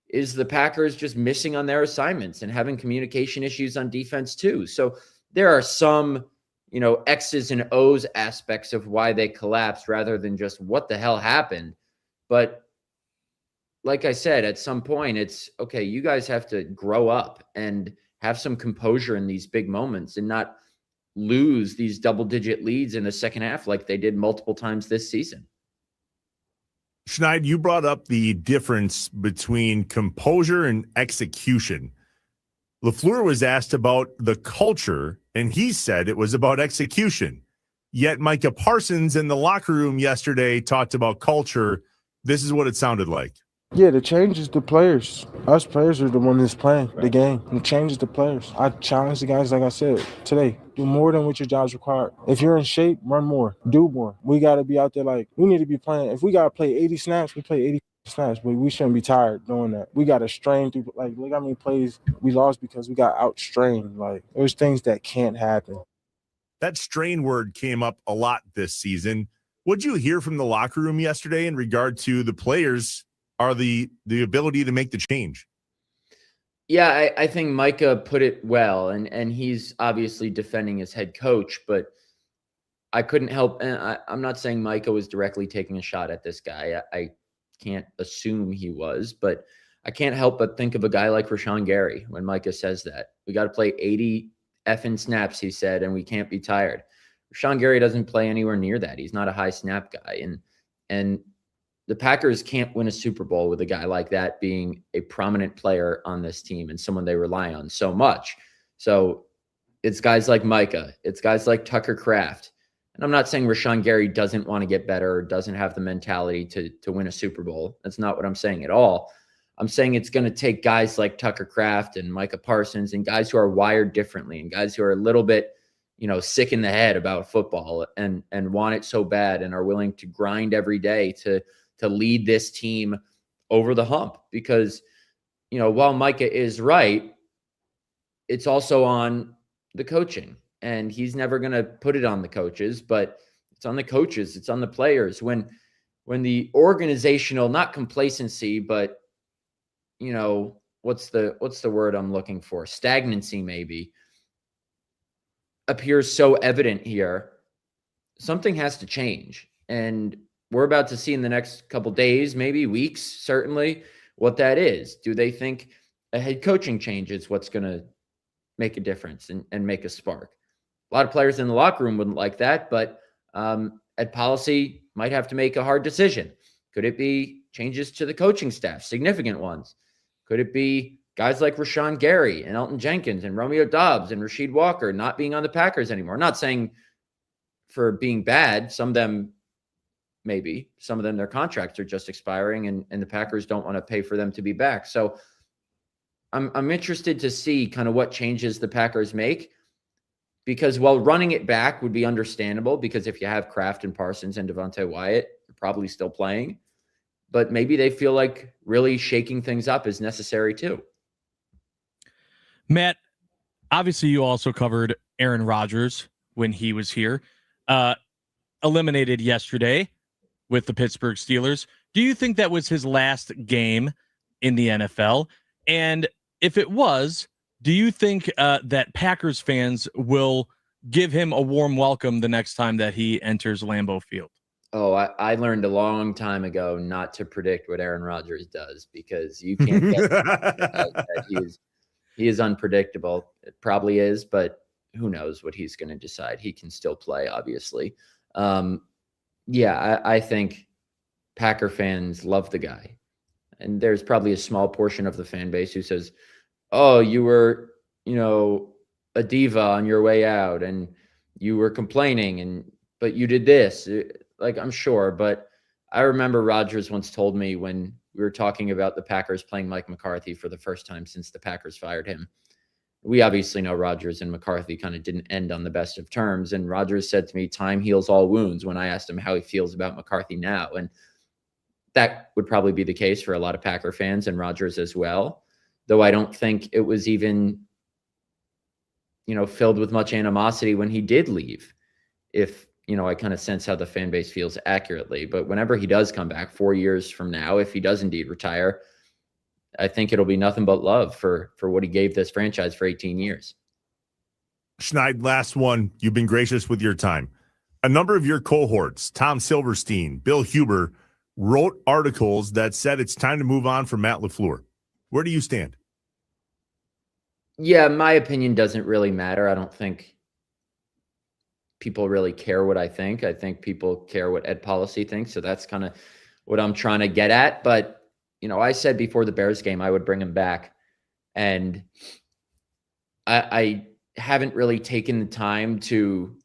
is the Packers just missing on their assignments and having communication issues on defense too. So there are some, X's and O's aspects of why they collapsed rather than just what the hell happened. But like I said, at some point it's okay. You guys have to grow up and have some composure in these big moments and not lose these double-digit leads in the second half like they did multiple times this season. Schneid, you brought up the difference between composure and execution. LaFleur was asked about the culture, and he said it was about execution. Yet Micah Parsons in the locker room yesterday talked about culture. This is what it sounded like. Yeah, the change is the players. Us players are the one that's playing the game. The change is the players. I challenge the guys, like I said, today, do more than what your job's required. If you're in shape, run more, do more. We got to be out there we need to be playing. If we got to play 80 snaps, we play 80 snaps, but we shouldn't be tired doing that. We got to strain through, look how many plays we lost because we got outstrained. There's things that can't happen. That strain word came up a lot this season. What'd you hear from the locker room yesterday in regard to the players are the ability to make the change? Yeah, I think Micah put it well, and he's obviously defending his head coach, but I couldn't help, and I'm not saying Micah was directly taking a shot at this guy. I can't assume he was, but I can't help but think of a guy like Rashawn Gary when Micah says that. We got to play 80 effing snaps, he said, and we can't be tired. Rashawn Gary doesn't play anywhere near that. He's not a high snap guy, and the Packers can't win a Super Bowl with a guy like that being a prominent player on this team and someone they rely on so much. So it's guys like Micah. It's guys like Tucker Kraft. And I'm not saying Rashawn Gary doesn't want to get better or doesn't have the mentality to win a Super Bowl. That's not what I'm saying at all. I'm saying it's going to take guys like Tucker Kraft and Micah Parsons and guys who are wired differently and guys who are a little bit, sick in the head about football and want it so bad and are willing to grind every day to lead this team over the hump. Because, while Micah is right, it's also on the coaching. And he's never going to put it on the coaches, but it's on the coaches. It's on the players. When the organizational, not complacency, but, what's the word I'm looking for? Stagnancy, maybe, appears so evident here, something has to change. And we're about to see in the next couple days, maybe weeks, certainly, what that is. Do they think a head coaching change is what's going to make a difference and make a spark? A lot of players in the locker room wouldn't like that, but Ed Policy might have to make a hard decision. Could it be changes to the coaching staff, significant ones? Could it be guys like Rashawn Gary and Elton Jenkins and Romeo Doubs and Rasheed Walker not being on the Packers anymore? I'm not saying for being bad. Some of them, maybe. Some of them, their contracts are just expiring and the Packers don't want to pay for them to be back. So I'm interested to see kind of what changes the Packers make, because while running it back would be understandable, because if you have Kraft and Parsons and Devontae Wyatt, you're probably still playing, but maybe they feel like really shaking things up is necessary too. Matt, obviously you also covered Aaron Rodgers when he was here, eliminated yesterday with the Pittsburgh Steelers. Do you think that was his last game in the NFL? And if it was, do you think that Packers fans will give him a warm welcome the next time that he enters Lambeau Field? Oh, I learned a long time ago not to predict what Aaron Rodgers does, because you can't get that he is unpredictable. It probably is, but who knows what he's going to decide. He can still play, obviously. Yeah, I think Packer fans love the guy. And there's probably a small portion of the fan base who says, "Oh, you were, a diva on your way out and you were complaining but you did this." Like, I'm sure, but I remember Rodgers once told me when we were talking about the Packers playing Mike McCarthy for the first time since the Packers fired him. We obviously know Rodgers and McCarthy kind of didn't end on the best of terms. And Rodgers said to me, "Time heals all wounds," when I asked him how he feels about McCarthy now. And that would probably be the case for a lot of Packer fans and Rodgers as well, though I don't think it was even, filled with much animosity when he did leave. If, I kind of sense how the fan base feels accurately. But whenever he does come back 4 years from now, if he does indeed retire, I think it'll be nothing but love for what he gave this franchise for 18 years. Schneid, last one. You've been gracious with your time. A number of your cohorts, Tom Silverstein, Bill Huber, wrote articles that said it's time to move on from Matt LaFleur. Where do you stand? Yeah, my opinion doesn't really matter. I don't think people really care what I think. I think people care what Ed Policy thinks. So that's kind of what I'm trying to get at. But, I said before the Bears game, I would bring him back. And I haven't really taken the time to,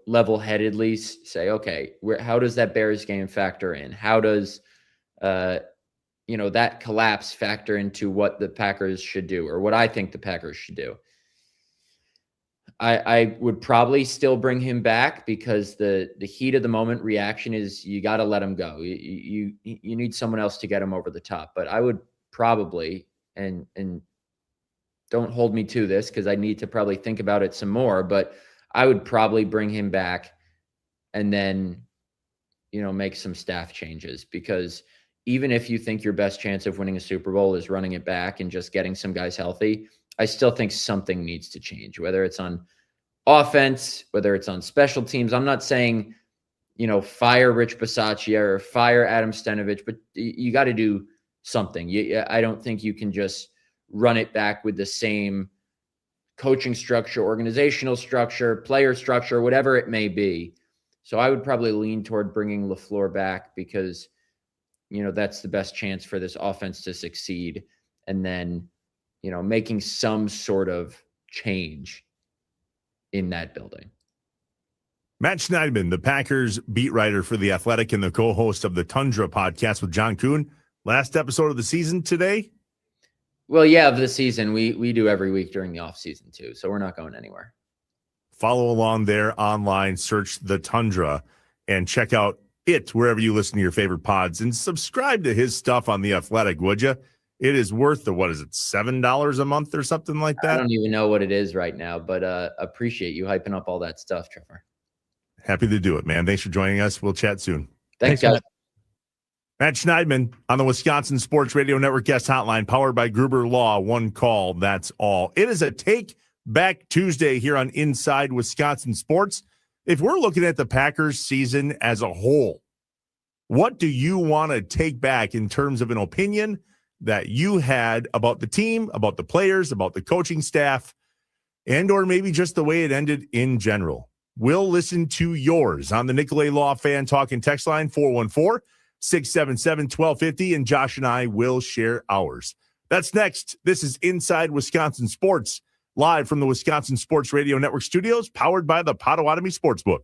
level-headedly say, okay, how does that Bears game factor in? How does, that collapse factor into what the Packers should do or what I think the Packers should do? I would probably still bring him back because the heat of the moment reaction is you got to let him go. You need someone else to get him over the top. But I would probably, and don't hold me to this because I need to probably think about it some more, but I would probably bring him back and then, make some staff changes, because even if you think your best chance of winning a Super Bowl is running it back and just getting some guys healthy, I still think something needs to change, whether it's on offense, whether it's on special teams. I'm not saying, fire Rich Bisaccia or fire Adam Stenavich, but you got to do something. I don't think you can just run it back with the same coaching structure, organizational structure, player structure, whatever it may be. So I would probably lean toward bringing LaFleur back because, that's the best chance for this offense to succeed. And then, making some sort of change in that building. Matt Schneidman, the Packers beat writer for The Athletic and the co-host of the Tundra podcast with John Kuhn. Last episode of the season today? Well, yeah, of the season. We do every week during the off season too, so we're not going anywhere. Follow along there online, search The Tundra, and check out it wherever you listen to your favorite pods, and subscribe to his stuff on The Athletic, would you? It is worth $7 a month or something like that? I don't even know what it is right now, but appreciate you hyping up all that stuff, Trevor. Happy to do it, man. Thanks for joining us. We'll chat soon. Thanks, guys. Matt Schneidman on the Wisconsin Sports Radio Network guest hotline, powered by Gruber Law. One call, that's all. It is a Take Back Tuesday here on Inside Wisconsin Sports. If we're looking at the Packers season as a whole, what do you want to take back in terms of an opinion that you had about the team, about the players, about the coaching staff, and or maybe just the way it ended in general? We'll listen to yours on the Nicolay Law Fan Talk and Text Line, 414-677-1250, and Josh and I will share ours. That's next. This is Inside Wisconsin Sports, live from the Wisconsin Sports Radio Network studios, powered by the Potawatomi Sportsbook.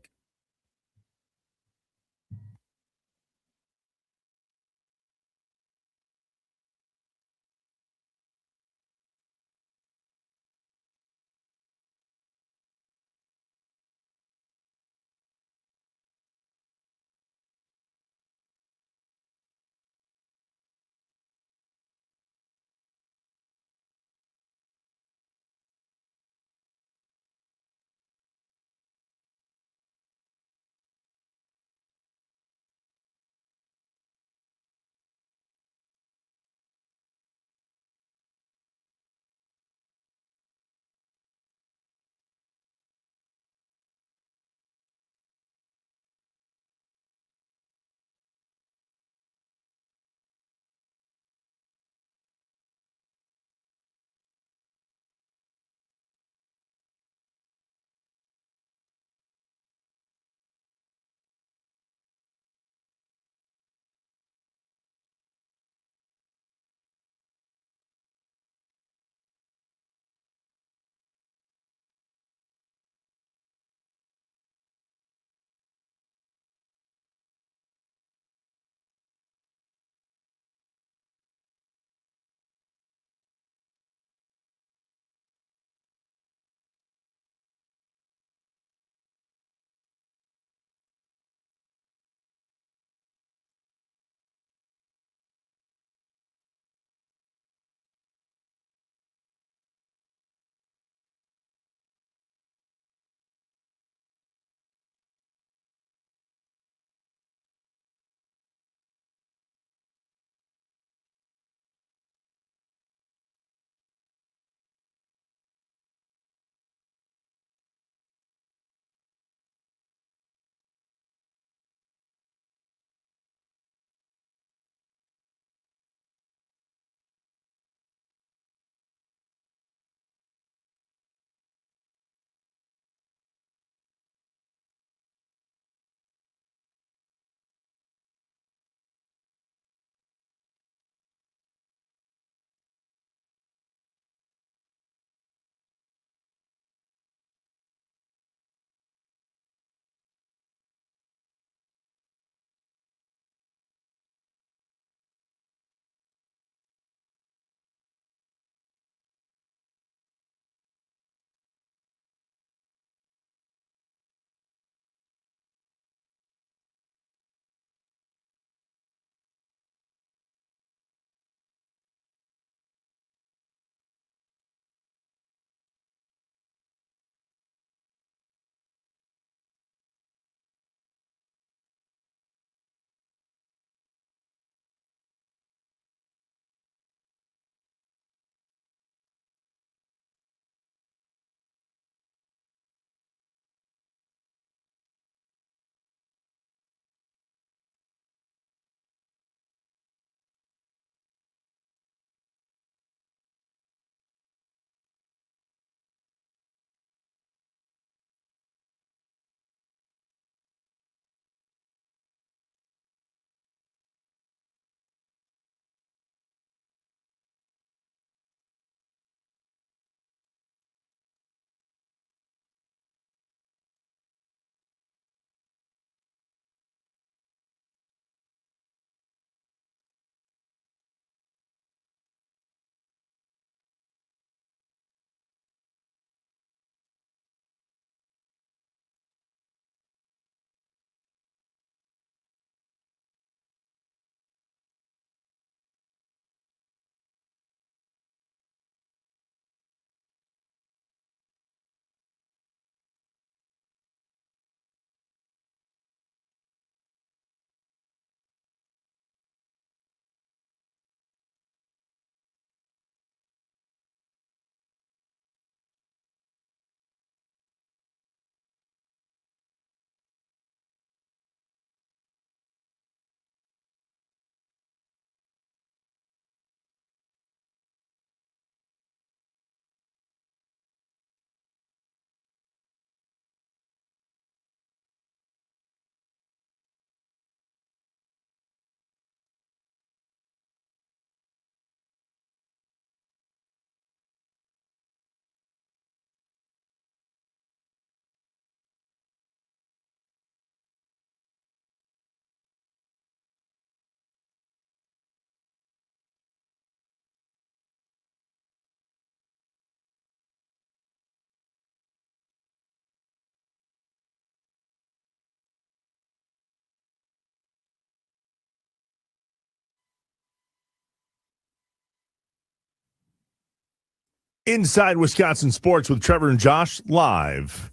Inside Wisconsin Sports with Trevor and Josh, live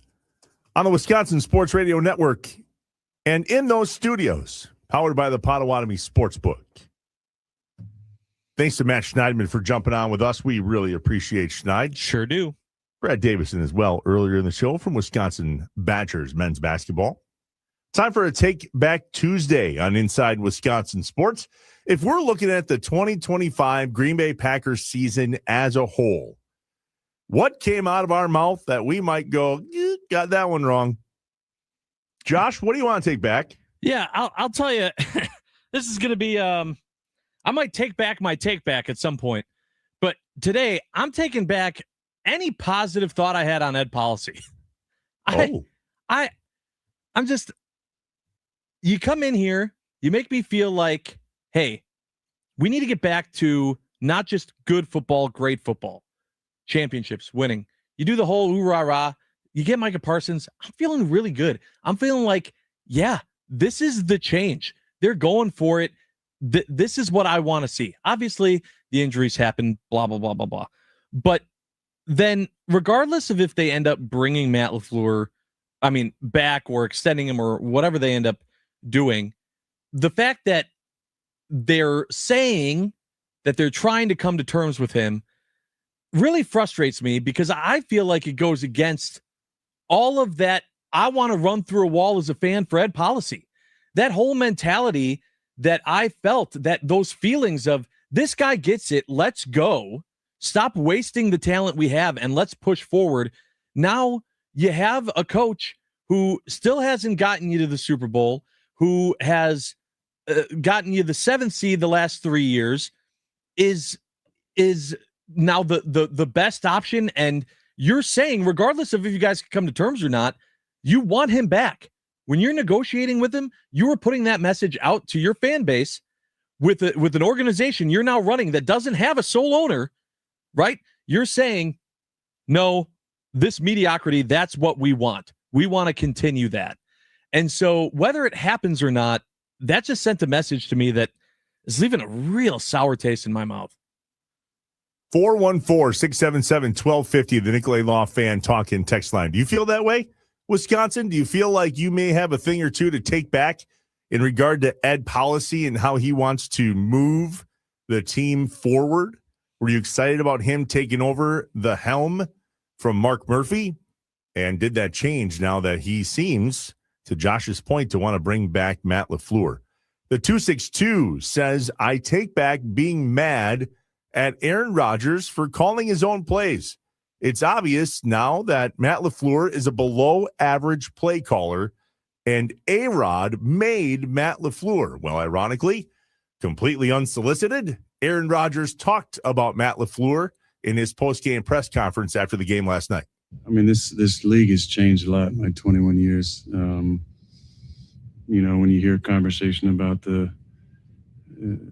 on the Wisconsin Sports Radio Network and in those studios, powered by the Potawatomi Sportsbook. Thanks to Matt Schneidman for jumping on with us. We really appreciate Schneid. Sure do. Brad Davison as well earlier in the show from Wisconsin Badgers men's basketball. Time for a Take Back Tuesday on Inside Wisconsin Sports. If we're looking at the 2025 Green Bay Packers season as a whole, what came out of our mouth that we might go, got that one wrong? Josh, what do you want to take back? Yeah, I'll tell you. This is going to be, I might take back my take back at some point. But today, I'm taking back any positive thought I had on Ed Policy. I'm just, you come in here, you make me feel like, hey, we need to get back to not just good football, great football. Championships, winning. You do the whole ooh-rah-rah. You get Micah Parsons. I'm feeling really good. I'm feeling like, yeah, this is the change. They're going for it. This is what I want to see. Obviously, the injuries happen, blah, blah, blah, blah, blah. But then, regardless of if they end up bringing Matt LaFleur, back or extending him or whatever they end up doing, the fact that they're saying that they're trying to come to terms with him really frustrates me because I feel like it goes against all of that. I want to run through a wall as a fan for Ed Policy. That whole mentality that I felt, that those feelings of this guy gets it, let's go, stop wasting the talent we have, and let's push forward. Now you have a coach who still hasn't gotten you to the Super Bowl, who has gotten you the 7th seed the last 3 years, is now the best option, and you're saying, regardless of if you guys can come to terms or not, you want him back. When you're negotiating with him, you are putting that message out to your fan base with an organization you're now running that doesn't have a sole owner, right? You're saying, no, this mediocrity, that's what we want. We want to continue that. And so whether it happens or not, that just sent a message to me that is leaving a real sour taste in my mouth. 414-677-1250, the Nicolay Law Fan Talk and Text line. Do you feel that way, Wisconsin? Do you feel like you may have a thing or two to take back in regard to Ed Policy and how he wants to move the team forward? Were you excited about him taking over the helm from Mark Murphy? And did that change now that he seems, to Josh's point, to want to bring back Matt LaFleur? The 262 says, I take back being mad at Aaron Rodgers for calling his own plays. It's obvious now that Matt LaFleur is a below-average play caller, and A-Rod made Matt LaFleur. Well, ironically, completely unsolicited, Aaron Rodgers talked about Matt LaFleur in his post-game press conference after the game last night. I mean, this league has changed a lot in my 21 years. When you hear conversation about the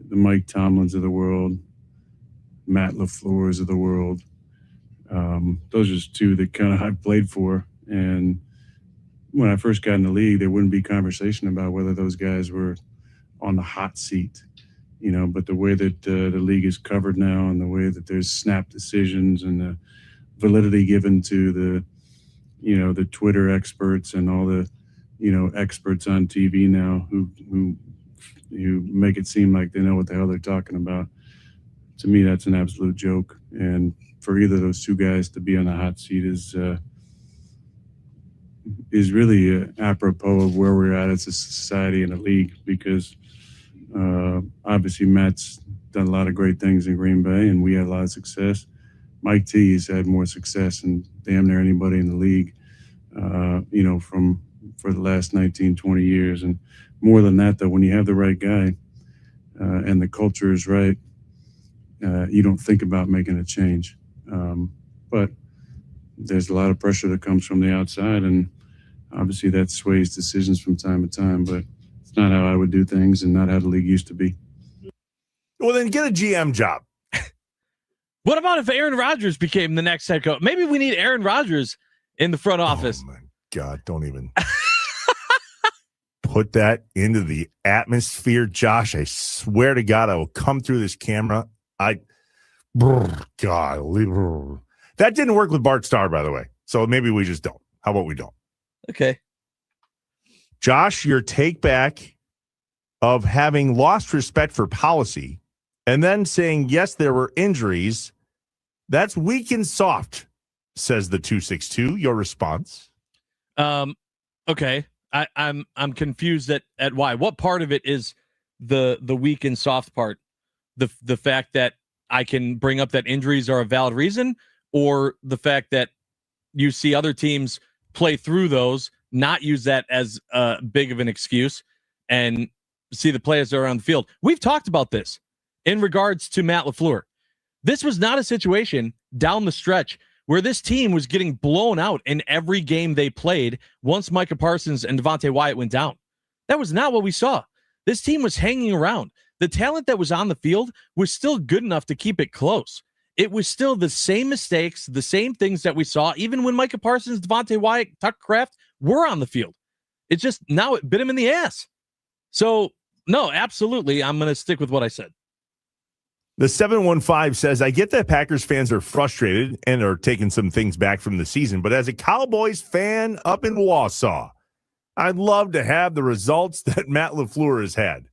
Mike Tomlins of the world, Matt LaFleur's of the world, those are just two that kind of I played for. And when I first got in the league, there wouldn't be conversation about whether those guys were on the hot seat, but the way that the league is covered now and the way that there's snap decisions and the validity given to the Twitter experts and all the, experts on TV now who make it seem like they know what the hell they're talking about. To me, that's an absolute joke. And for either of those two guys to be on the hot seat is really apropos of where we're at as a society and a league, because obviously Matt's done a lot of great things in Green Bay and we had a lot of success. Mike T has had more success than damn near anybody in the league, for the last 19, 20 years. And more than that, though, when you have the right guy and the culture is right, you don't think about making a change. But there's a lot of pressure that comes from the outside, and obviously that sways decisions from time to time, but it's not how I would do things and not how the league used to be. Well, then get a GM job. What about if Aaron Rodgers became the next head coach? Maybe we need Aaron Rodgers in the front office. Oh, my God, don't even put that into the atmosphere, Josh. I swear to God, I will come through this camera. That didn't work with Bart Starr, by the way. So maybe we just don't. How about we don't? Okay. Josh, your take back of having lost respect for policy and then saying, yes, there were injuries. That's weak and soft, says the 262. Your response? Okay. I'm confused at why. What part of it is the weak and soft part? The fact that I can bring up that injuries are a valid reason, or the fact that you see other teams play through those, not use that as big of an excuse, and see the players that are on the field. We've talked about this in regards to Matt LaFleur. This was not a situation down the stretch where this team was getting blown out in every game they played once Micah Parsons and Devontae Wyatt went down. That was not what we saw. This team was hanging around. The talent that was on the field was still good enough to keep it close. It was still the same mistakes, the same things that we saw, even when Micah Parsons, Devontae Wyatt, Tucker Kraft were on the field. It's just now it bit him in the ass. So, no, absolutely, I'm going to stick with what I said. The 715 says, I get that Packers fans are frustrated and are taking some things back from the season, but as a Cowboys fan up in Wausau, I'd love to have the results that Matt LaFleur has had.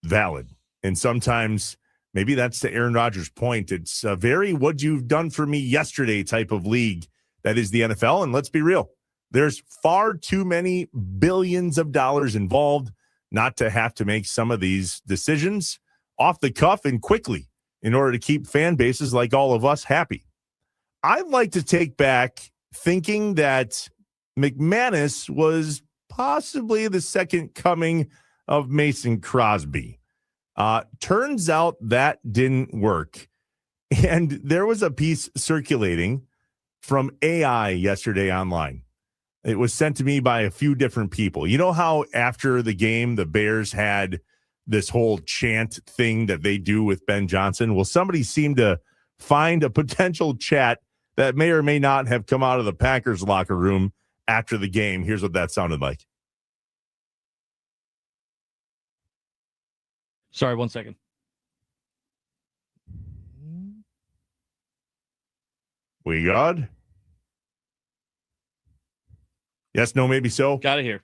Valid. And sometimes maybe that's to Aaron Rodgers' point. It's a very what you've done for me yesterday type of league that is the NFL. And let's be real, there's far too many billions of dollars involved not to have to make some of these decisions off the cuff and quickly in order to keep fan bases like all of us happy. I'd like to take back thinking that McManus was possibly the second coming of Mason Crosby. Turns out that didn't work. And there was a piece circulating from AI yesterday online. It was sent to me by a few different people. You know how after the game, the Bears had this whole chant thing that they do with Ben Johnson? Well, somebody seemed to find a potential chat that may or may not have come out of the Packers locker room after the game. Here's what that sounded like. Sorry, 1 second. We good? Yes, no, maybe so. Got it here.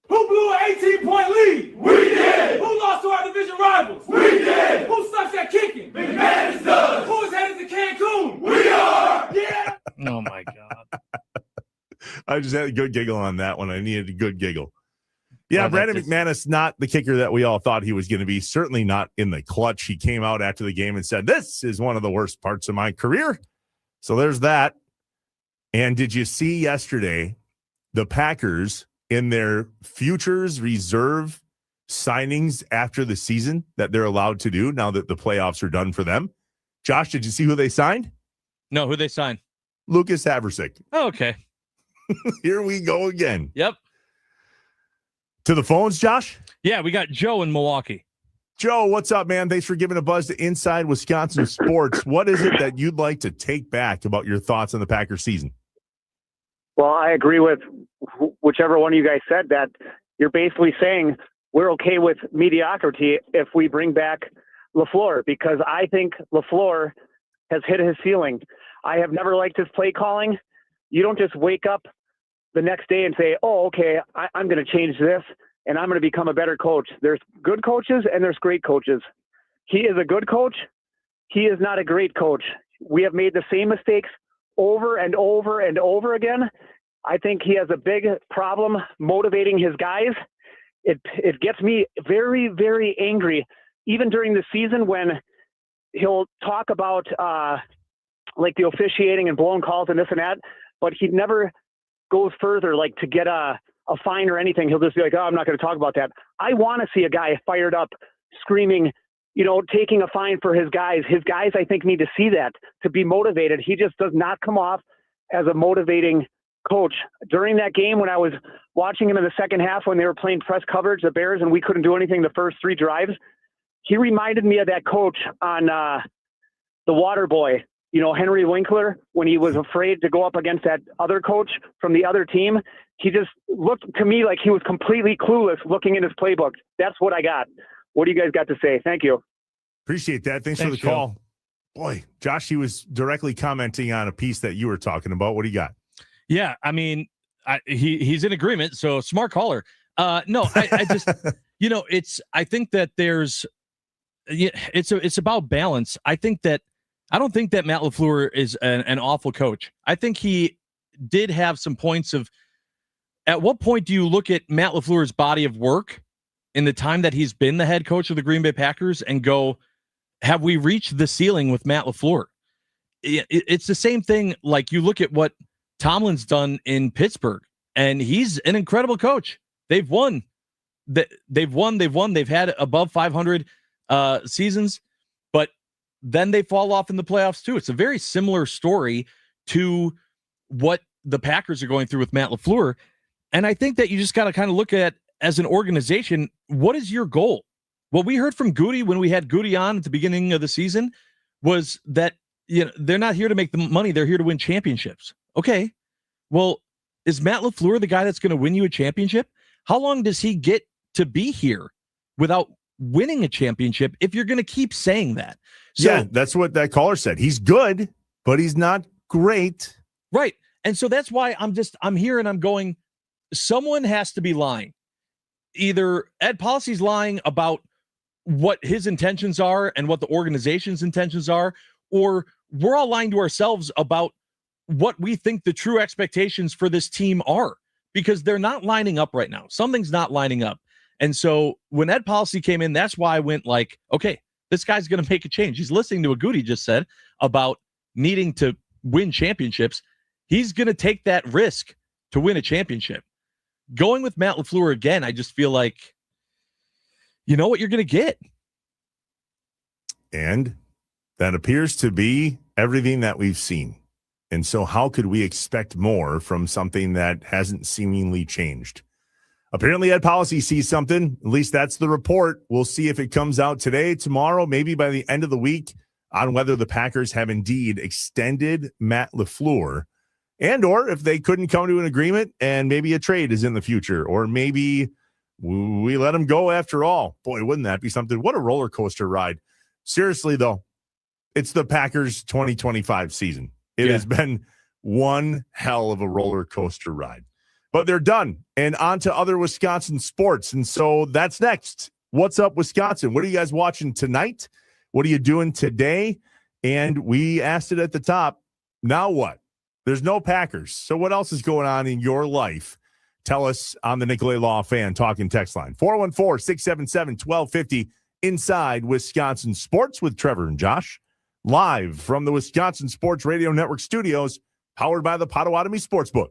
Who blew an 18-point lead? We did. Who lost to our division rivals? We did. Who sucks at kicking? McManus does. Who is headed to Cancun? We are. Yeah. Oh, my God. I just had a good giggle on that one. I needed a good giggle. Yeah, Well, Brandon that's McManus, not the kicker that we all thought he was going to be. Certainly not in the clutch. He came out after the game and said, this is one of the worst parts of my career. So there's that. And did you see yesterday the Packers in their futures reserve signings after the season that they're allowed to do now that the playoffs are done for them? Josh, did you see who they signed? No, who they signed? Lucas Haversick. Oh, okay. Here we go again. Yep. To the phones, Josh? Yeah, we got Joe in Milwaukee. Joe, what's up, man? Thanks for giving a buzz to Inside Wisconsin Sports. What is it that you'd like to take back about your thoughts on the Packers season? Well, I agree with whichever one of you guys said that. You're basically saying we're okay with mediocrity if we bring back LaFleur, because I think LaFleur has hit his ceiling. I have never liked his play calling. You don't just wake up the next day and say, oh, okay, I'm going to change this and I'm going to become a better coach. There's good coaches and there's great coaches. He is a good coach. He is not a great coach. We have made the same mistakes over and over and over again. I think he has a big problem motivating his guys. It gets me very, very angry, even during the season when he'll talk about like the officiating and blown calls and this and that, but he never goes further, like to get a fine or anything. He'll just be like, oh, I'm not going to talk about that. I want to see a guy fired up, screaming, you know, taking a fine for his guys. His guys, I think, need to see that to be motivated. He just does not come off as a motivating coach. During that game, when I was watching him in the second half, when they were playing press coverage, the Bears, and we couldn't do anything the first three drives, he reminded me of that coach on The Water Boy, you know, Henry Winkler, when he was afraid to go up against that other coach from the other team. He just looked to me like he was completely clueless looking in his playbook. That's what I got. What do you guys got to say? Thank you. Appreciate that. Thanks for the call. Boy, Josh, he was directly commenting on a piece that you were talking about. What do you got? Yeah, I mean, he's in agreement. So smart caller. No, I just, I think that it's about balance. I don't think that Matt LaFleur is an awful coach. I think he did have some points of, at what point do you look at Matt LaFleur's body of work in the time that he's been the head coach of the Green Bay Packers and go, have we reached the ceiling with Matt LaFleur? It's the same thing. Like, you look at what Tomlin's done in Pittsburgh, and he's an incredible coach. They've won. They've had above 500 seasons, but then they fall off in the playoffs too. It's a very similar story to what the Packers are going through with Matt LaFleur. And I think that you just got to kind of look at, as an organization, what is your goal? What we heard from Goody when we had Goody on at the beginning of the season was that, they're not here to make the money. They're here to win championships. Okay. Well, is Matt LaFleur the guy that's going to win you a championship? How long does he get to be here without winning a championship if you're going to keep saying that? So, yeah, that's what that caller said. He's good, but he's not great. Right. And so that's why I'm here and I'm going, someone has to be lying. Either Ed Policy's lying about what his intentions are and what the organization's intentions are, or we're all lying to ourselves about what we think the true expectations for this team are, because they're not lining up right now. Something's not lining up. And so when Ed Policy came in, that's why I went like, okay, this guy's going to make a change. He's listening to what Goody just said about needing to win championships. He's going to take that risk to win a championship. Going with Matt LaFleur again, I just feel like, you know what you're going to get. And that appears to be everything that we've seen. And so how could we expect more from something that hasn't seemingly changed? Apparently, Ed Policy sees something. At least that's the report. We'll see if it comes out today, tomorrow, maybe by the end of the week, on whether the Packers have indeed extended Matt LaFleur, and or if they couldn't come to an agreement and maybe a trade is in the future, or maybe we let him go after all. Boy, wouldn't that be something? What a roller coaster ride. Seriously, though, it's the Packers 2025 season. It has been one hell of a roller coaster ride. But they're done, and on to other Wisconsin sports. And so that's next. What's up, Wisconsin? What are you guys watching tonight? What are you doing today? And we asked it at the top. Now what? There's no Packers. So what else is going on in your life? Tell us on the Nicolay Law Fan Talking Text Line. 414-677-1250 inside Wisconsin Sports with Trevor and Josh. Live from the Wisconsin Sports Radio Network studios, powered by the Potawatomi Sportsbook.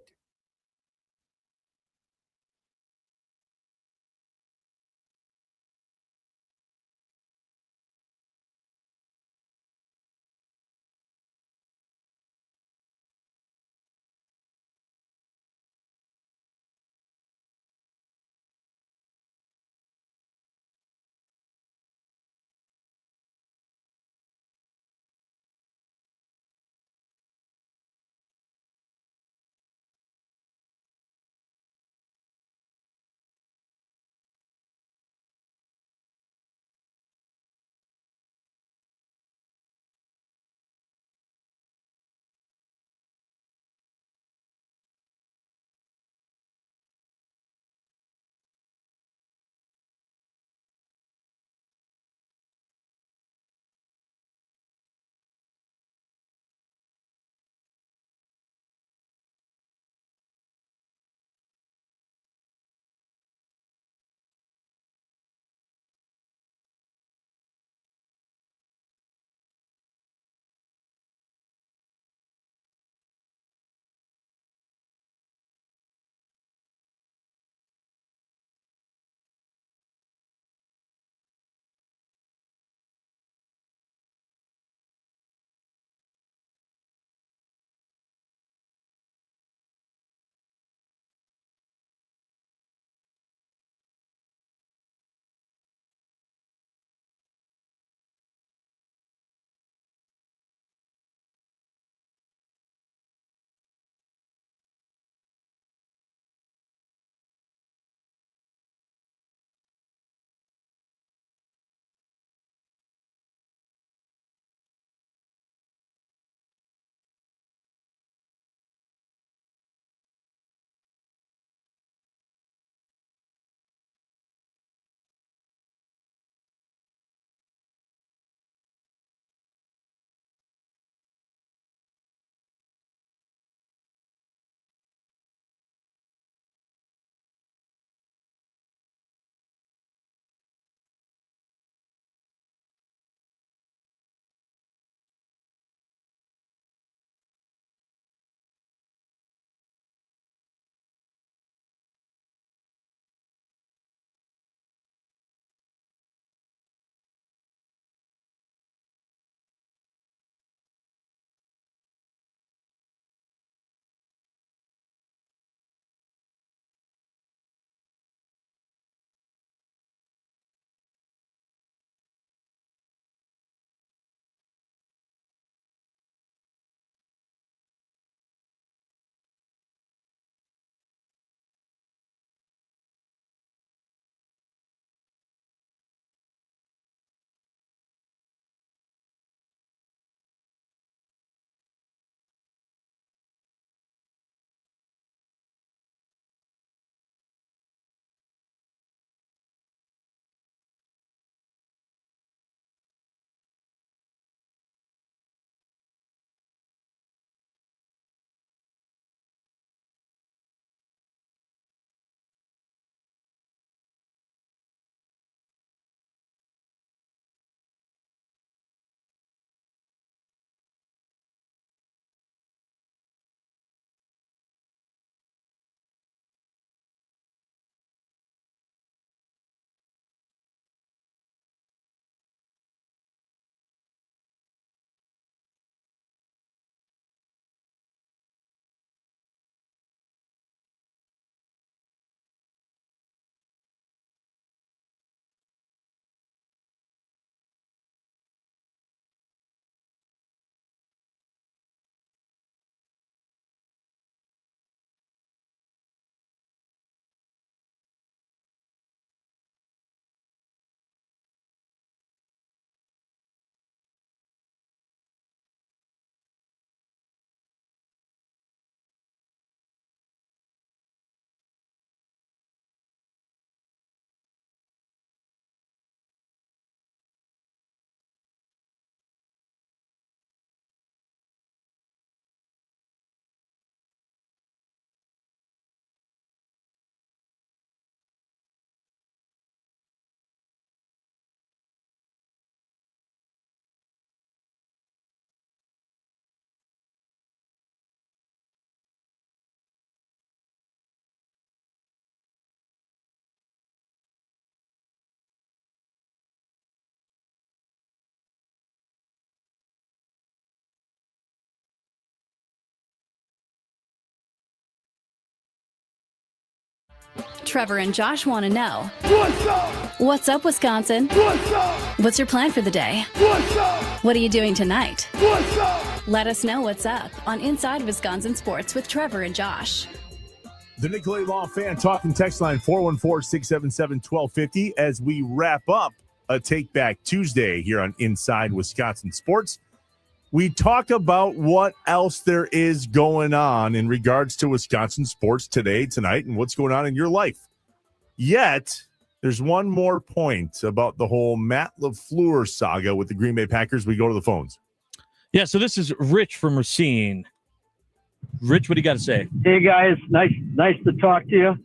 Trevor and Josh want to know. What's up? What's up, Wisconsin? What's up? What's your plan for the day? What's up? What are you doing tonight? What's up? Let us know what's up on Inside Wisconsin Sports with Trevor and Josh. The Nicolay Law Fan Talking text line 414-677-1250 as we wrap up a Take Back Tuesday here on Inside Wisconsin Sports. We talk about what else there is going on in regards to Wisconsin sports today, tonight, and what's going on in your life. Yet, there's one more point about the whole Matt LaFleur saga with the Green Bay Packers. We go to the phones. Yeah, so this is Rich from Racine. Rich, what do you got to say? Hey, guys. Nice to talk to you.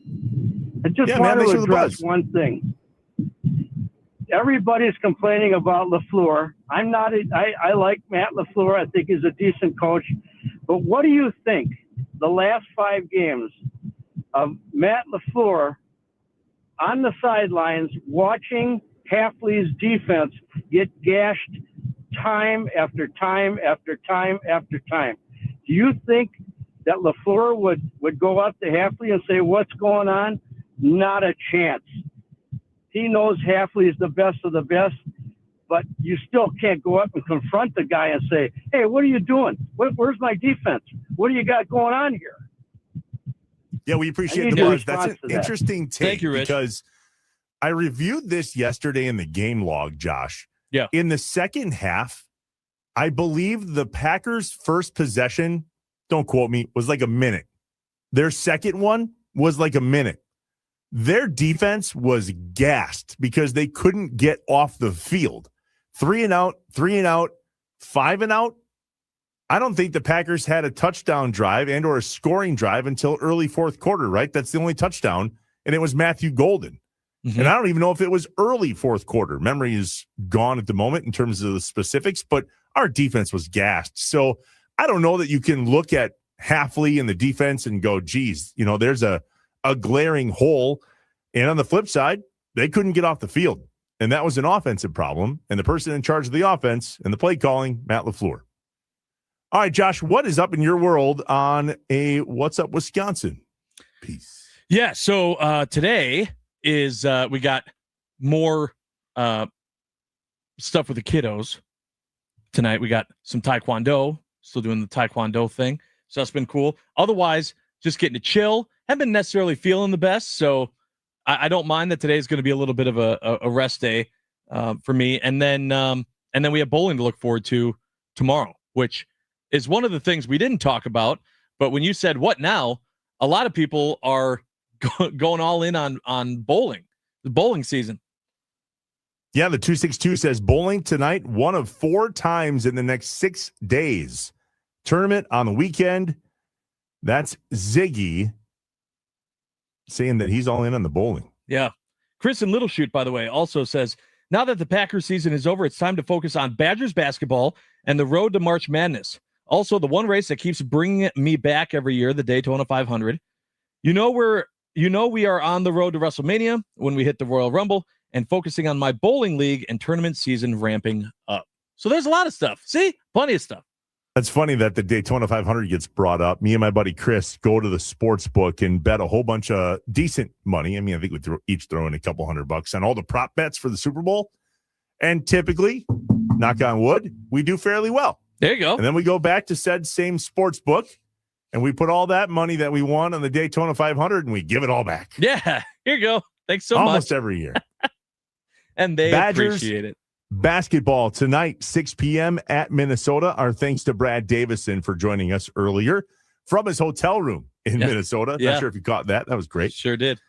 I just wanted to address one thing. Everybody's complaining about LaFleur. I like Matt LaFleur. I think he's a decent coach. But what do you think? The last 5 games of Matt LaFleur on the sidelines watching Hafley's defense get gashed time after time after time after time. Do you think that LaFleur would go up to Hafley and say, what's going on? Not a chance. He knows Hafley is the best of the best, but you still can't go up and confront the guy and say, hey, what are you doing? Where's my defense? What do you got going on here? Yeah, we appreciate the buzz. That's an interesting take because I reviewed this yesterday in the game log, Josh. Yeah. In the second half, I believe the Packers' first possession, don't quote me, was like a minute. Their second one was like a minute. Their defense was gassed because they couldn't get off the field. 3 and out, 5 and out. I don't think the Packers had a touchdown drive and or a scoring drive until early fourth quarter, right? That's the only touchdown, and it was Matthew Golden. Mm-hmm. And I don't even know if it was early fourth quarter. Memory is gone at the moment in terms of the specifics, but our defense was gassed. So I don't know that you can look at Hafley and the defense and go, geez, there's a glaring hole. And on the flip side, they couldn't get off the field. And that was an offensive problem. And the person in charge of the offense and the play calling, Matt LaFleur. All right, Josh, what is up in your world on a What's Up Wisconsin piece? Yeah, so today is we got more stuff with the kiddos. Tonight we got some Taekwondo, still doing the Taekwondo thing. So that's been cool. Otherwise, just getting to chill. Haven't been necessarily feeling the best, so I don't mind that today is going to be a little bit of a rest day for me. And then we have bowling to look forward to tomorrow, which is one of the things we didn't talk about. But when you said, what now? A lot of people are going all in on bowling, the bowling season. Yeah, the 262 says bowling tonight, 1 of 4 times in the next 6 days. Tournament on the weekend. That's Ziggy saying that he's all in on the bowling. Yeah. Chris in Littleshoot, by the way, also says, now that the Packers season is over, it's time to focus on Badgers basketball and the road to March Madness. Also, the one race that keeps bringing me back every year, the Daytona 500. We are on the road to WrestleMania when we hit the Royal Rumble and focusing on my bowling league and tournament season ramping up. So there's a lot of stuff. See? Plenty of stuff. That's funny that the Daytona 500 gets brought up. Me and my buddy Chris go to the sports book and bet a whole bunch of decent money. I mean, I think we each throw in a couple $100 on all the prop bets for the Super Bowl. And typically, knock on wood, we do fairly well. There you go. And then we go back to said same sports book and we put all that money that we won on the Daytona 500 and we give it all back. Yeah, here you go. Thanks so much. Almost every year. And they Badgers appreciate it. Basketball tonight, 6 p.m. at Minnesota. Our thanks to Brad Davison for joining us earlier from his hotel room in Minnesota. Yeah. Not sure if you caught that. That was great. Sure did.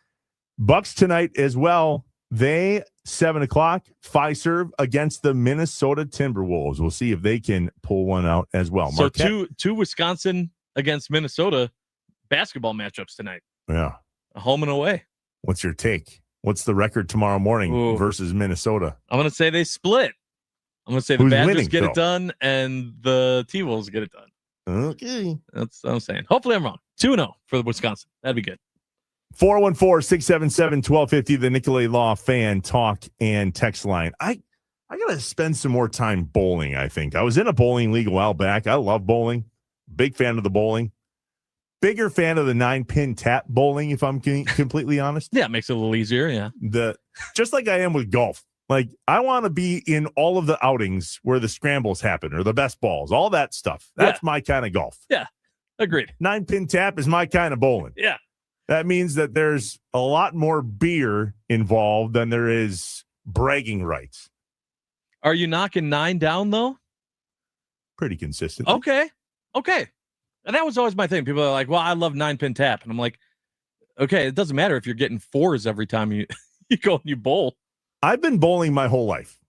Bucks tonight as well. They 7 o'clock, Fiserv against the Minnesota Timberwolves. We'll see if they can pull one out as well. So Marquette. two Wisconsin against Minnesota basketball matchups tonight. Yeah. A home and away. What's your take? What's the record tomorrow morning versus Minnesota? I'm going to say they split. I'm going to say the Who's Badgers winning, get Phil? it done and the T-Wolves get it done. Okay. That's what I'm saying. Hopefully I'm wrong. 2-0 for the Wisconsin. That'd be good. 414-677-1250, the Nicolay Law Fan Talk and Text line. I got to spend some more time bowling, I think. I was in a bowling league a while back. I love bowling. Big fan of the bowling. bigger fan of the 9-pin tap bowling, if I'm completely honest. Yeah, it makes it a little easier. Yeah. Just like I am with golf. Like, I want to be in all of the outings where the scrambles happen or the best balls, all that stuff. That's my kind of golf. Yeah. Agreed. 9-pin tap is my kind of bowling. Yeah. That means that there's a lot more beer involved than there is bragging rights. Are you knocking 9 down, though? Pretty consistent. Okay. And that was always my thing. People are like, well, I love 9-pin tap. And I'm like, okay, it doesn't matter if you're getting 4s every time you go and you bowl. I've been bowling my whole life.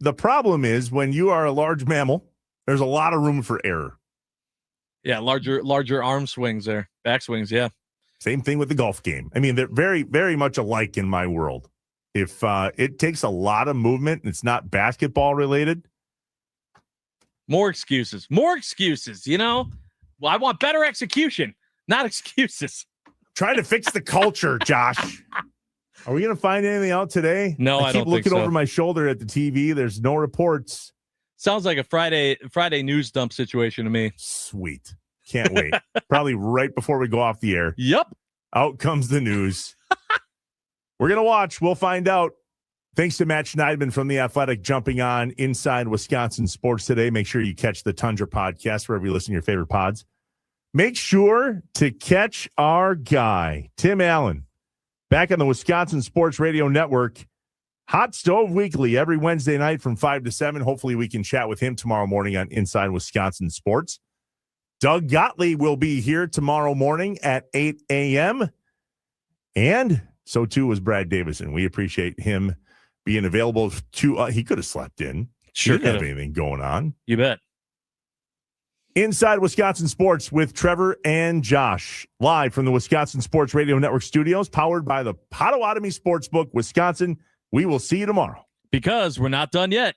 The problem is when you are a large mammal, there's a lot of room for error. Yeah, larger arm swings there. Back swings, yeah. Same thing with the golf game. I mean, they're very, very much alike in my world. If it takes a lot of movement and it's not basketball related. More excuses. Well, I want better execution, not excuses. Trying to fix the culture, Josh. Are we going to find anything out today? No, I don't think so. I keep looking over my shoulder at the TV. There's no reports. Sounds like a Friday news dump situation to me. Sweet. Can't wait. Probably right before we go off the air. Yep. Out comes the news. We're going to watch. We'll find out. Thanks to Matt Schneidman from The Athletic jumping on Inside Wisconsin Sports today. Make sure you catch the Tundra podcast wherever you listen to your favorite pods. Make sure to catch our guy, Tim Allen, back on the Wisconsin Sports Radio Network. Hot Stove Weekly every Wednesday night from 5 to 7. Hopefully we can chat with him tomorrow morning on Inside Wisconsin Sports. Doug Gottlieb will be here tomorrow morning at 8 a.m. And so too is Brad Davison. We appreciate him being available to he could have slept in. Sure he didn't have anything going on. You bet. Inside Wisconsin Sports with Trevor and Josh, live from the Wisconsin Sports Radio Network studios, powered by the Potawatomi Sportsbook, Wisconsin. We will see you tomorrow. Because we're not done yet.